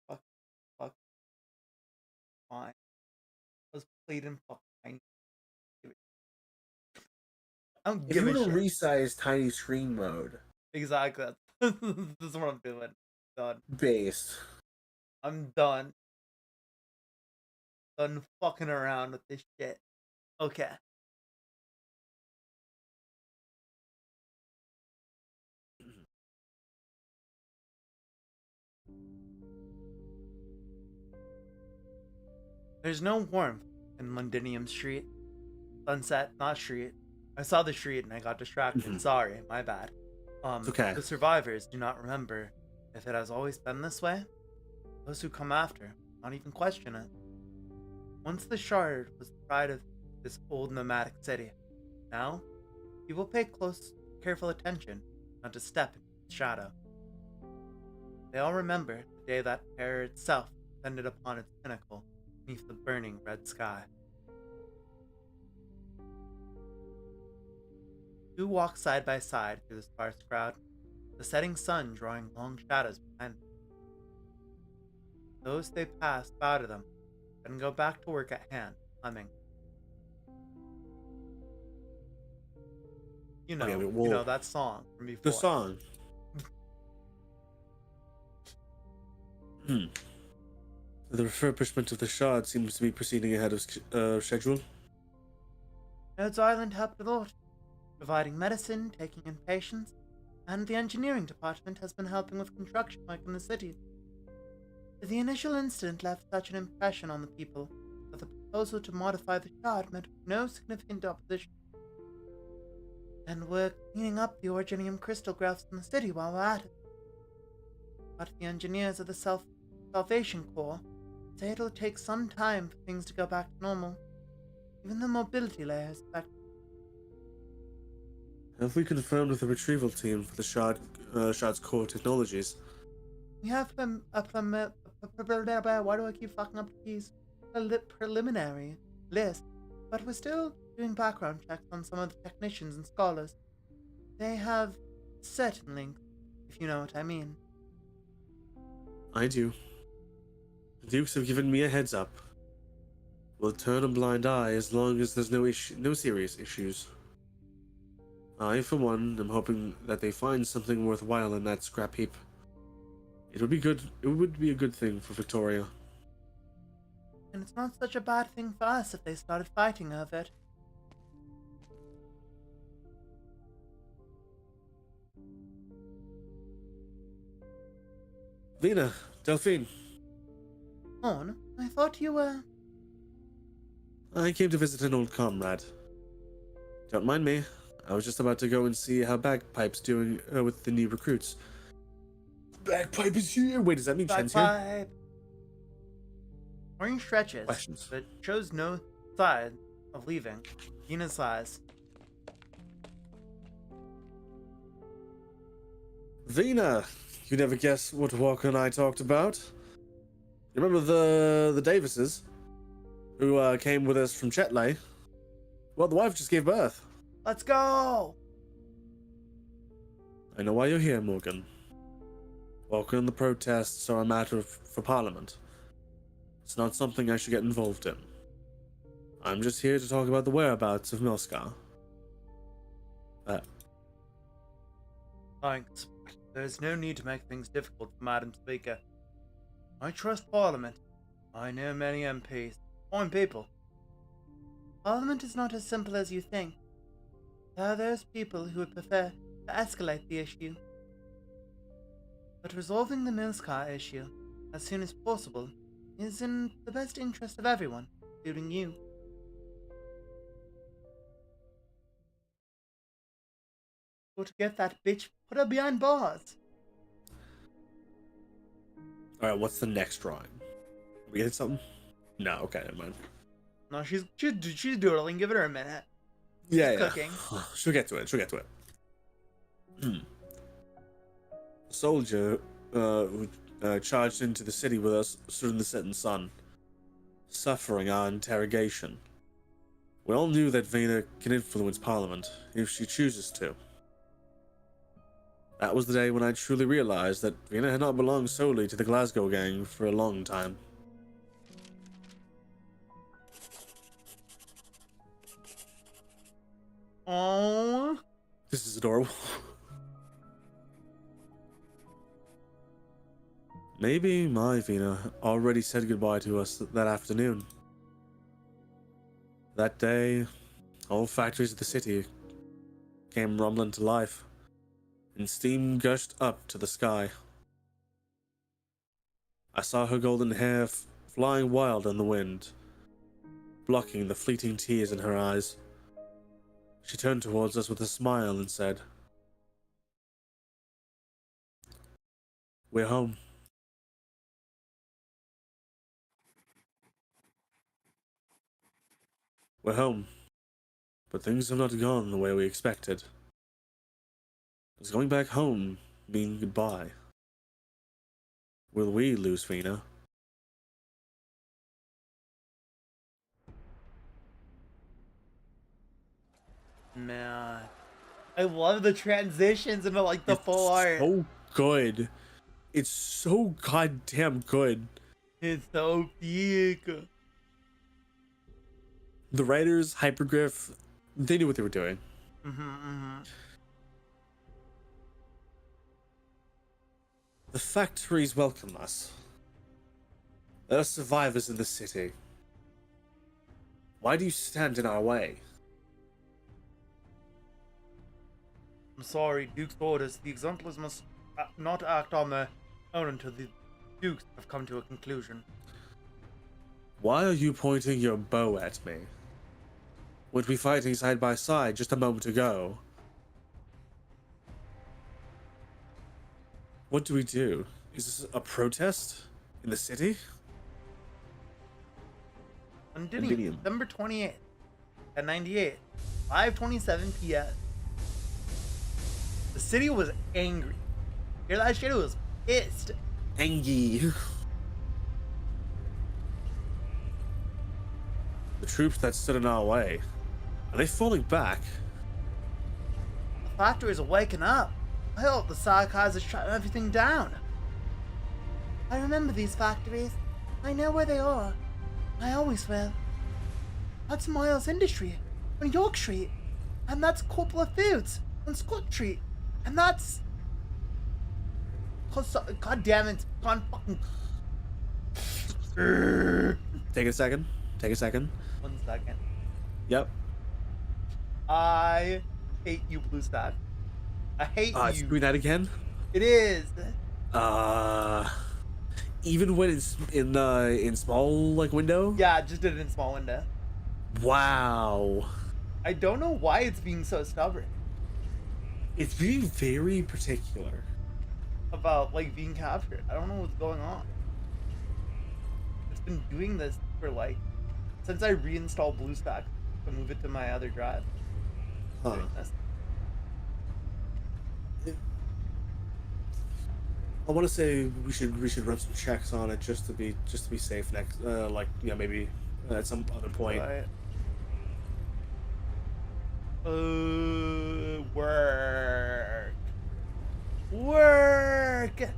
Fuck. Fine. Let's play it in fucking. I don't If give you a want to shit. resize tiny screen mode. Exactly. This is what I'm doing. Done. Based. I'm done. Done fucking around with this shit. Okay. There's no warmth in Londinium Street. Sunset, not street. I saw the street and I got distracted. Sorry, my bad. Okay. The survivors do not remember if it has always been this way. Those who come after not even question it. Once the Shard was the pride of this old nomadic city. Now, people pay close, careful attention not to step into its shadow. They all remember the day that terror itself ascended upon its pinnacle beneath the burning red sky. Two walk side by side through the sparse crowd, the setting sun drawing long shadows behind them. Those they pass bow to them, then go back to work at hand, humming. You know that song from before. The song. The refurbishment of the shard seems to be proceeding ahead of schedule. Rhodes Island helped a lot, providing medicine, taking in patients, and the engineering department has been helping with construction work in the city. The initial incident left such an impression on the people that the proposal to modify the shard met no significant opposition. And we're cleaning up the originium crystal grafts in the city while we're at it. But the engineers of the Salvation Corps say it'll take some time for things to go back to normal. Even the mobility layer is affected. Have we confirmed with the retrieval team for the shard's core technologies? We have why do I keep fucking up these preliminary list? But we're still doing background checks on some of the technicians and scholars. They have certain links, if you know what I mean. I do. The Dukes have given me a heads up. We'll turn a blind eye as long as there's no serious issues. I, for one, am hoping that they find something worthwhile in that scrap heap. It would be good. It would be a good thing for Victoria. And it's not such a bad thing for us if they started fighting over it. Vina, Delphine. Horn, I thought you were... I came to visit an old comrade. Don't mind me. I was just about to go and see how Bagpipe's doing with the new recruits. Bagpipe is here! Wait, does that mean Chen's here? Bagpipe! Orange stretches, Questions. but shows no sign of leaving. Vina sighs. Vina! You never guess what Walker and I talked about. You remember the Davises? Who came with us from Chetley? Well, the wife just gave birth. Let's go! I know why you're here, Morgan. Walker and the protests are a matter for Parliament. It's not something I should get involved in. I'm just here to talk about the whereabouts of Melskar. Thanks. There's no need to make things difficult for Madam Speaker. I trust Parliament. I know many MPs. Fine people. Parliament is not as simple as you think. There are those people who would prefer to escalate the issue. But resolving the Milskar issue as soon as possible is in the best interest of everyone, including you. Go to get that bitch, put her behind bars. Alright, what's the next drawing? We get something? No, okay, never mind. No, she's doodling. Give it her a minute. Yeah, Cooking. She'll get to it. She'll get to it. A soldier who charged into the city with us stood in the setting sun, suffering our interrogation. We all knew that Vina can influence Parliament if she chooses to. That was the day when I truly realized that Vina had not belonged solely to the Glasgow gang for a long time. Oh, This is adorable. Maybe my Vina already said goodbye to us that afternoon. That day, all factories of the city came rumbling to life, and steam gushed up to the sky. I saw her golden hair flying wild on the wind, blocking the fleeting tears in her eyes. She turned towards us with a smile and said, "We're home." We're home, but things have not gone the way we expected. Does going back home mean goodbye? Will we lose Vina? man. I love the transitions into like the It's full art. so good. It's so goddamn good. It's so big. The writers, Hypergriff, they knew what they were doing. The factories welcome us. Let us survivors in the city. Why do you stand in our way? I'm sorry, Duke's orders. The exemplars must not act on their own until the Dukes have come to a conclusion. Why are you pointing your bow at me? We'd be fighting side by side just a moment ago. What do we do? Is this a protest in the city? Londinium, December 28th at 98, 5:27 p.m. The city was angry. Hear that shit? It was pissed. Angry. The troops that stood in our way, are they falling back? The factories are waking up. I hope the Sarkars are shutting everything down. I remember these factories. I know where they are. I always will. That's Miles Industry on York Street. And that's Corporal Foods on Scott Street. And that's... God damn it. God fucking... Take a second. Take a second. 1 second. Yep. I hate you, Blue Stack. I hate It's you. doing that again? It is. Even when it's in small like window? Yeah, I just did it in small window. Wow. I don't know why it's being so stubborn It's being very particular. about like being captured. I don't know what's going on. It's been doing this for like since I reinstalled BlueStack to move it to my other drive. Huh. I want to say we should run some checks on it just to be safe next like maybe at some other point. Right. Work.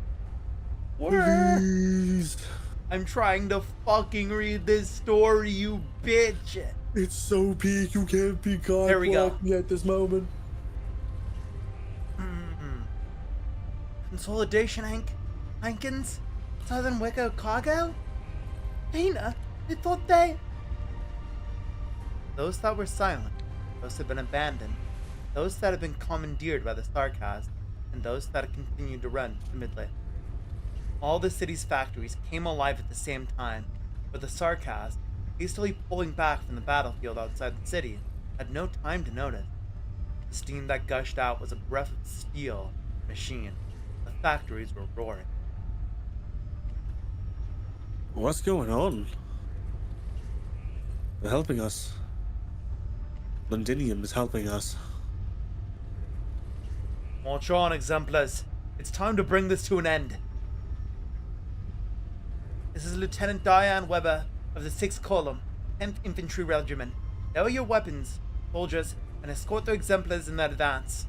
Please. I'm trying to fucking read this story, you bitch. It's so peak, you can't be caught There we go. walking at this moment. Consolidation Hankins? Southern Wicker Cargo? Vina? I thought they... Those that were silent, those that have been abandoned, those that have been commandeered by the Starcast, and those that have continued to run to Midland. All the city's factories came alive at the same time, but the Sarkaz, hastily pulling back from the battlefield outside the city, had no time to notice. The steam that gushed out was a breath of steel machine. The factories were roaring. What's going on? They're helping us. Londinium is helping us. March on, exemplars. It's time to bring this to an end. This is Lieutenant Diane Weber of the 6th Column, 10th Infantry Regiment. Lower your weapons, soldiers, and escort the exemplars in their advance.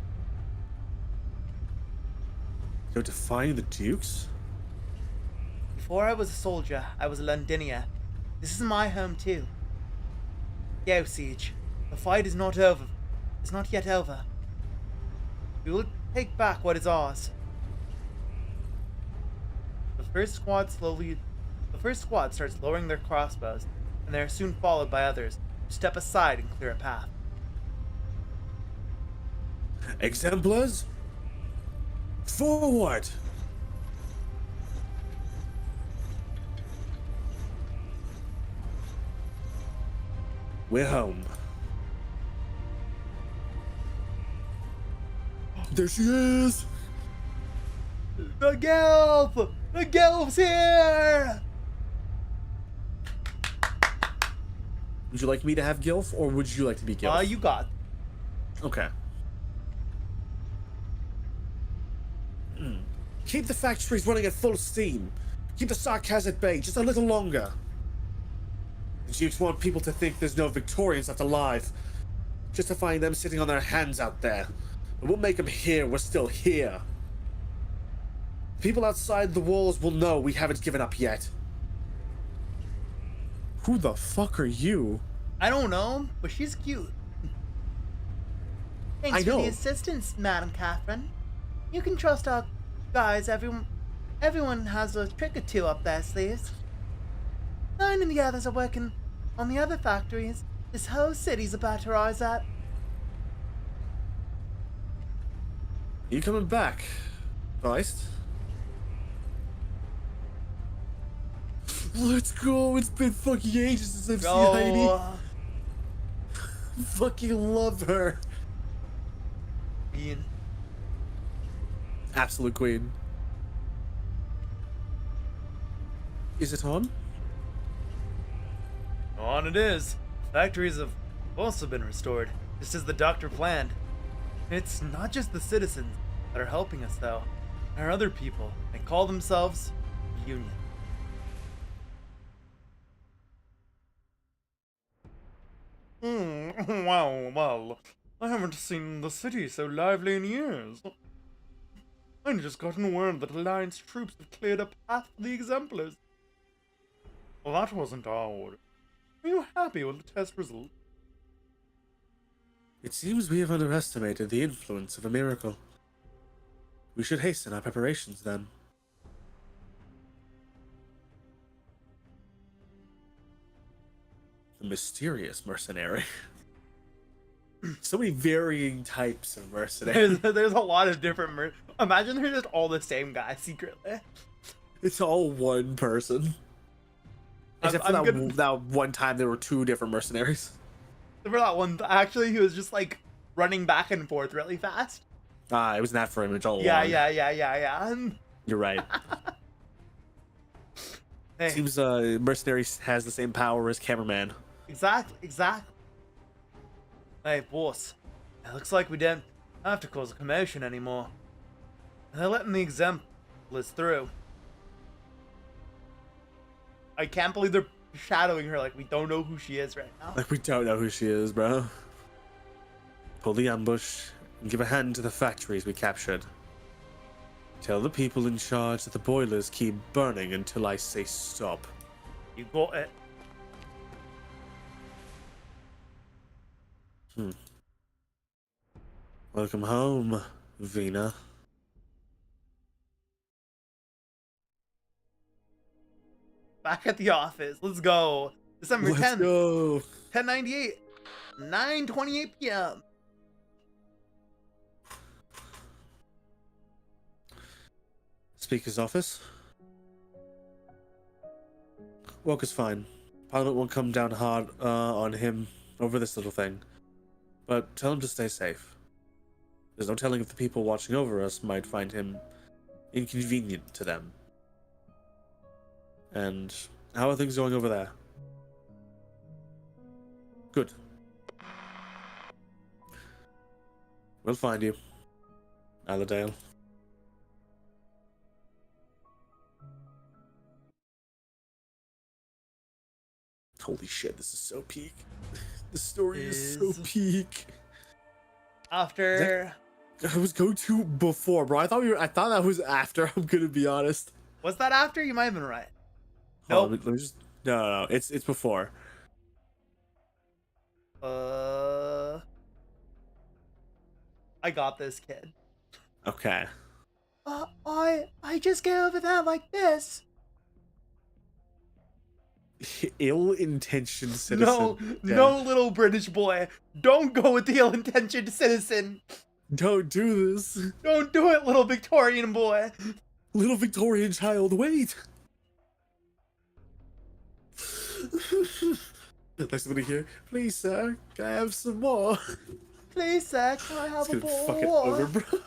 You're defying the Dukes? Before I was a soldier, I was a Londinier. This is my home too. Go, Siege. The fight is not over. It's not yet over. We will take back what is ours. The first squad starts lowering their crossbows, and they are soon followed by others who step aside and clear a path. Exemplars? Forward! We're home. There she is! The Gelf! The Gelf's here! Would you like me to have Gilf, or would you like to be Gilf? You got. Okay. Keep the factories running at full steam. Keep the sarcasm at bay just a little longer. The Dukes want people to think there's no Victorians left alive, justifying them sitting on their hands out there. But we'll make them hear we're still here. People outside the walls will know we haven't given up yet. Who the fuck are you? I don't know, but she's cute. Thanks for the assistance, Madam Catherine. You can trust our guys. Everyone has a trick or two up their sleeves. Nine and the others are working on the other factories. This whole city's about to rise up. You coming back, Feist? Let's go. It's been fucking ages since I've seen Heidi. Fucking love her. Ian. Absolute queen. Is it on? On it is. Factories have also been restored, just as the doctor planned. It's not just the citizens that are helping us, though. There are other people. They call themselves the Union. Well, I haven't seen the city so lively in years. I've just gotten word that Alliance troops have cleared a path for the exemplars. Well, that wasn't our order. Are you happy with the test result? It seems we have underestimated the influence of a miracle. We should hasten our preparations then. The mysterious mercenary. So many varying types of mercenaries. There's a lot of different imagine they're just all the same guy secretly. It's all one person. Except for that one time there were two different mercenaries. For that one, actually, he was just like running back and forth really fast. It was an after image all along. Yeah. You're right. Hey. Seems mercenary has the same power as cameraman. Exactly. Hey, boss. It looks like we don't have to cause a commotion anymore. They're letting the exemplars through. I can't believe they're shadowing her like we don't know who she is right now. Like we don't know who she is, bro. Pull the ambush and give a hand to the factories we captured. Tell the people in charge that the boilers keep burning until I say stop. You got it. Welcome home, Vina. Back at the office. Let's go. December 10th. Let's go. 1098. 9:28 p.m. Speaker's office. Walker's fine. Parliament won't come down hard on him over this little thing. But tell him to stay safe. There's no telling if the people watching over us might find him inconvenient to them. And how are things going over there? Good. We'll find you, Allerdale. Holy shit, this is so peak. The story is so peak. After... I was going to before, bro. I thought that was after, I'm gonna be honest. Was that after? You might have been right. Nope. Nope. Let me just... No, it's before. I got this, kid. Okay. I just get over there like this. Ill-intentioned citizen. No, little British boy. Don't go with the ill-intentioned citizen. Don't do this. Don't do it, little Victorian boy. Little Victorian child, wait. There's somebody here. Please, sir, can I have some more? Please, sir, can I have a bowl fuck of it water? over, bro.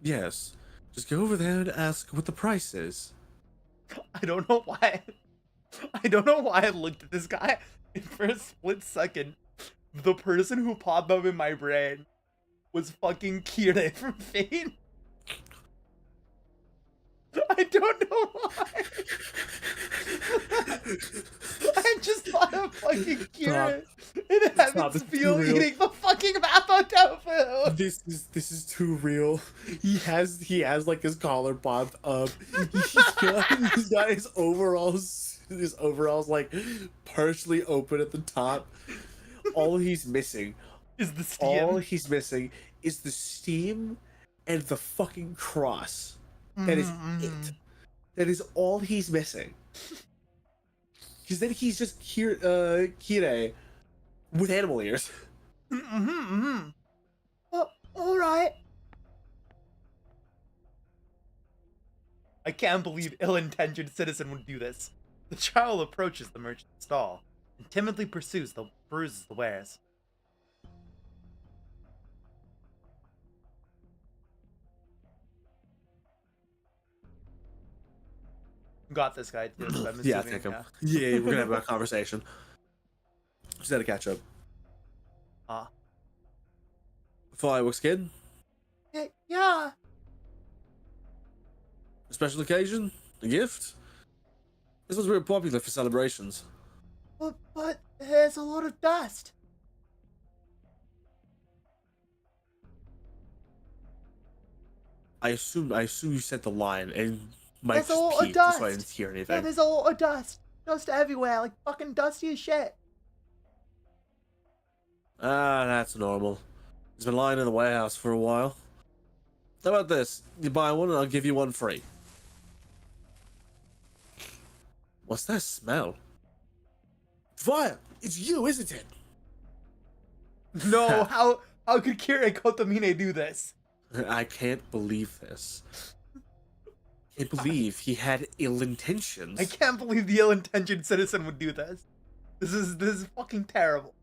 Yes. Just go over there and ask what the price is. I don't know why. I don't know why I looked at this guy, and for a split second, the person who popped up in my brain was fucking Kira from Fate. I don't know why. I just thought of fucking Kira in Heaven's Feel eating the fucking Mapo tofu. This is too real. He has like his collar popped up. He's got his overalls like partially open at the top. All he's missing is the steam. And the fucking cross. That is it. That is all he's missing. Because then he's just Kire with animal ears. All right. I can't believe ill-intentioned citizen would do this. The child approaches the merchant's stall and timidly bruises the wares. Got this guy too. So I'm Yeah, assuming, take him. Yeah, we're gonna have a conversation. Just had to catch up. Fireworks, kid. Yeah. A special occasion? A gift? This was very popular for celebrations. But there's a lot of dust. I assume you said the line and Mike There's a lot just of peeked, so I dust. didn't hear Yeah, anything. there's a lot of dust. Dust everywhere, like fucking dusty as shit. Ah, that's normal. He's been lying in the warehouse for a while. How about this? You buy one and I'll give you one free. What's that smell? Fire! It's you, isn't it? No, how could Kira Kotomine do this? I can't believe this. I can't believe he had ill intentions. I can't believe the ill-intentioned citizen would do this. This is fucking terrible.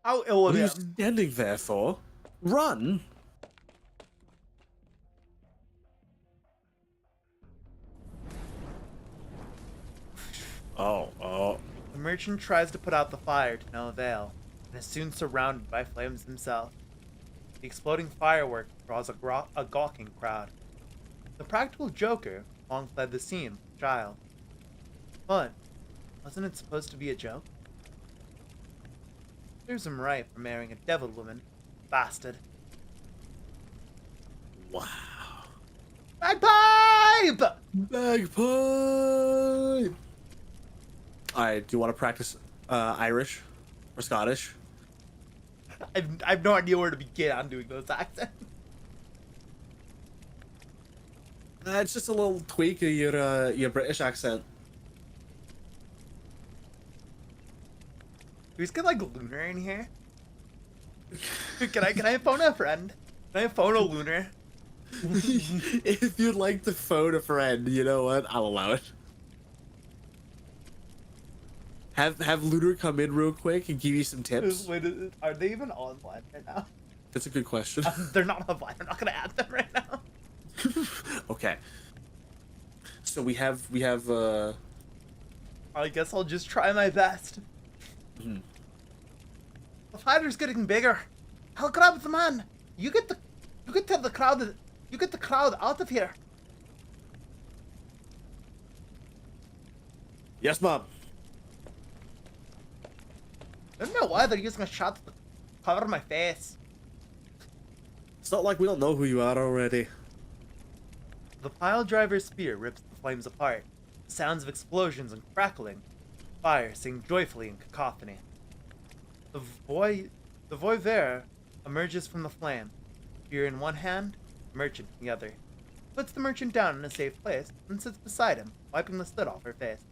How ill What of are you him. standing there for? Run! Oh. The merchant tries to put out the fire to no avail, and is soon surrounded by flames himself. The exploding firework draws a gawking crowd. The practical joker long fled the scene with the child. But, wasn't it supposed to be a joke? Serves him right for marrying a devil woman. Bastard. Wow. Bagpipe! Bagpipe! Alright, do you want to practice Irish or Scottish? I've no idea where to begin on doing those accents. It's just a little tweak of your British accent. Who's got like Lunar in here? Can I phone a friend? Can I phone a Lunar? If you'd like to phone a friend, you know what? I'll allow it. Have Looter come in real quick and give you some tips. Wait, are they even online right now? That's a good question. They're not online. I'm not gonna add them right now. Okay. So we have I guess I'll just try my best. Mhm. The fighter's getting bigger. I'll grab the man. You get the crowd out of here. Yes, Mom. I don't know why they're using a shot to cover my face. It's not like we don't know who you are already. The pile driver's spear rips the flames apart. Sounds of explosions and crackling. Fire sing joyfully in cacophony. The voivere emerges from the flame. Spear in one hand, merchant in the other. Puts the merchant down in a safe place and sits beside him, wiping the soot off her face.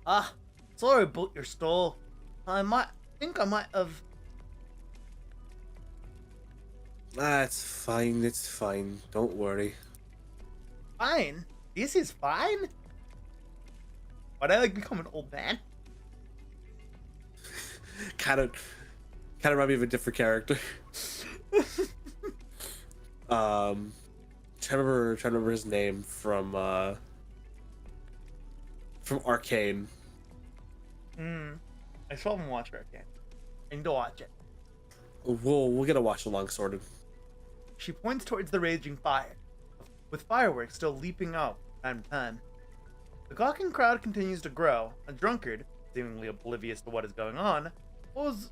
Ah, sorry about your stall. I think I might have. It's fine. It's fine. Don't worry. Fine? This is fine? Why'd I become an old man? kind of remind me of a different character. Trying to remember his name from Arcane. I still haven't watched Arcane. I need to watch it. We'll get a watch along sorted. She points towards the raging fire, with fireworks still leaping out time to time. The gawking crowd continues to grow. A drunkard, seemingly oblivious to what is going on, pulls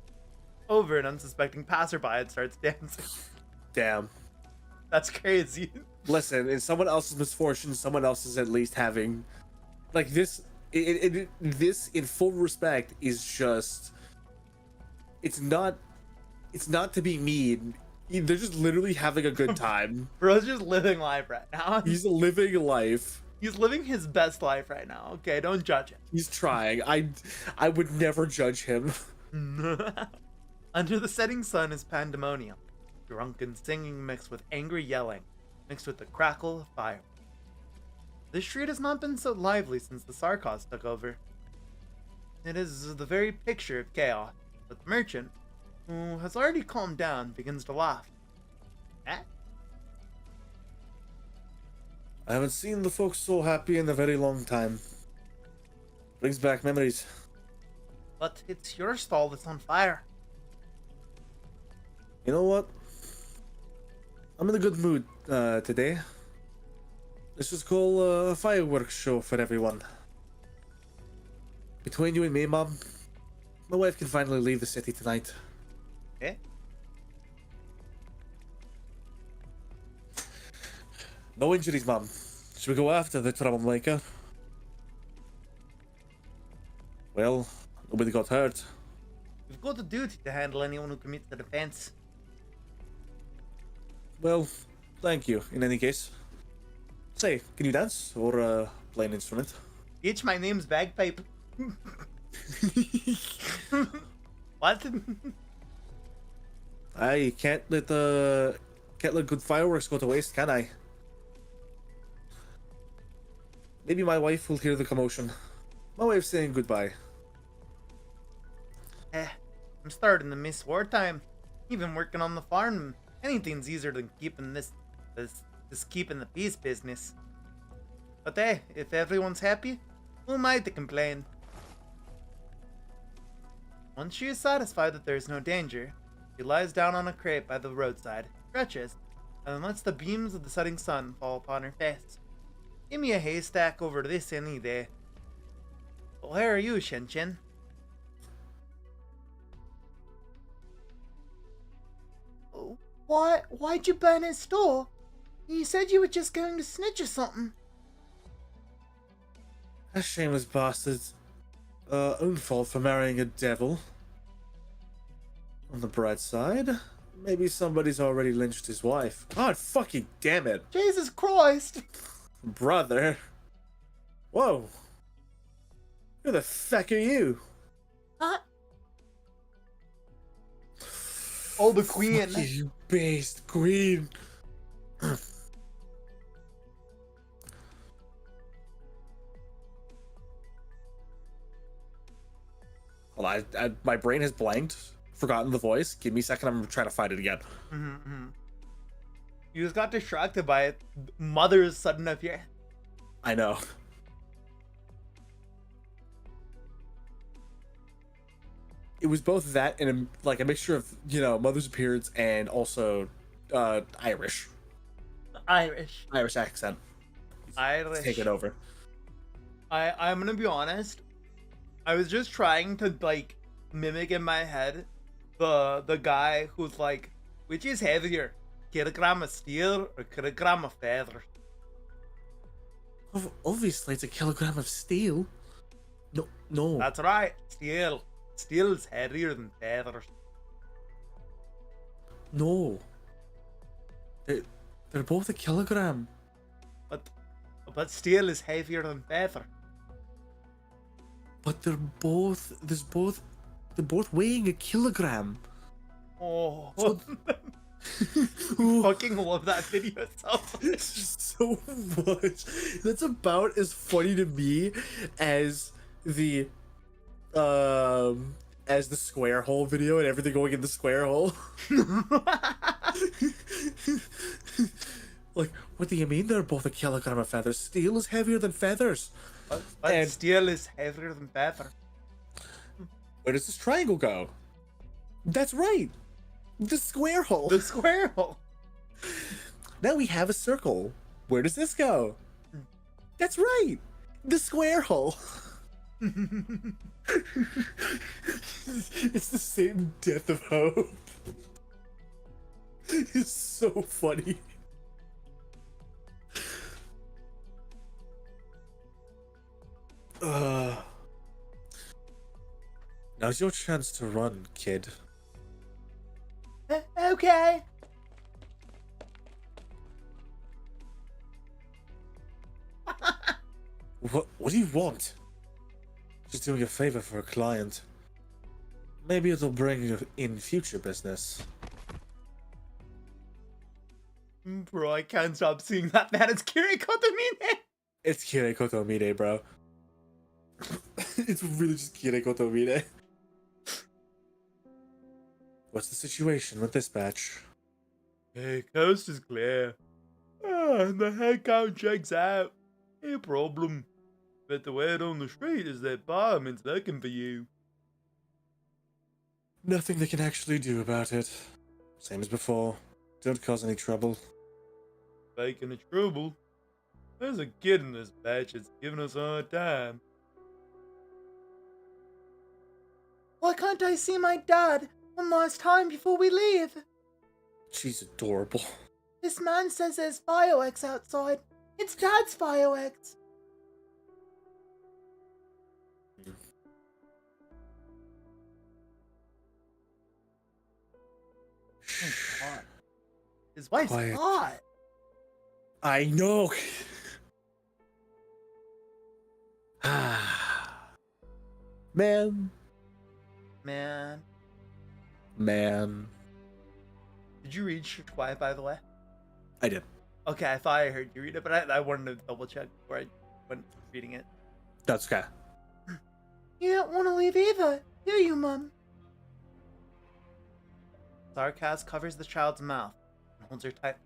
over an unsuspecting passerby and starts dancing. Damn. That's crazy. Listen, in someone else's misfortune, someone else is at least having, like, this. This, in full respect, is just. It's not to be mean. They're just literally having a good time. Bro's just living life right now. He's living life. He's living his best life right now. Okay, don't judge him. He's trying. I would never judge him. Under the setting sun is pandemonium. Drunken singing mixed with angry yelling, mixed with the crackle of fire. This street has not been so lively since the Sarkos took over. It is the very picture of chaos, but the merchant, who has already calmed down, begins to laugh. Eh? I haven't seen the folks so happy in a very long time. Brings back memories. But it's your stall that's on fire. You know what? I'm in a good mood today. Let's just call a fireworks show for everyone. Between you and me, Mom, my wife can finally leave the city tonight. Eh? No injuries, Mom. Should we go after the troublemaker? Well, nobody got hurt. We've got a duty to handle anyone who commits an offense. Well, thank you, in any case. Say, can you dance? Or play an instrument? Bitch, my name's Bagpipe. What? I can't let good fireworks go to waste, can I? Maybe my wife will hear the commotion. My wife's saying goodbye. I'm starting to miss wartime. Even working on the farm, anything's easier than keeping this keeping the peace business. But hey, if everyone's happy, who am I to complain? Once she is satisfied that there is no danger, she lies down on a crate by the roadside, stretches, and lets the beams of the setting sun fall upon her face. Give me a haystack over this any day. But where are you, Shen-Chen? Why'd you burn his store? You said you were just going to snitch or something. A shameless bastard. Own fault for marrying a devil. On the bright side, maybe somebody's already lynched his wife. God fucking damn it. Jesus Christ! Brother. Whoa. Who the fuck are you? Huh? Oh, the queen. Fuck you, based queen. Well, my brain has blanked, forgotten the voice. Give me a second. I'm trying to find it again. You just got distracted by Mother's sudden appearance. I know. It was both that and like a mixture of, you know, Mother's appearance and also Irish accent. Irish. Take it over. I'm gonna be honest. I was just trying to like mimic in my head the guy who's like, which is heavier, kilogram of steel or kilogram of feather? Obviously, it's a kilogram of steel. No. That's right, steel. Steel's heavier than feathers. No. They're both a kilogram. But steel is heavier than feather. But they're both weighing a kilogram. Oh, So- fucking love that video so much. That's about as funny to me as the square hole video and everything going in the square hole. Like, what do you mean they're both a kilogram of feathers? Steel is heavier than feathers. But steel is heavier than feather. Where does this triangle go? That's right. The square hole. The square hole. Now we have a circle. Where does this go? That's right. The square hole. It's the same death of hope. It's so funny. Now's your chance to run, kid. Okay. What do you want? Just doing a favor for a client. Maybe it'll bring you in future business. Bro, I can't stop seeing that man. It's Kiriko Tomine. It's Kiriko Tomine, bro. It's really just Kiriko Tomine. What's the situation with this batch? Hey, coast is clear. And the head count checks out. No problem. But the word on the street is that Barman's looking for you. Nothing they can actually do about it. Same as before. Don't cause any trouble. Speaking of trouble, there's a kid in this batch that's giving us a hard time. Why can't I see my dad one last time before we leave? She's adorable. This man says there's fireworks outside. It's Dad's fireworks. Oh God. His wife's Quiet. hot. I know. Man. Did you read Strict Quiet, by the way? I did. Okay, I thought I heard you read it, but I wanted to double check before I went reading it. That's okay. You don't want to leave either, do you, Mum? Sarkaz covers the child's mouth and holds her tight,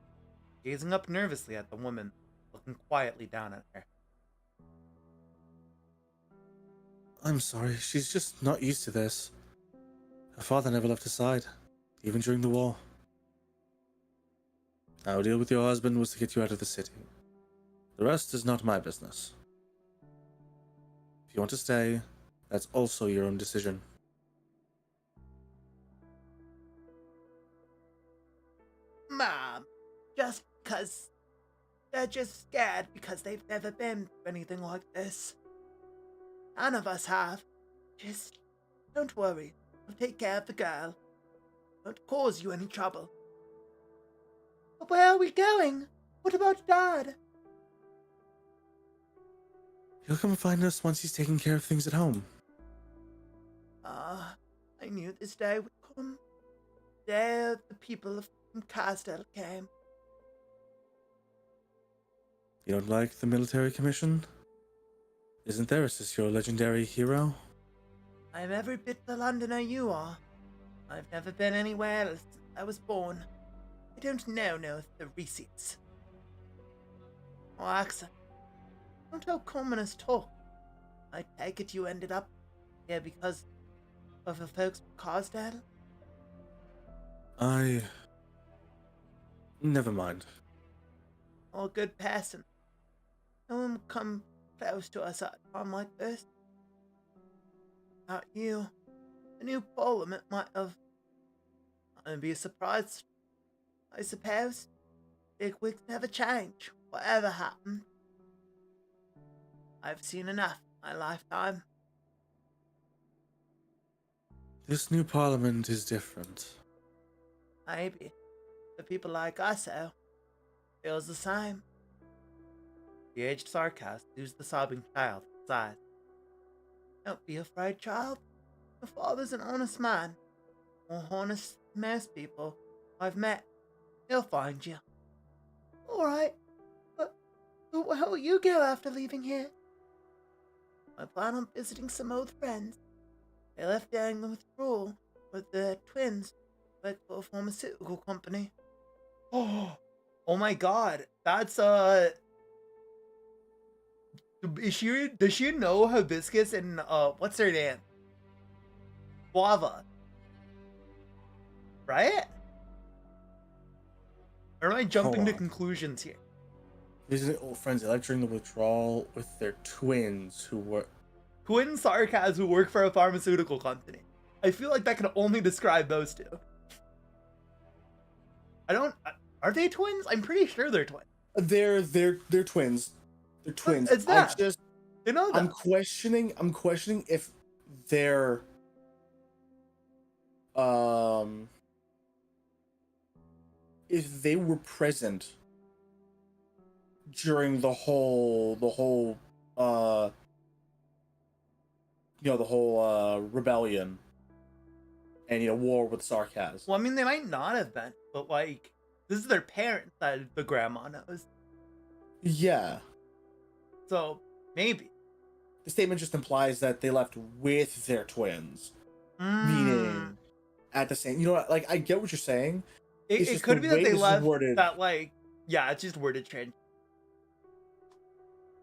gazing up nervously at the woman, looking quietly down at her. I'm sorry, she's just not used to this. Her father never left her side, even during the war. Our deal with your husband was to get you out of the city. The rest is not my business. If you want to stay, that's also your own decision. Mom, just because they're just scared because they've never been through anything like this. None of us have. Just don't worry. I'll take care of the girl. Won't cause you any trouble. But where are we going? What about Dad? He'll come find us once he's taken care of things at home. I knew this day would come. There the people from Castle came. You don't like the military commission? Isn't Theresis your legendary hero? I'm every bit the Londoner you are. I've never been anywhere else since I was born. I don't know the receipts. Or accent. Don't how commoners talk. I take it you ended up here because of the folks from Carsdale? Never mind. Or a good person. No one would come close to us at a time like this. Not you. The new parliament might have... I'd be surprised, I suppose. Bigwigs never change, whatever happened. I've seen enough in my lifetime. This new parliament is different. Maybe. For people like us, though, feels the same. The aged sarcast used the sobbing child at his eyes. Don't be afraid, child. Your father's an honest man. More honest than most people I've met. He'll find you. Alright, but where will you go after leaving here? I plan on visiting some old friends. They left during the withdrawal with their twins, work for a pharmaceutical company. Oh my god, that's does she know Hibiscus and what's her name? Guava. Right? Or am I jumping to conclusions here? Visiting old friends, they left during the withdrawal with their twins who were... Twin sarcas who work for a pharmaceutical company. I feel like that can only describe those two. I don't... Are they twins? I'm pretty sure they're twins. They're twins. They're twins. It's that. You know that. I'm questioning if they're... if they were present during the whole rebellion and war with sarcasm. Well, I mean, they might not have been, but like, this is their parents that the grandma knows. Yeah. So maybe The statement just implies that they left with their twins, meaning at the same. You know, like I get what you're saying. It could be that they left that like, yeah, it's just worded change.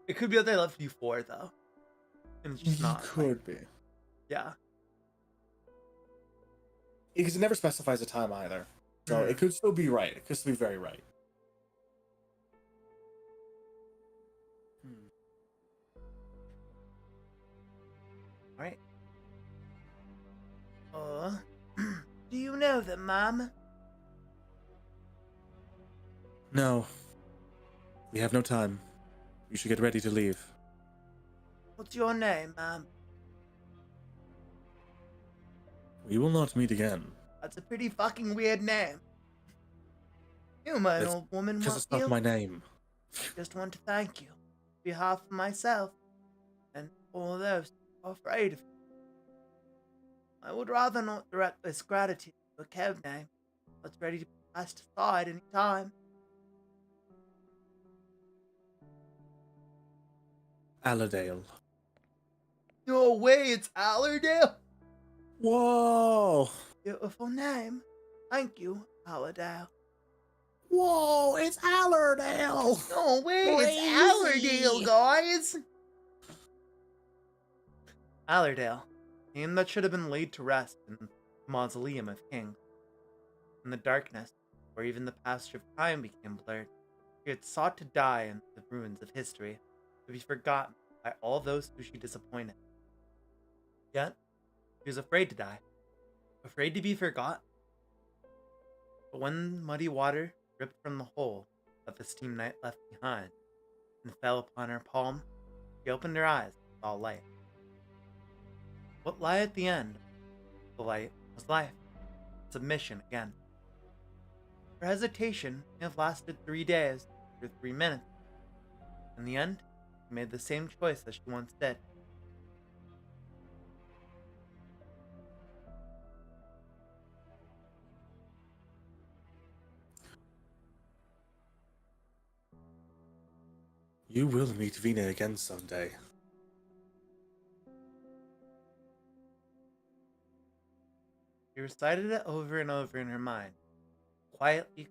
It could be that they left before though, and it's just not. Could be. Yeah. Because it never specifies a time either, so it could still be right. It could still be very right. Right. Do you know them, Mom? No. We have no time. You should get ready to leave. What's your name, Mom? We will not meet again. That's a pretty fucking weird name. You, my old woman, Because it's not my name. Just want to thank you on behalf of myself and all those who are afraid of you. I would rather not direct this gratitude to a code name that's ready to be cast aside any time. Allerdale. No way, it's Allerdale? Whoa! Beautiful name. Thank you, Allerdale. Whoa, it's Allerdale! No way, Crazy. it's Allerdale, guys! Allerdale, name that should have been laid to rest in the mausoleum of kings. In the darkness, where even the passage of time became blurred, she had sought to die in the ruins of history, to be forgotten by all those who she disappointed. Yet, she was afraid to die, afraid to be forgotten. But when muddy water dripped from the hole that the steam knight left behind and fell upon her palm, she opened her eyes and saw light. What lay at the end of the light was life, submission again. Her hesitation may have lasted 3 days or 3 minutes. In the end, she made the same choice as she once did. You will meet Vina again someday. She recited it over and over in her mind, quietly,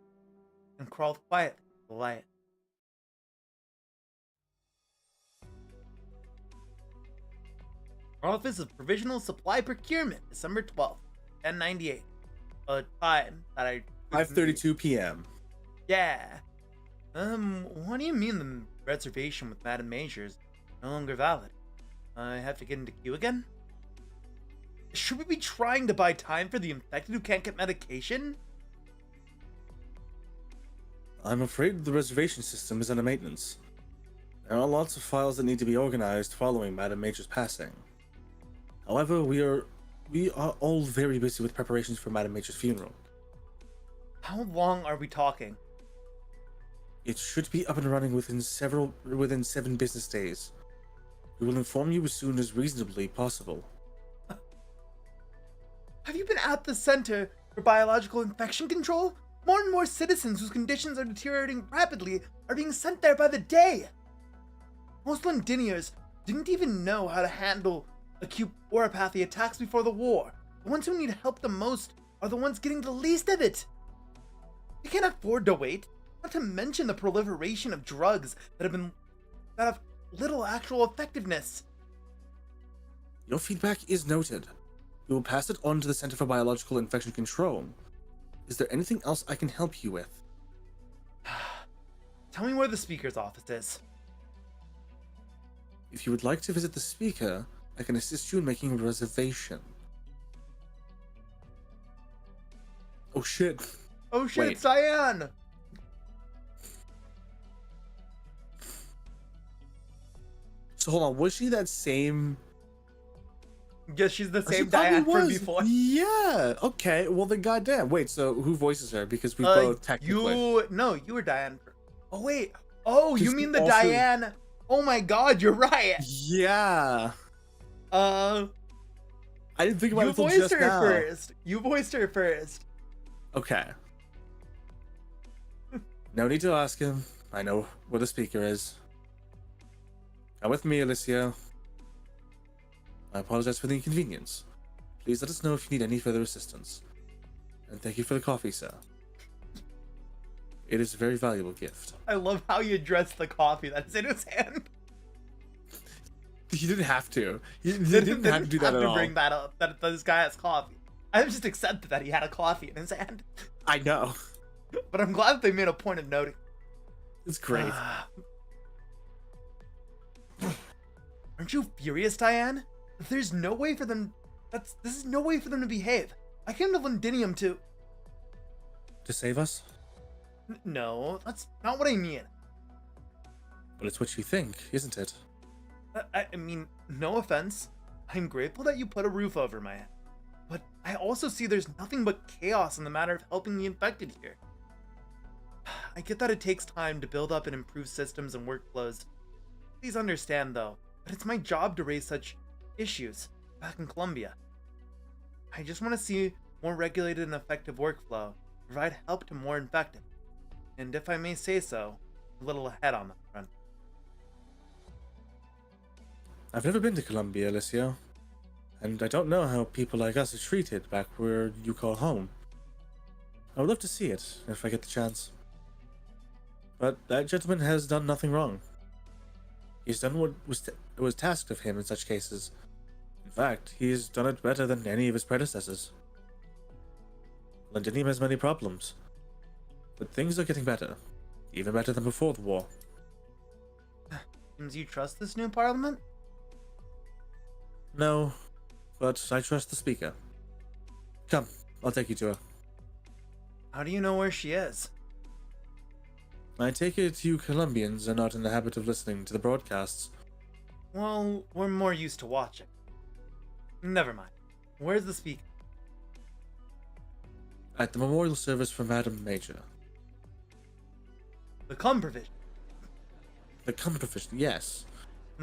and crawled quietly to the light. Office of Provisional Supply Procurement, December 12th, 1098. A time that I... 5:32 p.m. Yeah. What do you mean the reservation with Madame Majors is no longer valid? I have to get into queue again? Should we be trying to buy time for the infected who can't get medication? I'm afraid the reservation system is under maintenance. There are lots of files that need to be organized following Madame Major's passing. However, we are all very busy with preparations for Madame Major's funeral. How long are we talking? It should be up and running within 7 business days. We will inform you as soon as reasonably possible. Have you been at the Center for Biological Infection Control? More and more citizens whose conditions are deteriorating rapidly are being sent there by the day. Most Londiniers didn't even know how to handle acute oropathy attacks before the war. The ones who need help the most are the ones getting the least of it. We can't afford to wait, not to mention the proliferation of drugs that have little actual effectiveness. Your feedback is noted. We will pass it on to the Center for Biological Infection Control. Is there anything else I can help you with? Tell me where the speaker's office is. If you would like to visit the speaker, I can assist you in making a reservation. Oh shit. Oh shit, Wait. Cyan! So hold on, was she that same... Yes, she's the She same probably Diane from was. before. Yeah, okay, well then goddamn. Wait, so who voices her? Because we both technically... You were Diane. Oh wait. Oh, you mean the also- Diane? Oh my god, you're right. Yeah. Uh, I didn't think about you it until voiced just her now. first. You voiced her first. Okay. No need to ask him. I know where the speaker is. Come with me, Alicia. I apologize for the inconvenience. Please let us know if you need any further assistance. And thank you for the coffee, sir. It is a very valuable gift. I love how you addressed the coffee that's in his hand. He didn't have to. He didn't have to do that at all. Bring that up. That this guy has coffee. I just accepted that he had a coffee in his hand. I know. But I'm glad that they made a point of noting. It's great. Aren't you furious, Diane? There's no way for them. This is no way for them to behave. I came to Londinium to. To save us? No, that's not what I mean. But it's what you think, isn't it? I mean, no offense. I'm grateful that you put a roof over my head. But I also see there's nothing but chaos in the matter of helping the infected here. I get that it takes time to build up and improve systems and workflows. Please understand, though, that it's my job to raise such issues back in Colombia. I just want to see more regulated and effective workflow, provide help to more infected, and if I may say so, a little ahead on that front. I've never been to Colombia, Alicia. And I don't know how people like us are treated back where you call home. I would love to see it, if I get the chance. But that gentleman has done nothing wrong. He's done what was tasked of him in such cases. In fact, he's done it better than any of his predecessors. Londinium has many problems, but things are getting better. Even better than before the war. Means you trust this new parliament? No, but I trust the speaker. Come, I'll take you to her. How do you know where she is? I take it you Colombians are not in the habit of listening to the broadcasts. Well, we're more used to watching. Never mind. Where's the speaker? At the memorial service for Madame Major. The cum provision. The composition, yes.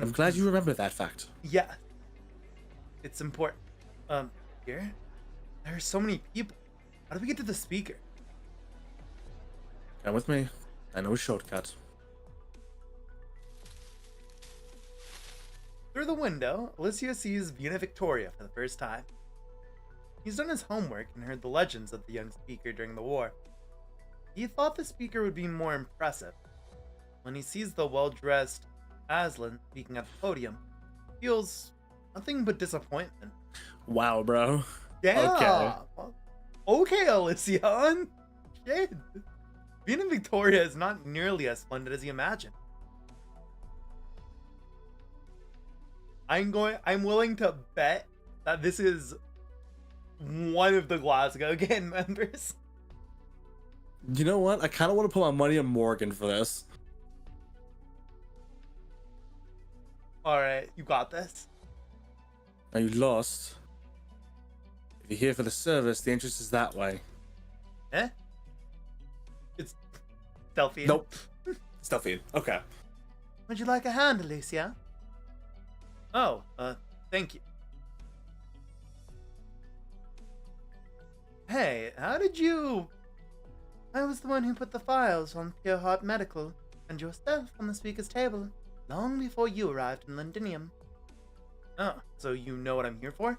I'm glad you remember that fact. Yeah. It's important. Here? There are so many people. How do we get to the speaker? Come with me. I know a shortcut. Through the window, Alicia sees Vina Victoria for the first time. He's done his homework and heard the legends of the young speaker during the war. He thought the speaker would be more impressive. When he sees the well-dressed Aslan speaking at the podium, he feels nothing but disappointment. Wow, bro. Yeah. Okay, Elysion. Shit. Being in Victoria is not nearly as splendid as you imagine. I'm willing to bet that this is one of the Glasgow gang members. You know what? I kind of want to put my money on Morgan for this. Alright, you got this. Are you lost? If you're here for the service, the entrance is that way. Eh? It's Delphine. Nope. Delphine. Okay. Would you like a hand, Alicia? Oh, thank you. Hey, how did you... I was the one who put the files on Pure Heart Medical and yourself on the speaker's table long before you arrived in Londinium. Oh, so you know what I'm here for?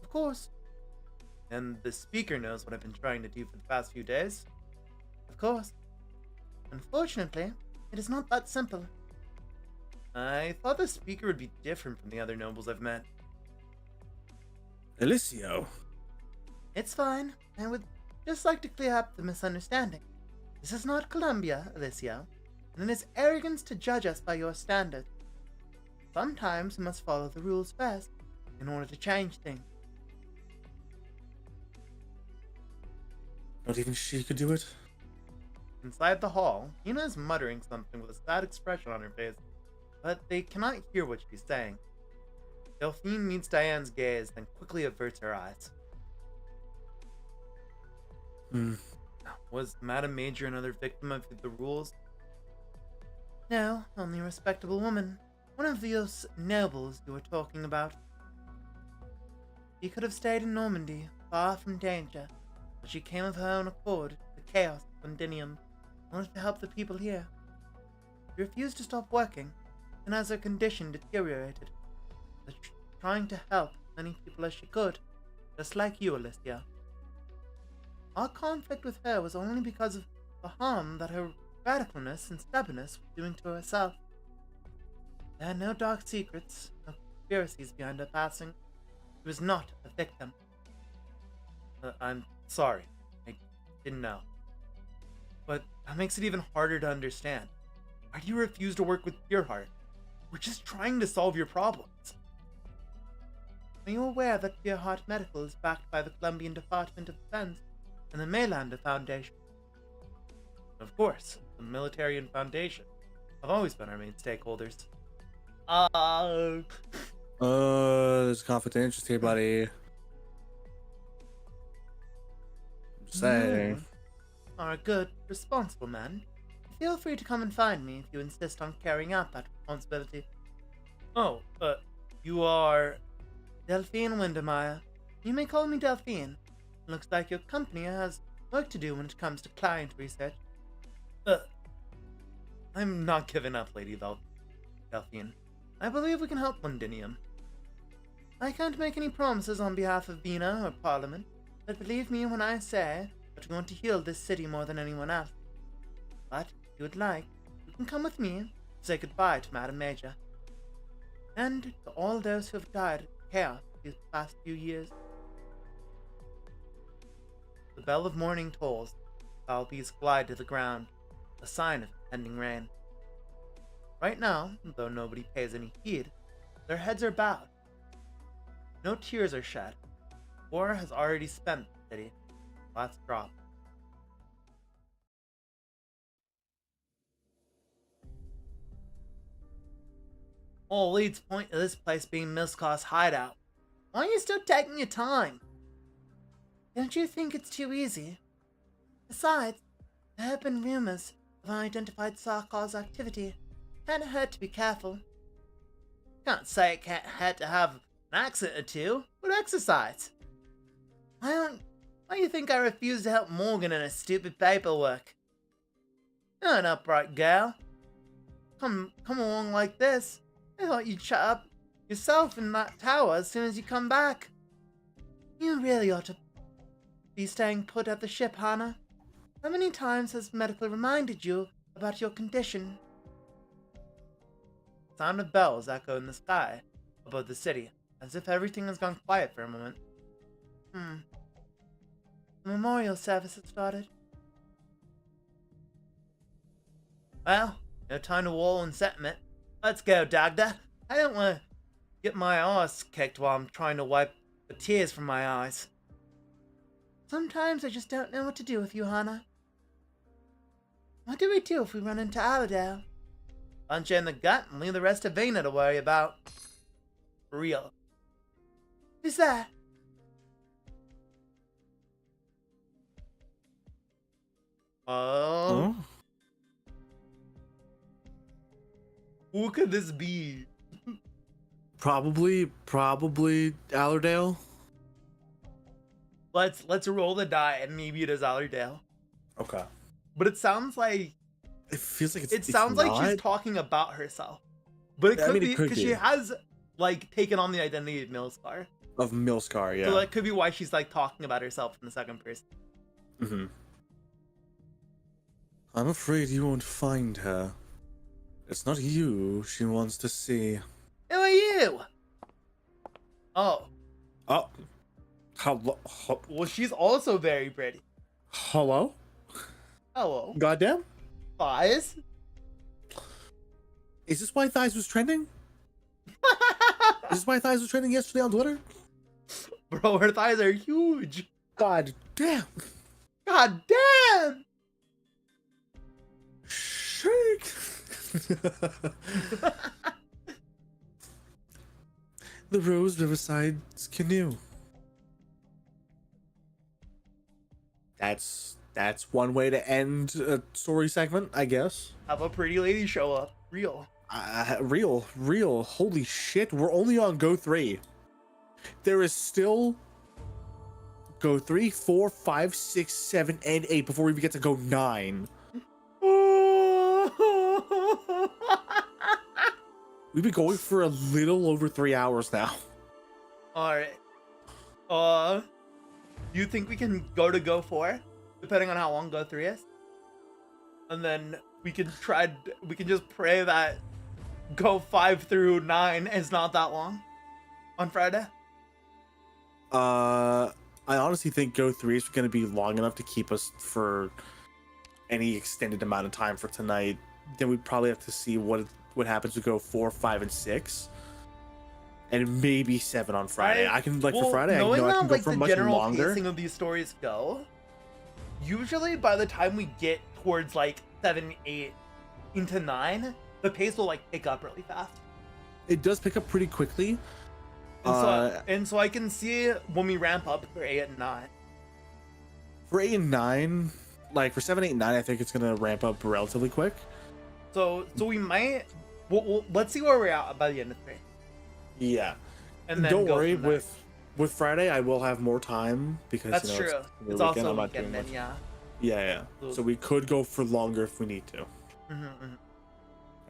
Of course. And the speaker knows what I've been trying to do for the past few days? Of course. Unfortunately, it is not that simple. I thought the speaker would be different from the other nobles I've met. Elicio. It's fine. I would just like to clear up the misunderstanding. This is not Columbia, Alicia, and it is arrogance to judge us by your standards. Sometimes we must follow the rules first in order to change things. Not even she could do it? Inside the hall, Vina is muttering something with a sad expression on her face, but they cannot hear what she's saying. Delphine meets Diane's gaze, then quickly averts her eyes. Was Madame Major another victim of the rules? No, only a respectable woman. One of those nobles you were talking about. She could have stayed in Normandy, far from danger, but she came of her own accord to the chaos of Londinium in order to help the people here. She refused to stop working, and as her condition deteriorated, was trying to help as many people as she could, just like you, Alicia. Our conflict with her was only because of the harm that her radicalness and stubbornness was doing to herself. There are no dark secrets, no conspiracies behind her passing. She was not a victim. I'm sorry. I didn't know. But that makes it even harder to understand. Why do you refuse to work with Pureheart? We're just trying to solve your problems. Are you aware that Pureheart Medical is backed by the Colombian Department of Defense and the Maylander Foundation? Of course, the military and foundation have always been our main stakeholders. There's a conflict of interest here, buddy. I'm just saying. Are a good, responsible man. Feel free to come and find me if you insist on carrying out that responsibility. Oh, you are... Delphine Windermere. You may call me Delphine. Looks like your company has work to do when it comes to client research. I'm not giving up, Lady Delphine. I believe we can help Londinium. I can't make any promises on behalf of Vina or Parliament, but believe me when I say that we want to heal this city more than anyone else. But, if you would like, you can come with me to say goodbye to Madame Major. And to all those who have died of chaos these past few years. The bell of morning tolls. Foul bees glide to the ground, a sign of impending rain. Right now, though nobody pays any heed, their heads are bowed. No tears are shed. War has already spent the city. Last drop. All leads point to this place being Milscott's hideout. Why are you still taking your time? Don't you think it's too easy? Besides, there have been rumors of unidentified Sarkar's activity. Can't hurt to be careful. Can't say it can't hurt to have an accent or two, but exercise. Why do you think I refuse to help Morgan in her stupid paperwork? You're an upright gal. Come along like this. I thought you'd shut up yourself in that tower as soon as you come back. You really ought to be staying put at the ship, Hana. How many times has medical reminded you about your condition? Sound of bells echo in the sky above the city, as if everything has gone quiet for a moment. The memorial service has started. Well, no time to wallow in sentiment. Let's go, Dagda. I don't want to get my ass kicked while I'm trying to wipe the tears from my eyes. Sometimes I just don't know what to do with you, Hana. What do we do if we run into Aladale? Punch you in the gut and leave the rest to Vina to worry about. For real. Who's that? Oh. Who could this be? Probably Allerdale. Let's roll the die and maybe it is Allerdale. Okay. But it sounds like It feels like it sounds like not. she's talking about herself. But it I could mean, it be could because be. she has like taken on the identity of Milscar. Of Milscar, yeah. So that could be why she's like talking about herself in the second person. Mm-hmm. I'm afraid you won't find her. It's not you she wants to see. Who are you? Oh. Oh. Hello? Well, she's also very pretty. Hello? Hello. Goddamn? Thighs? Is this why Thighs was trending? Is this why Thighs was trending yesterday on Twitter? Bro, her thighs are huge. God damn. God damn! Shake. The Rose Riverside's canoe. That's one way to end a story segment, I guess. Have a pretty lady show up. Real. Real. Holy shit, we're only on Go 3. There is still Go 3, 4, 5, 6, 7, and 8 before we even get to Go 9. We've been going for a little over 3 hours now. Alright. You think we can go 4? Depending on how long Go 3 is? And then we can just pray that Go 5 through 9 is not that long on Friday? I honestly think Go 3 is going to be long enough to keep us for any extended amount of time for tonight. Then we'd probably have to see what happens to Go 4, 5, and 6. And maybe 7 on Friday. I can, like, for Friday, I know I can go for much general longer. Pacing of these stories go, usually by the time we get towards, like, 7, 8, into 9, the pace will, like, pick up really fast. It does pick up pretty quickly. And so I can see when we ramp up for 8 and 9. For 8 and 9, like, for 7, 8, and 9, I think it's going to ramp up relatively quick. So we might... let's see where we're at by the end of 3. Yeah. And then don't go worry, from there. with Friday, I will have more time because That's you know, true. It's It's also also I'm not weekend doing then, much. yeah. Yeah. So we could go for longer if we need to.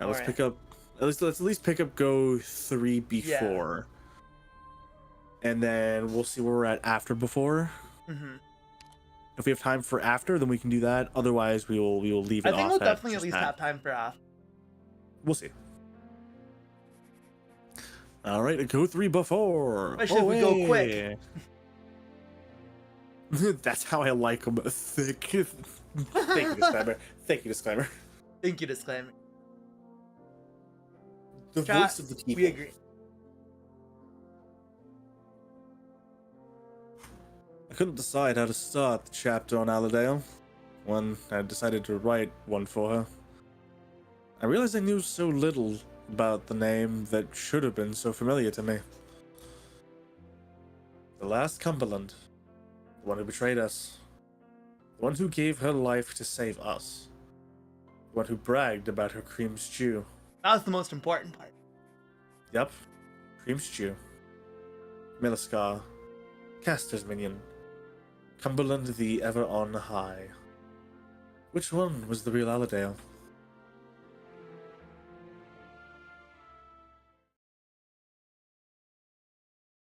Let's pick up. Let's at least pick up Go 3 before, and then we'll see where we're at after before. If we have time for after, then we can do that. Otherwise, we will leave it off. I think we'll at definitely at just least that. have time for after. We'll see. All right, Go 3 before. Especially if we go quick. That's how I like them. Thick. Thank you, disclaimer. Thank you, disclaimer. Thank you, disclaimer. The voice of the people. We agree. I couldn't decide how to start the chapter on Allerdale when I decided to write one for her. I realized I knew so little about the name that should have been so familiar to me. The last Cumberland. The one who betrayed us. The one who gave her life to save us. The one who bragged about her cream stew. That was the most important part. Yep. Cream stew. Milliscar. Caster's minion. Cumberland the ever on high. Which one was the real Allerdale?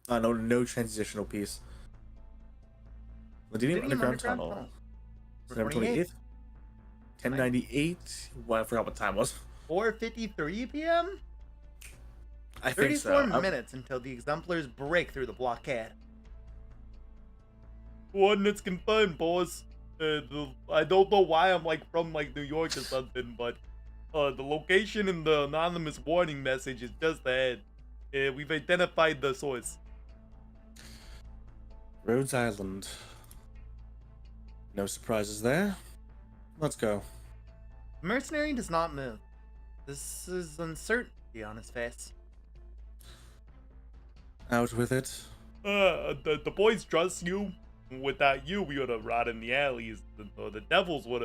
No transitional piece. Ladinium Underground Tunnel. September 28th. 1098. Well, I forgot what time was. 4:53 p.m. I think so. 34 minutes until the exemplars break through the blockade. Coordinates confirmed, boss. I don't know why I'm from New York or something, but the location in the anonymous warning message is just ahead. We've identified the source. Rhodes Island. No surprises there. Let's go. The mercenary does not move. This is uncertainty on his face. Out with it. The boys trust you. Without you, we would have rotted in the alleys. The devils would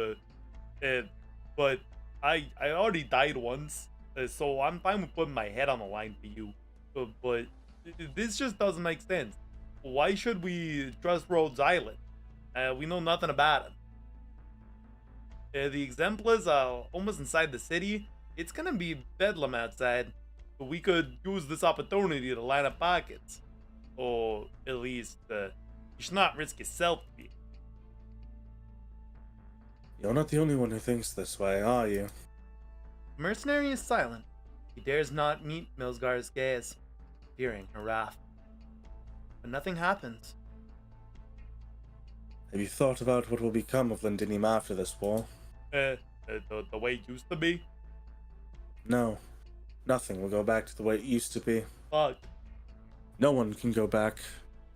have. But I already died once, so I'm fine with putting my head on the line for you. But this just doesn't make sense. Why should we trust Rhodes Island? We know nothing about it. The exemplars are almost inside the city. It's gonna be bedlam outside. But we could use this opportunity to line up pockets. Or at least, you should not risk yourself to be. You're not the only one who thinks this way, are you? The mercenary is silent. He dares not meet Milsgar's gaze, fearing her wrath. But nothing happens. Have you thought about what will become of Londinium after this war? The way it used to be? No. Nothing will go back to the way it used to be. Fuck. No one can go back,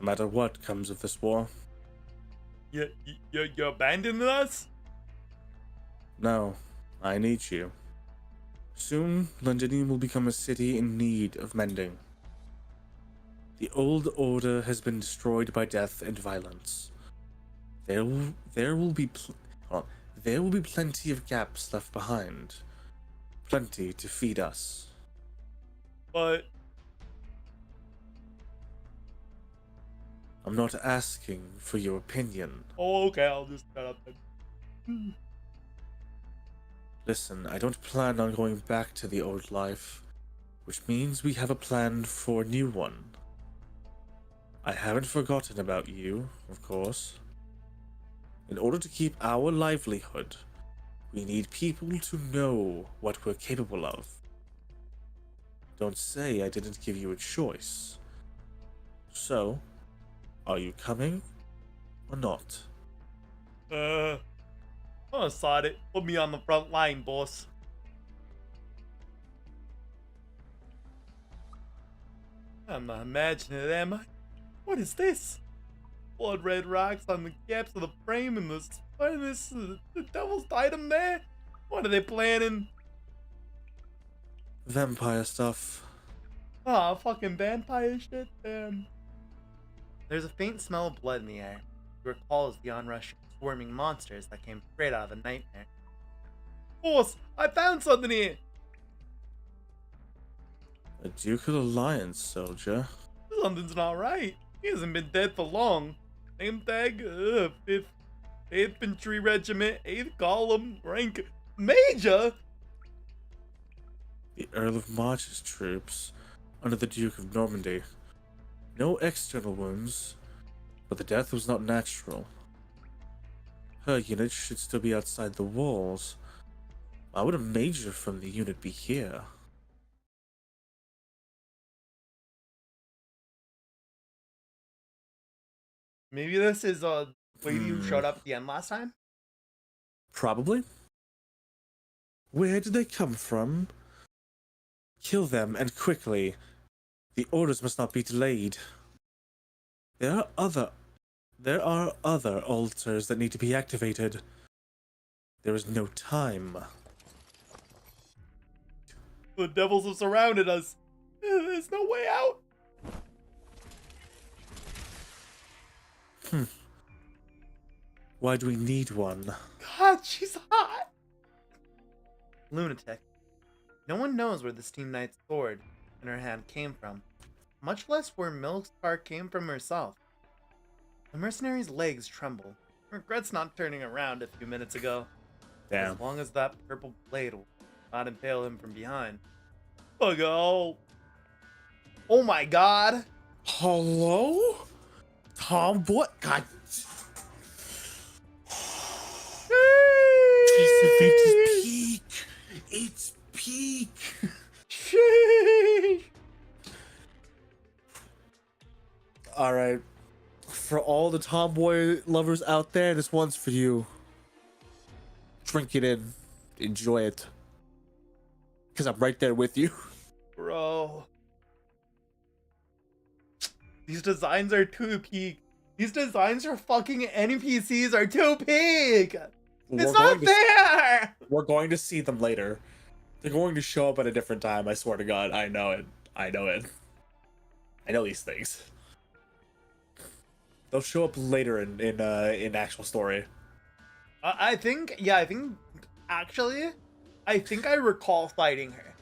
no matter what comes of this war. You abandoning us? No, I need you. Soon, Londinium will become a city in need of mending. The old order has been destroyed by death and violence. There will be plenty of gaps left behind. Plenty to feed us. But I'm not asking for your opinion. oh, okay, I'll just shut up then. Listen, I don't plan on going back to the old life, which means we have a plan for a new one. I haven't forgotten about you, of course. In order to keep our livelihood, we need people to know what we're capable of. Don't say I didn't give you a choice. So, are you coming or not? Oh, sod it. Put me on the front line, boss. I'm not imagining it, am I? What is this? Blood red rocks on the gaps of the frame and the spineless, the devil's item there? What are they planning? Vampire stuff. Ah, fucking vampire shit, damn. There's a faint smell of blood in the air. It recalls the onrush swarming monsters that came straight out of the nightmare. Boss, I found something here! A Ducal Alliance soldier. Something's not right. He hasn't been dead for long. Name tag, 5th Infantry Regiment, 8th Column, rank Major! The Earl of March's troops, under the Duke of Normandy. No external wounds, but the death was not natural. Her unit should still be outside the walls. Why would a major from the unit be here? Maybe this is lady who showed up at the end last time? Probably. Where did they come from? Kill them, and quickly. The orders must not be delayed. There are other altars that need to be activated. There is no time. The devils have surrounded us. There's no way out. Why do we need one? God, she's hot. Lunatic. No one knows where this Team Knight's sword in her hand came from, much less where Milkstar came from herself. The mercenary's legs tremble. Regrets not turning around a few minutes ago. Damn. As long as that purple blade will not impale him from behind. Fuck all. Oh my god. Hello? Tom, what? God. Sheesh. peak. It's peak. Sheesh. All right. For all the tomboy lovers out there, this one's for you. Drink it in. Enjoy it. Because I'm right there with you. Bro. These designs are too peak. These designs for fucking NPCs are too peak. It's not fair. We're going to see them later. They're going to show up at a different time. I swear to God. I know it. I know it. I know these things. They'll show up later in actual story. I think actually, I think I recall fighting her.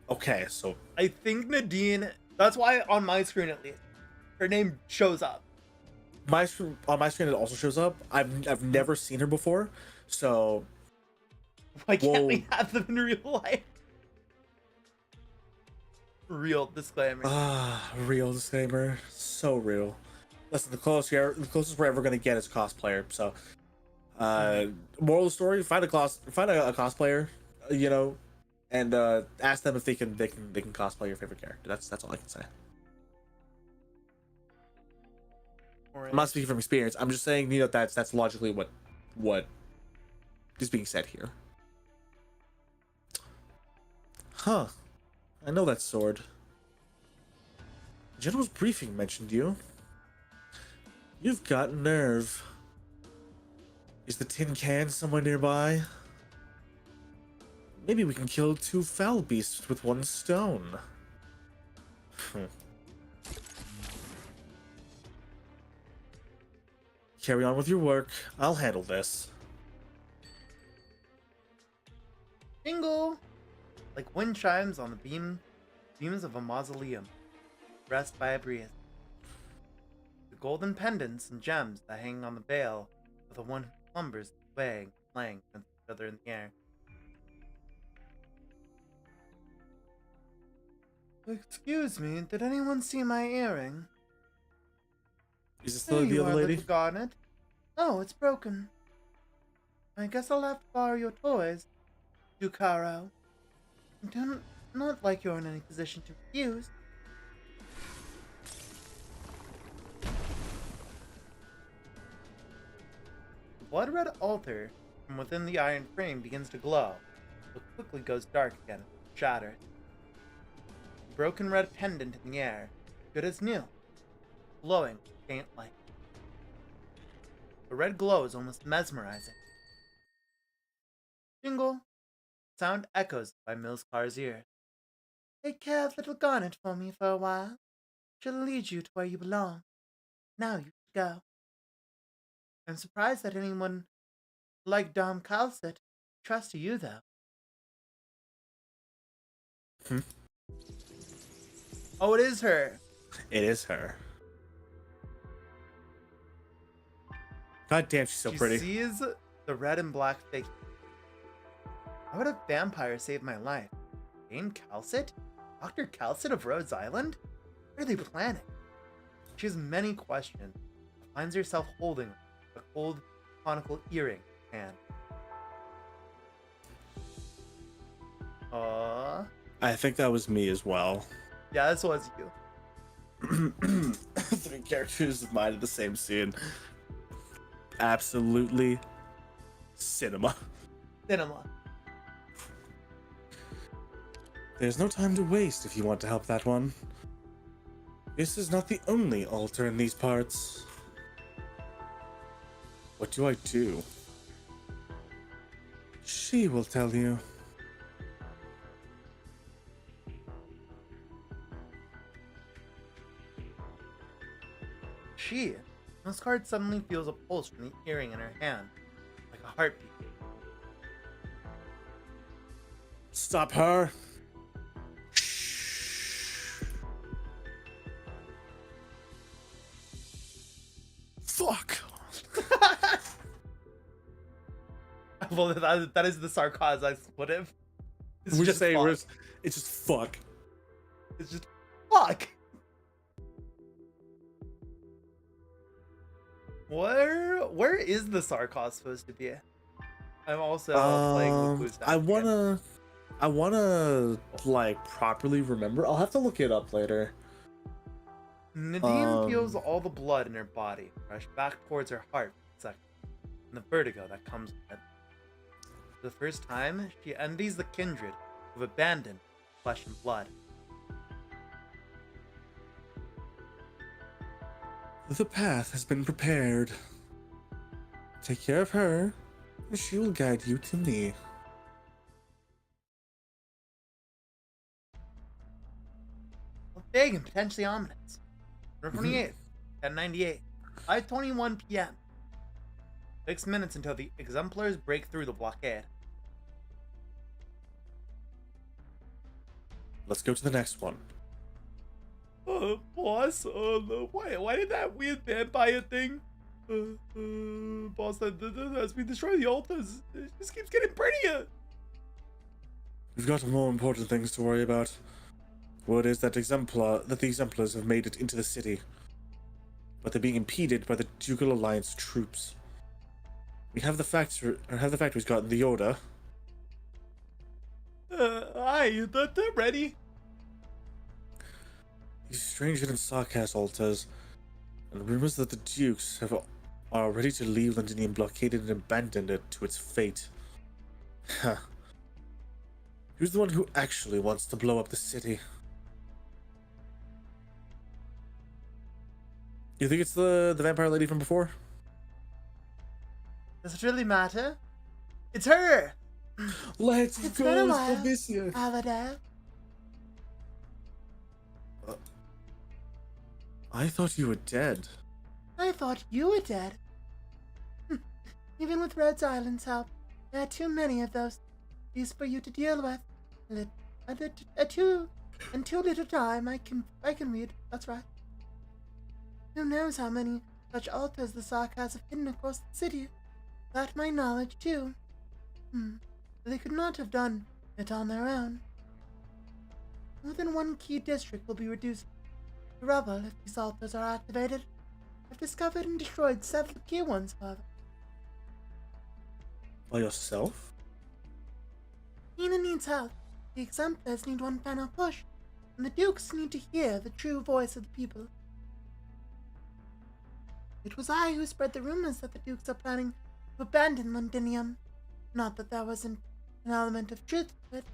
Okay, so I think Nadine, that's why on my screen at least, her name shows up. on my screen it also shows up. I've never seen her before, so Why can't Whoa. we have them in real life? Real disclaimer. Real disclaimer. So real. Listen, the closest we're ever gonna get is a cosplayer. So, moral of the story: find a cosplayer, you know, and ask them if they can cosplay your favorite character. That's all I can say. I'm not speaking from experience. I'm just saying, you know, that's logically what is being said here. Huh. I know that sword. General's briefing mentioned you. You've got nerve. Is the tin can somewhere nearby? Maybe we can kill 2 foul beasts with 1 stone. Carry on with your work. I'll handle this. Jingle! Like wind chimes on the beams of a mausoleum, dressed by a Bri'ish. The golden pendants and gems that hang on the veil of the one who slumbers swaying, playing against each other in the air. Excuse me, did anyone see my earring? Is it still There the you other are, lady? little garnet. Oh, it's broken. I guess I'll have to borrow your toys, Ducaro. Not like you're in any position to refuse. The blood-red altar from within the iron frame begins to glow, but quickly goes dark again, shattered. The broken red pendant in the air, good as new, glowing with faint light. The red glow is almost mesmerizing. Jingle! Sound echoes by Mill's car's ear. Take care of little Garnet for me for a while. She'll lead you to where you belong. Now you can go. I'm surprised that anyone like Dom Calcit trusted you, though. Oh, it is her. It is her. God damn, she's so She pretty. sees the red and black figure. How would a vampire save my life? Dame Calcit? Dr. Calcit of Rhodes Island? What are they planning? She has many questions, but finds herself holding a cold conical earring in her hand. Aww. I think that was me as well. Yeah, this was you. 3 characters of mine in the same scene. Absolutely cinema. Cinema. There's no time to waste if you want to help that one. This is not the only altar in these parts. What do I do? She will tell you. Muscard suddenly feels a pulse from the earring in her hand, like a heartbeat. Stop her. Fuck. Well, that is the sarcasm I would have. We just say it's just fuck. It's just fuck. Where is the sarcasm supposed to be? I'm also playing with Boost. I wanna like properly remember. I'll have to look it up later. Nadine feels all the blood in her body rush back towards her heart for a second, and the vertigo that comes with it. For the first time, she envies the kindred who've abandoned flesh and blood. The path has been prepared. Take care of her, and she will guide you to me. Big and potentially ominous. November 28th, 1098, 5:21 p.m. 6 minutes until the exemplars break through the blockade. Let's go to the next one. Boss, why did that weird vampire thing? Boss, as we destroy the altars, it just keeps getting prettier. We've got more important things to worry about. Word is that the exemplars have made it into the city, but they're being impeded by the Ducal Alliance troops. We have the factories gotten the order? Aye, they're ready. These strange hidden sarcas altars, and rumors that the Dukes are ready to leave Londinium blockaded and abandoned it to its fate. Huh. Who's the one who actually wants to blow up the city? You think it's the vampire lady from before? Does it really matter? It's her! Let's It's been a go, while, Felicia. Aladar. I thought you were dead. I thought you were dead. Even with Rhodes Island's help, there are too many of those these for you to deal with. Too little time. I can read. That's right. Who knows how many such altars the Sarkas have hidden across the city? That my knowledge too. They could not have done it on their own. More than one key district will be reduced to rubble if these altars are activated. I've discovered and destroyed several key ones, however. By yourself? Vina needs help. The exemplars need one final push, and the Dukes need to hear the true voice of the people. It was I who spread the rumors that the Dukes are planning to abandon Londinium. Not that there wasn't an element of truth to it.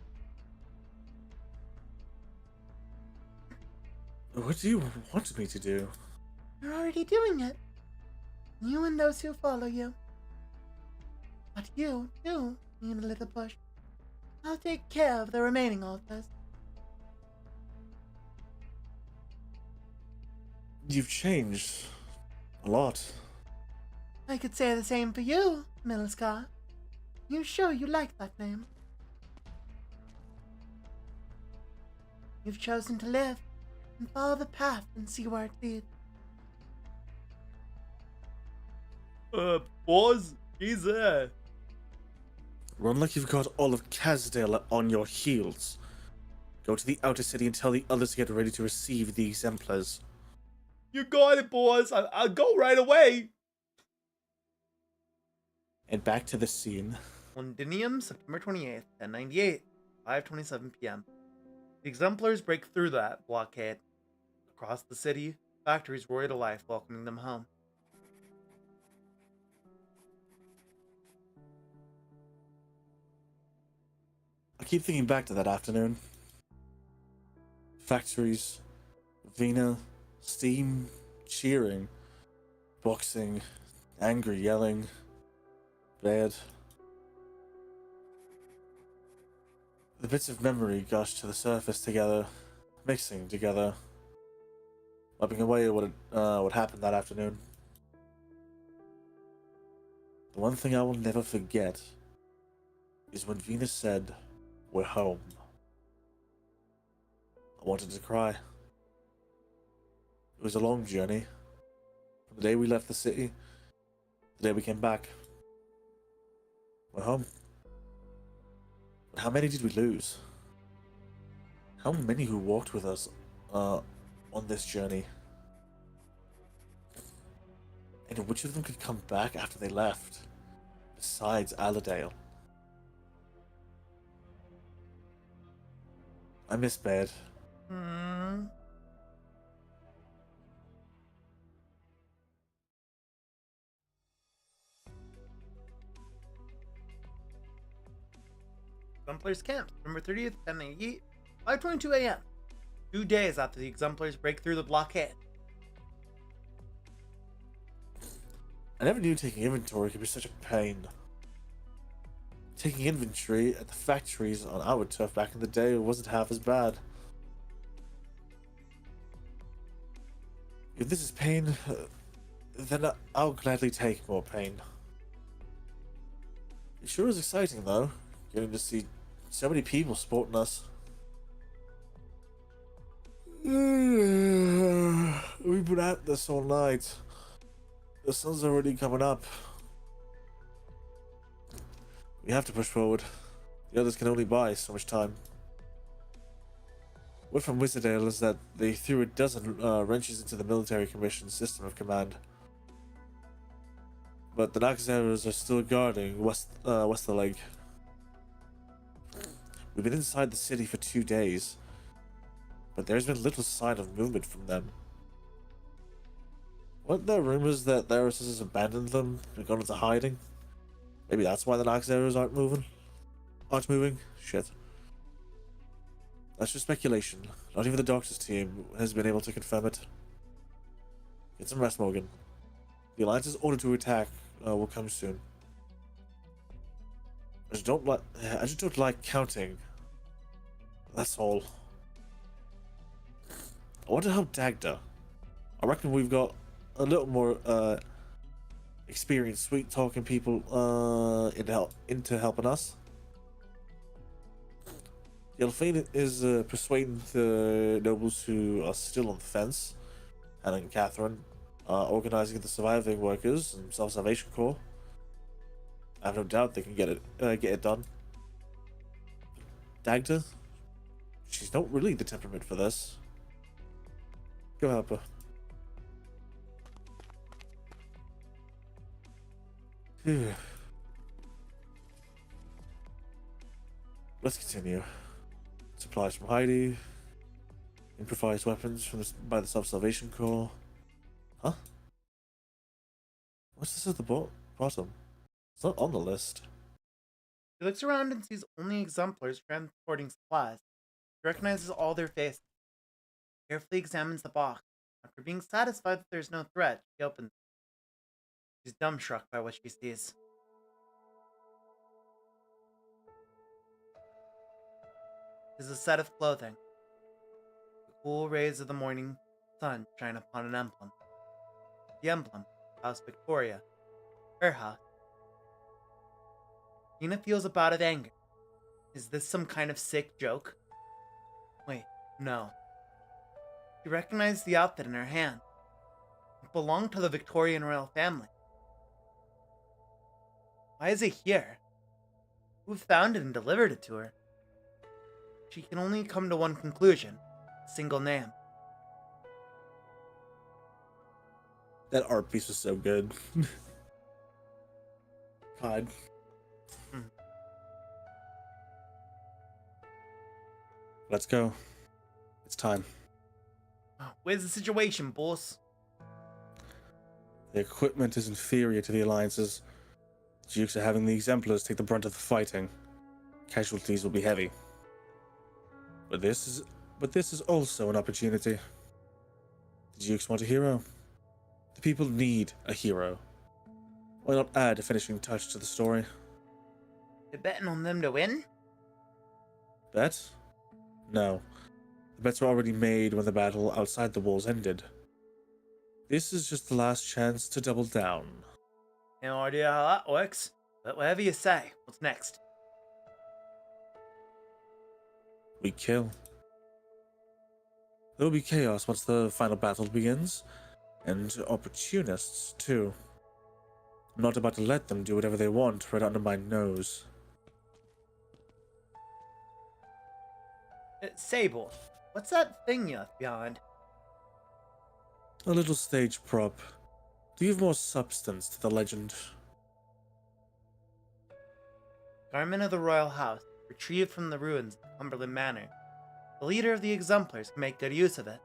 What do you want me to do? You're already doing it. You and those who follow you. But you, too, need a little push. I'll take care of the remaining altars. You've changed a lot. I could say the same for you, Miliskar. You sure you like that name? You've chosen to live and follow the path and see where it leads. Boss, he's there. Run like you've got all of Casdale on your heels. Go to the outer city and tell the others to get ready to receive the exemplars. You got it, boss. I'll go right away. And back to the scene. Londinium, September 28th, 1098, 5:27 p.m. The exemplars break through that blockade. Across the city, factories roar to life, welcoming them home. I keep thinking back to that afternoon. Factories, Vina, steam, cheering, boxing, angry yelling, bed. The bits of memory gush to the surface together, mixing together, wiping away what happened that afternoon. The one thing I will never forget is when Vina said, "We're home." I wanted to cry. It was a long journey. From the day we left the city, to the day we came back. We're home. But how many did we lose? How many who walked with us on this journey? And which of them could come back after they left? Besides Allerdale. I miss bed. Hmm. Exemplars camp, November 30th, 10:08, 5:22 a.m. 2 days after the Exemplars break through the blockade. I never knew taking inventory could be such a pain. Taking inventory at the factories on our turf back in the day wasn't half as bad. If this is pain, then I'll gladly take more pain. It sure is exciting though, getting to see so many people supporting us. We've been at this all night. The sun's already coming up. We have to push forward. The others can only buy so much time. Word from Wizardale is that they threw a dozen wrenches into the military commission's system of command. But the Naxxramas are still guarding Westerleg. We've been inside the city for 2 days, but there's been little sign of movement from them. Weren't there rumors that Theros has abandoned them and gone into hiding? Maybe that's why the Naxxramas aren't moving? Shit. That's just speculation. Not even the doctor's team has been able to confirm it. Get some rest, Morgan. The Alliance's order to attack will come soon. I just don't like counting. That's all. I want to help Dagda. I reckon we've got a little more experienced sweet talking people into helping us. Yellowfane is persuading the nobles who are still on the fence, Hannah and Catherine, organizing the surviving workers and Self-Salvation Corps. I have no doubt they can get it done. Dagda, she's not really the temperament for this. Go help her. Phew. Let's continue. Supplies from Heidi. Improvised weapons by the Self-Salvation Corps. Huh? What's this at the bottom? It's not on the list. He looks around and sees only exemplars transporting supplies. He recognizes all their faces. He carefully examines the box. After being satisfied that there's no threat, she opens it. She's dumbstruck by what she sees. It is a set of clothing. The cool rays of the morning sun shine upon an emblem. The emblem, House Victoria. Her house. Vina feels a bout of anger. Is this some kind of sick joke? Wait, no. She recognized the outfit in her hand. It belonged to the Victorian royal family. Why is it here? Who found it and delivered it to her? She can only come to one conclusion. A single name. That art piece was so good. God. Let's go. It's time. Where's the situation, boss? The equipment is inferior to the Alliance's. The Dukes are having the Exemplars take the brunt of the fighting. Casualties will be heavy. But this is also an opportunity. The Dukes want a hero. The people need a hero. Why not add a finishing touch to the story? You're betting on them to win? Bet? No. The bets were already made when the battle outside the walls ended. This is just the last chance to double down. No idea how that works, but whatever you say, what's next? We kill. There will be chaos once the final battle begins, and opportunists too. I'm not about to let them do whatever they want right under my nose. Sable, what's that thing you left behind? A little stage prop to give more substance to the legend. Garment of the royal house, retrieved from the ruins of Cumberland Manor. The leader of the exemplars can make good use of it.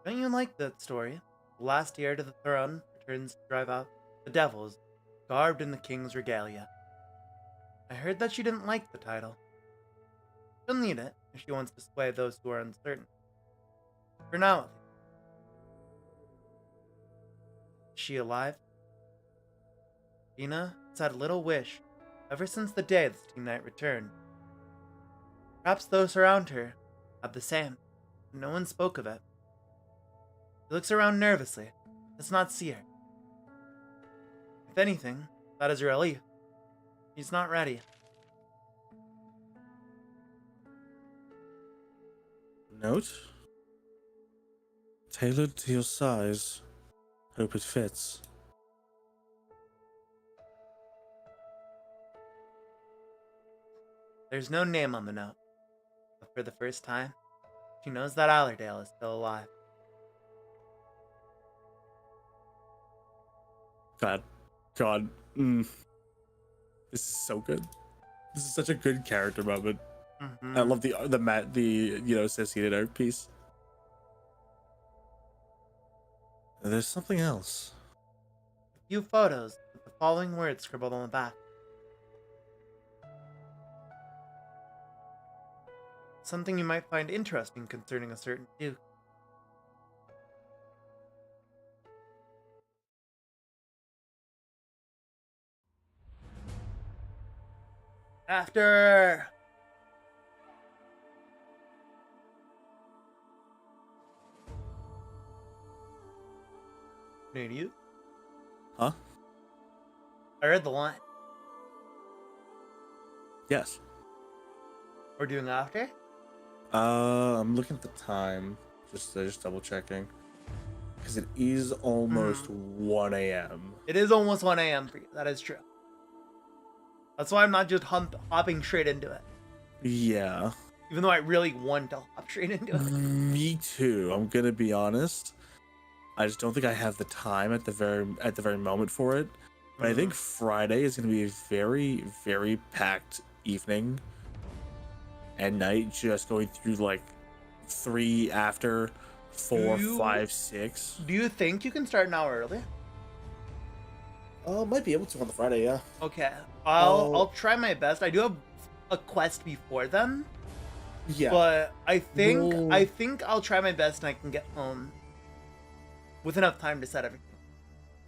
Don't you like that story? The last heir to the throne returns to drive out the devils, garbed in the king's regalia. I heard that she didn't like the title. She'll need it if she wants to sway those who are uncertain. For now, at least. Is she alive? Vina has had a little wish ever since the day the Steam Knight returned. Perhaps those around her have the same, but no one spoke of it. He looks around nervously, does not see her. If anything, that is a relief. He's not ready. Note? Tailored to your size. Hope it fits. There's no name on the note, but for the first time, she knows that Allerdale is still alive. God. This is so good. This is such a good character moment. I love the associated art piece. There's something else. A few photos with the following words scribbled on the back. Something you might find interesting concerning a certain duke. After! Need you? Huh? I read the line. Yes. We're doing after? I'm looking at the time. Just double checking. Because it is almost 1 a.m. It is almost 1 a.m. for you. That is true. That's why I'm not just hopping straight into it. Yeah. Even though I really want to hop straight into it. Me too. I'm gonna be honest. I just don't think I have the time at the very moment for it. But I think Friday is gonna be a very, very packed evening and night, just going through like 3 after 4, 5, 6. Do you think you can start an hour early? Might be able to on the Friday, yeah. Okay. I'll try my best. I do have a quest before then. Yeah. But I think I'll try my best and I can get home with enough time to set everything.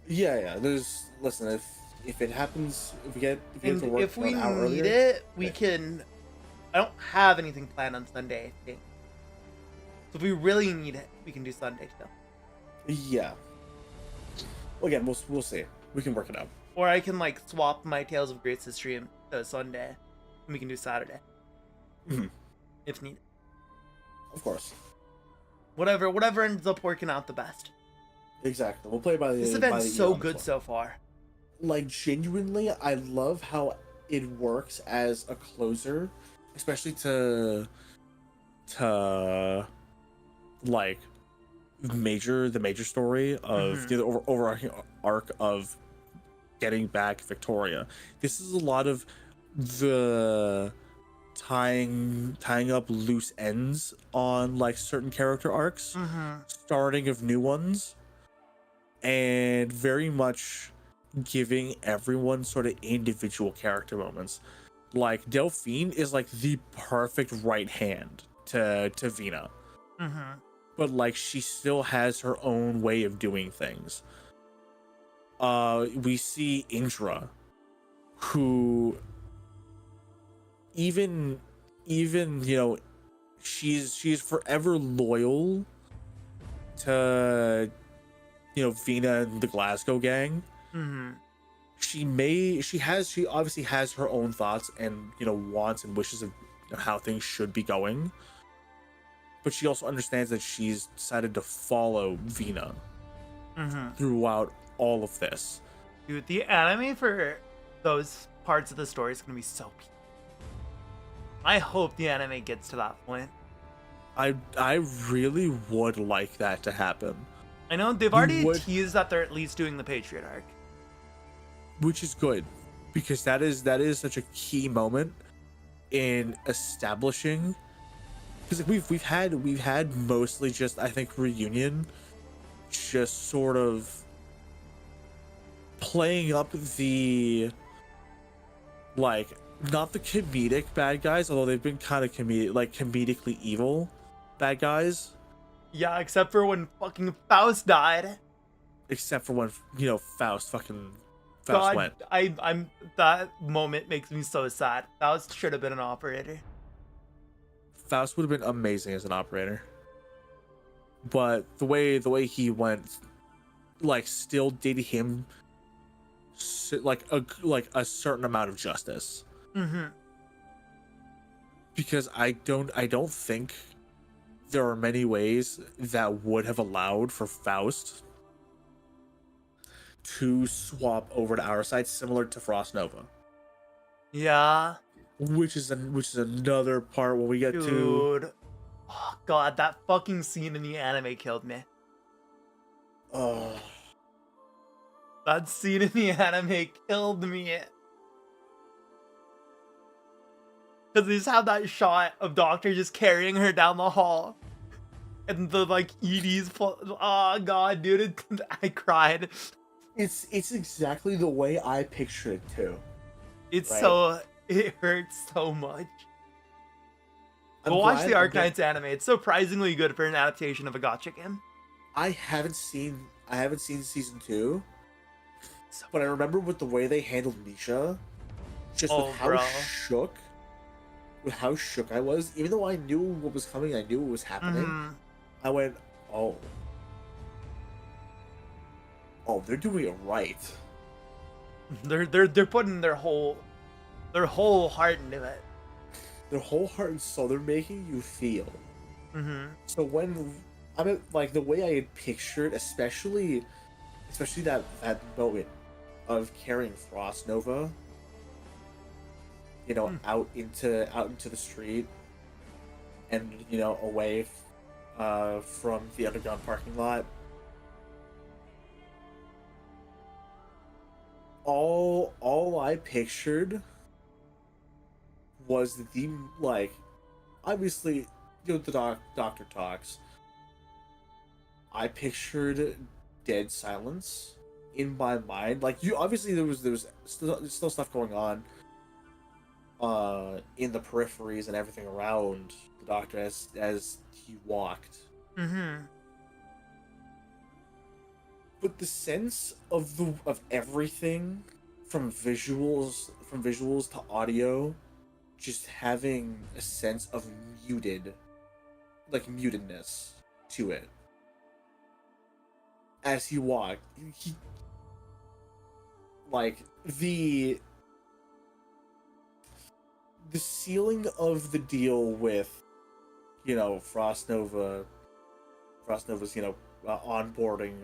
Yeah. Listen, if it happens, if we get to work if we an hour need earlier, it, we can. I don't have anything planned on Sunday, I think. So if we really need it, we can do Sunday still. Yeah. Well, again, we'll see. We can work it out. Or I can like swap my Tales of Grace's stream to Sunday, and we can do Saturday. If needed. Of course. Whatever ends up working out the best. Exactly. We'll play by the. This event's so good so far. Like, genuinely, I love how it works as a closer, especially to like the major story of the overarching arc of getting back Victoria. This is a lot of the tying up loose ends on like certain character arcs, starting of new ones, and very much giving everyone sort of individual character moments. Like Delphine is like the perfect right hand to Vina. But like she still has her own way of doing things. We see Indra, who even she's forever loyal to Vina and the Glasgow gang. She obviously has her own thoughts and wants and wishes of how things should be going, but she also understands that she's decided to follow Vina throughout all of this. Dude, the anime for those parts of the story is gonna be so peak. I hope the anime gets to that point. I really would like that to happen. I know they've already teased that they're at least doing the Patriot arc, which is good, because that is such a key moment in establishing, because like, we've had mostly just, I think, reunion just sort of playing up the, like, not the comedic bad guys, although they've been kind of comedically evil bad guys. Yeah, except for when fucking Faust died. Except for when, Faust God, went. I'm that moment makes me so sad. Faust should have been an operator. Faust would have been amazing as an operator. But the way he went, like, still did him like a certain amount of justice. Mm-hmm. Because I don't think there are many ways that would have allowed for Faust to swap over to our side, similar to Frost Nova. Yeah. Which is another part when we get to. Dude. Oh god, that fucking scene in the anime killed me. Oh. That scene in the anime killed me. Because they just have that shot of Doctor just carrying her down the hall. And the, like, ED's... Oh, God, dude. I cried. It's exactly the way I picture it, too. It's right? so... It hurts so much. Go watch the Arknights anime. It's surprisingly good for an adaptation of a gacha game. I haven't seen season 2. But I remember with the way they handled Nisha, just with how shook I was, even though I knew what was coming, I knew what was happening. Mm-hmm. I went, oh, they're doing it right. They're putting their whole heart into it. Their whole heart and soul. They're making you feel. Mm-hmm. So when like the way I had pictured, especially that moment of carrying Frost Nova, out into the street, and away from the underground parking lot. All I pictured was the, like, obviously, the doctor talks. I pictured dead silence in my mind. Like, obviously there was still stuff going on in the peripheries and everything around the doctor as he walked. Mm-hmm. But the sense of everything, from visuals to audio, just having a sense of mutedness to it. As he walked, he like the ceiling of the deal with Frost Nova's onboarding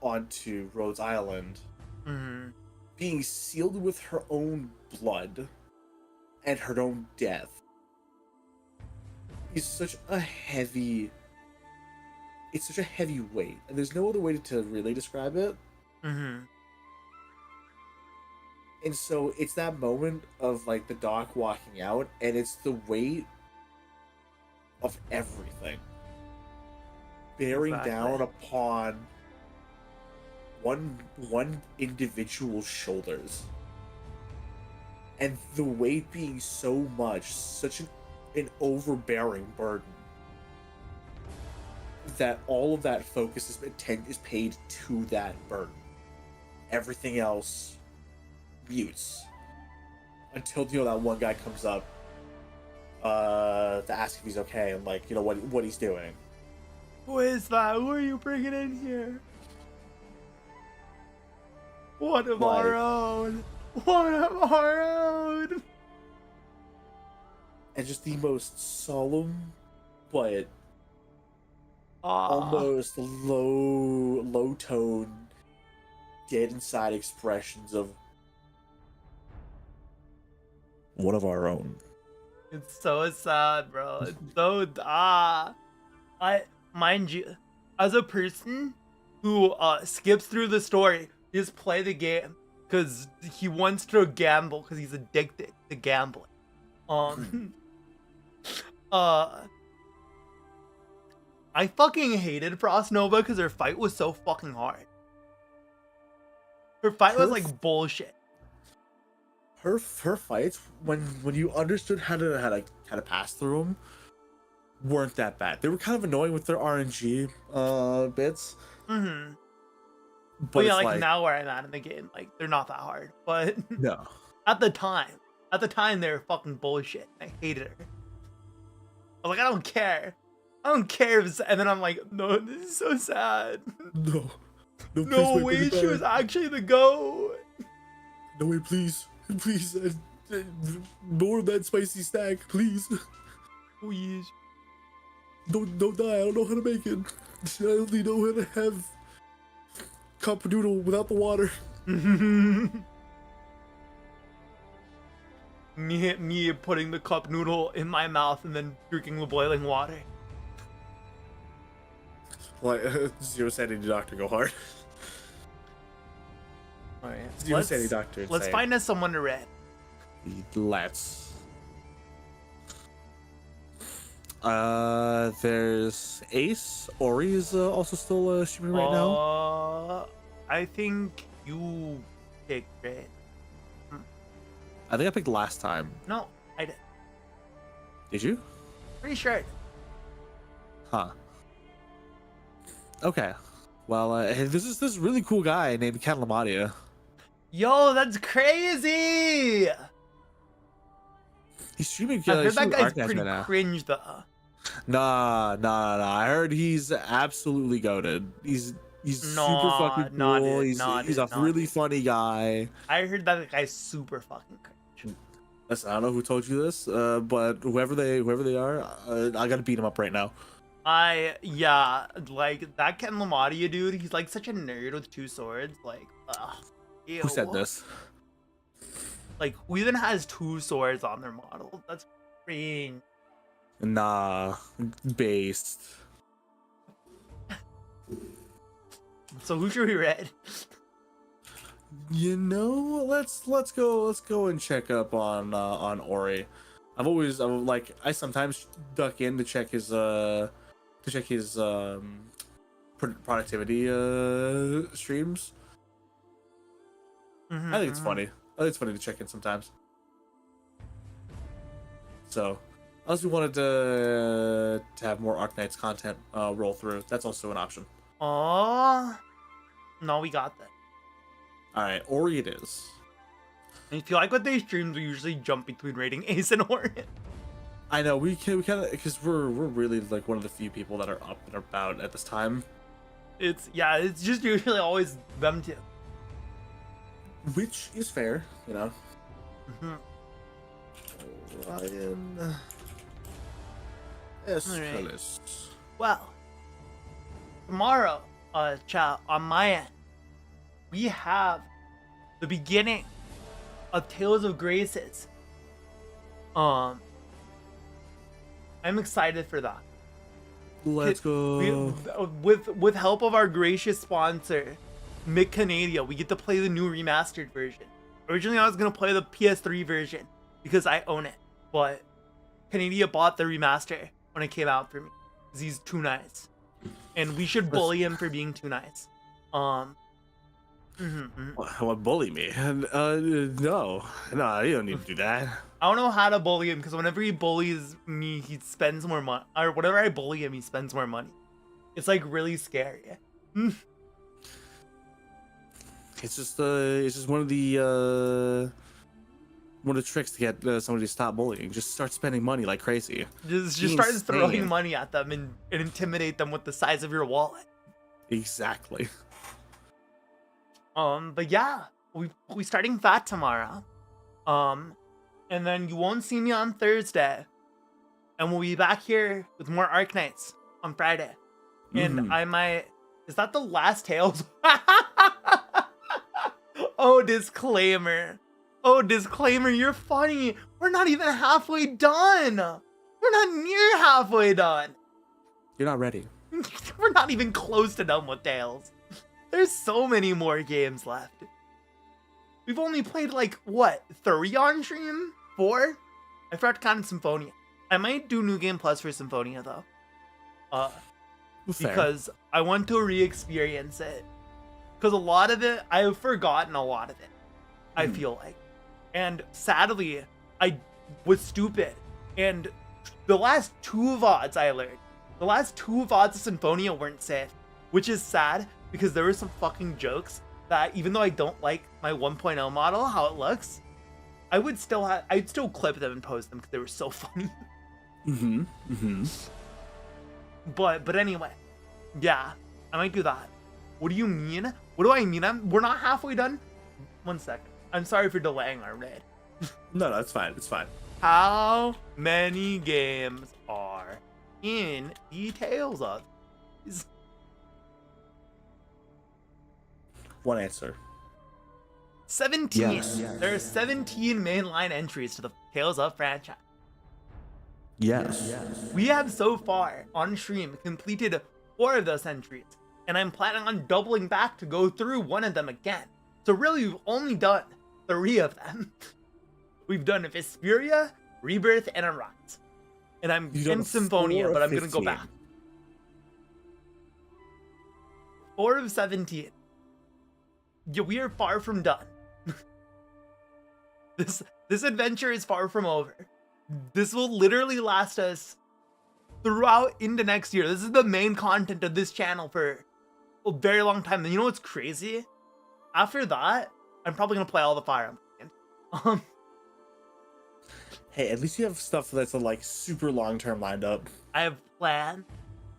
onto Rhodes Island, Mm-hmm. being sealed with her own blood and her own death, is such a heavy weight, and there's no other way to really describe it. Mm-hmm. And so it's that moment of, like, the doc walking out, and it's the weight of everything bearing down upon one individual's shoulders, and the weight being so much, such an overbearing burden, that all of that focus is paid to that burden. Everything else mutes until that one guy comes up to ask if he's okay, and, like, what he's doing. Who is that? Who are you bringing in here? One of our own. One of our own. And just the most solemn, but almost low tone, dead inside expressions of one of our own. It's so sad, bro. It's so mind you, as a person who skips through the story, just play the game. because he wants to gamble because he's addicted to gambling. I fucking hated Frost Nova because her fight was so fucking hard. Her fight was like bullshit. Her fights, when you understood how to pass through them, weren't that bad. They were kind of annoying with their RNG bits. Mm-hmm. But yeah, it's like now where I'm at in the game, like they're not that hard. But no. At the time they were fucking bullshit. I hated her. I was like, I don't care. And then I'm like, no, this is so sad. No, No way, she was actually the GOAT. No way, please, more of that spicy stack, please. Please. Don't die. I don't know how to make it. I only know how to have cup noodle without the water. me putting the cup noodle in my mouth and then drinking the boiling water. Like, Zero Sanity Doctor, go hard. Alright. Zero Sanity Doctor. Let's find us someone to read. Let's. There's Ace. Ori is also still streaming right now. I think you picked red. I think I picked last time. No, I did. Did you? Pretty sure. Huh. Okay. Well, this is this really cool guy named Canadia. Yo, that's crazy! He's streaming. I heard that guy's Arknights pretty right now. cringe though. Nah. I heard he's absolutely goated. He's super fucking cool. He's a really funny guy. I heard that guy's super fucking cringe. Listen, I don't know who told you this, but whoever they are, I gotta beat him up right now. Yeah, like that Ken Lamadia dude, he's like such a nerd with two swords. Like, ew. Who said this? Like, who even has two swords on their model? That's cringe. Nah, based. So who should we read? You know, let's go and check up on Ori. I sometimes duck in to check his productivity streams. I think it's funny. I think it's funny to check in sometimes. So, unless we wanted to have more Arknights content roll through, that's also an option. Oh, no, we got that. All right, Ori it is. And if you like what they streams, we usually jump between rating Ace and Ori. I know we kind of because we're really like one of the few people that are up and about at this time. It's just usually always them two. Which is fair, you know. Ryan. Escalis. Well, tomorrow, chat, on my end, we have the beginning of Tales of Graces. I'm excited for that. Let's go. With help of our gracious sponsor, Canadia, we get to play the new remastered version. Originally, I was gonna play the PS3 version because I own it, but Canadia bought the remaster when it came out for me because he's too nice, and we should bully him for being too nice. What, bully me? No, you don't need to do that. I don't know how to bully him because whenever he bullies me, he spends more money, or whenever I bully him, he spends more money. It's like really scary. It's just one of the tricks to get somebody to stop bullying. Just start spending money like crazy. Just start throwing money at them and intimidate them with the size of your wallet. Exactly. But yeah, we starting that tomorrow. And then you won't see me on Thursday. And we'll be back here with more Arknights on Friday. And I might... Is that the last Tales? Oh, disclaimer. You're funny. We're not even halfway done. We're not near halfway done. You're not ready. We're not even close to done with Tales. There's so many more games left. we've only played like what 3 on stream, 4. I forgot to count Symphonia. I might do New Game Plus for Symphonia though, Fair. because I want to re-experience it. Because a lot of it, I've forgotten a lot of it. I feel like, and sadly, I was stupid. And the last 2 VODs I learned, the last 2 VODs of Symphonia weren't safe, which is sad because there were some fucking jokes that even though I don't like my 1.0 model, how it looks, I'd still clip them and post them because they were so funny. But anyway, yeah, I might do that. What do you mean? What do I mean? We're not halfway done. 1 second. I'm sorry for delaying our raid. No, it's fine. It's fine. How many games are in the Tales of? One answer. 17. Yes. There are 17 mainline entries to the Tales of franchise. Yes. We have so far on stream completed 4 of those entries, and I'm planning on doubling back to go through 1 of them again. So really, we've only done 3 of them. We've done Vesperia, Rebirth, and Arise. And I'm in Symphonia, but I'm gonna go back. 4 of 17. Yeah, we are far from done. This adventure is far from over. This will literally last us throughout into next year. This is the main content of this channel for a very long time. And you know what's crazy? After that, I'm probably gonna play all the Fire Emblem. Hey, at least you have stuff that's like super long term lined up. I have planned.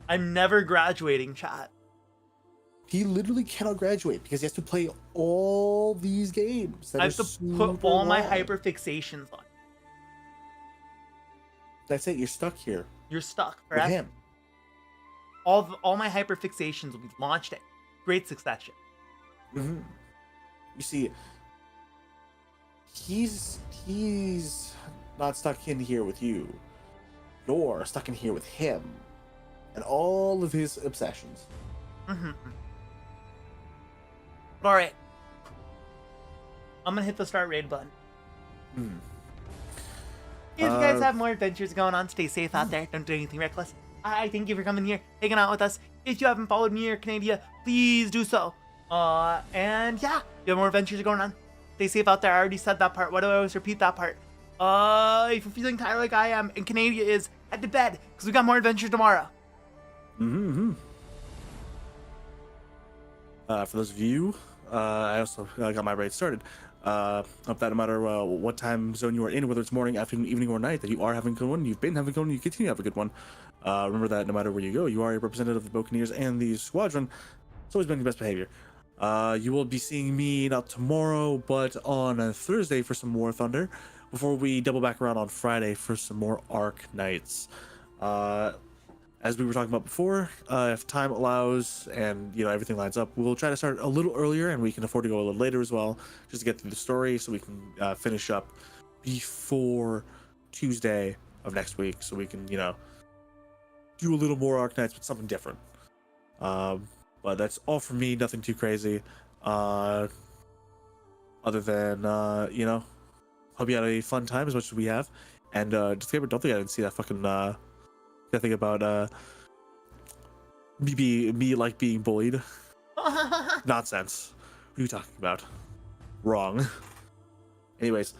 I'm never graduating, chat. He literally cannot graduate because he has to play all these games. I have to put all my hyperfixations on. That's it. You're stuck here. You're stuck With forever. him. All my hyperfixations will be launched in great succession. You see, he's not stuck in here with you. You're stuck in here with him and all of his obsessions. All right, I'm gonna hit the start raid button. If you guys have more adventures going on, stay safe out there. Don't do anything reckless. I thank you for coming here, hanging out with us. If you haven't followed me or Canadia, please do so. And yeah, you have more adventures going on. Stay safe out there. I already said that part. Why do I always repeat that part? If you're feeling tired like I am, and Canadia is, head to bed, because we got more adventures tomorrow. For those of you, I also got my raid started. Of that no matter what time zone you are in, whether it's morning, afternoon, evening, or night, that you are having a good one, you've been having a good one, you continue to have a good one. Remember that no matter where you go, you are a representative of the Buccaneers and the squadron. It's always been your best behavior. You will be seeing me not tomorrow, but on Thursday for some more Thunder, before we double back around on Friday for some more Arknights. As we were talking about before, if time allows and everything lines up, we'll try to start a little earlier, and we can afford to go a little later as well, just to get through the story, so we can finish up before Tuesday of next week, so we can do a little more Arknights, but something different. But that's all from me. Nothing too crazy. Other than hope you had a fun time as much as we have, and disclaimer: don't think I didn't see that fucking. I think about me like being bullied. Nonsense. What are you talking about? Wrong. Anyways,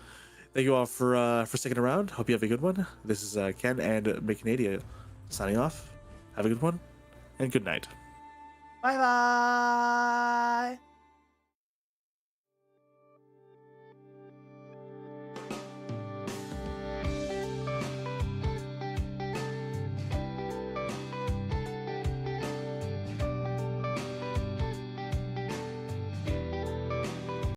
thank you all for sticking around. Hope you have a good one. This is Ken and Canadia signing off. Have a good one and good night. Bye bye.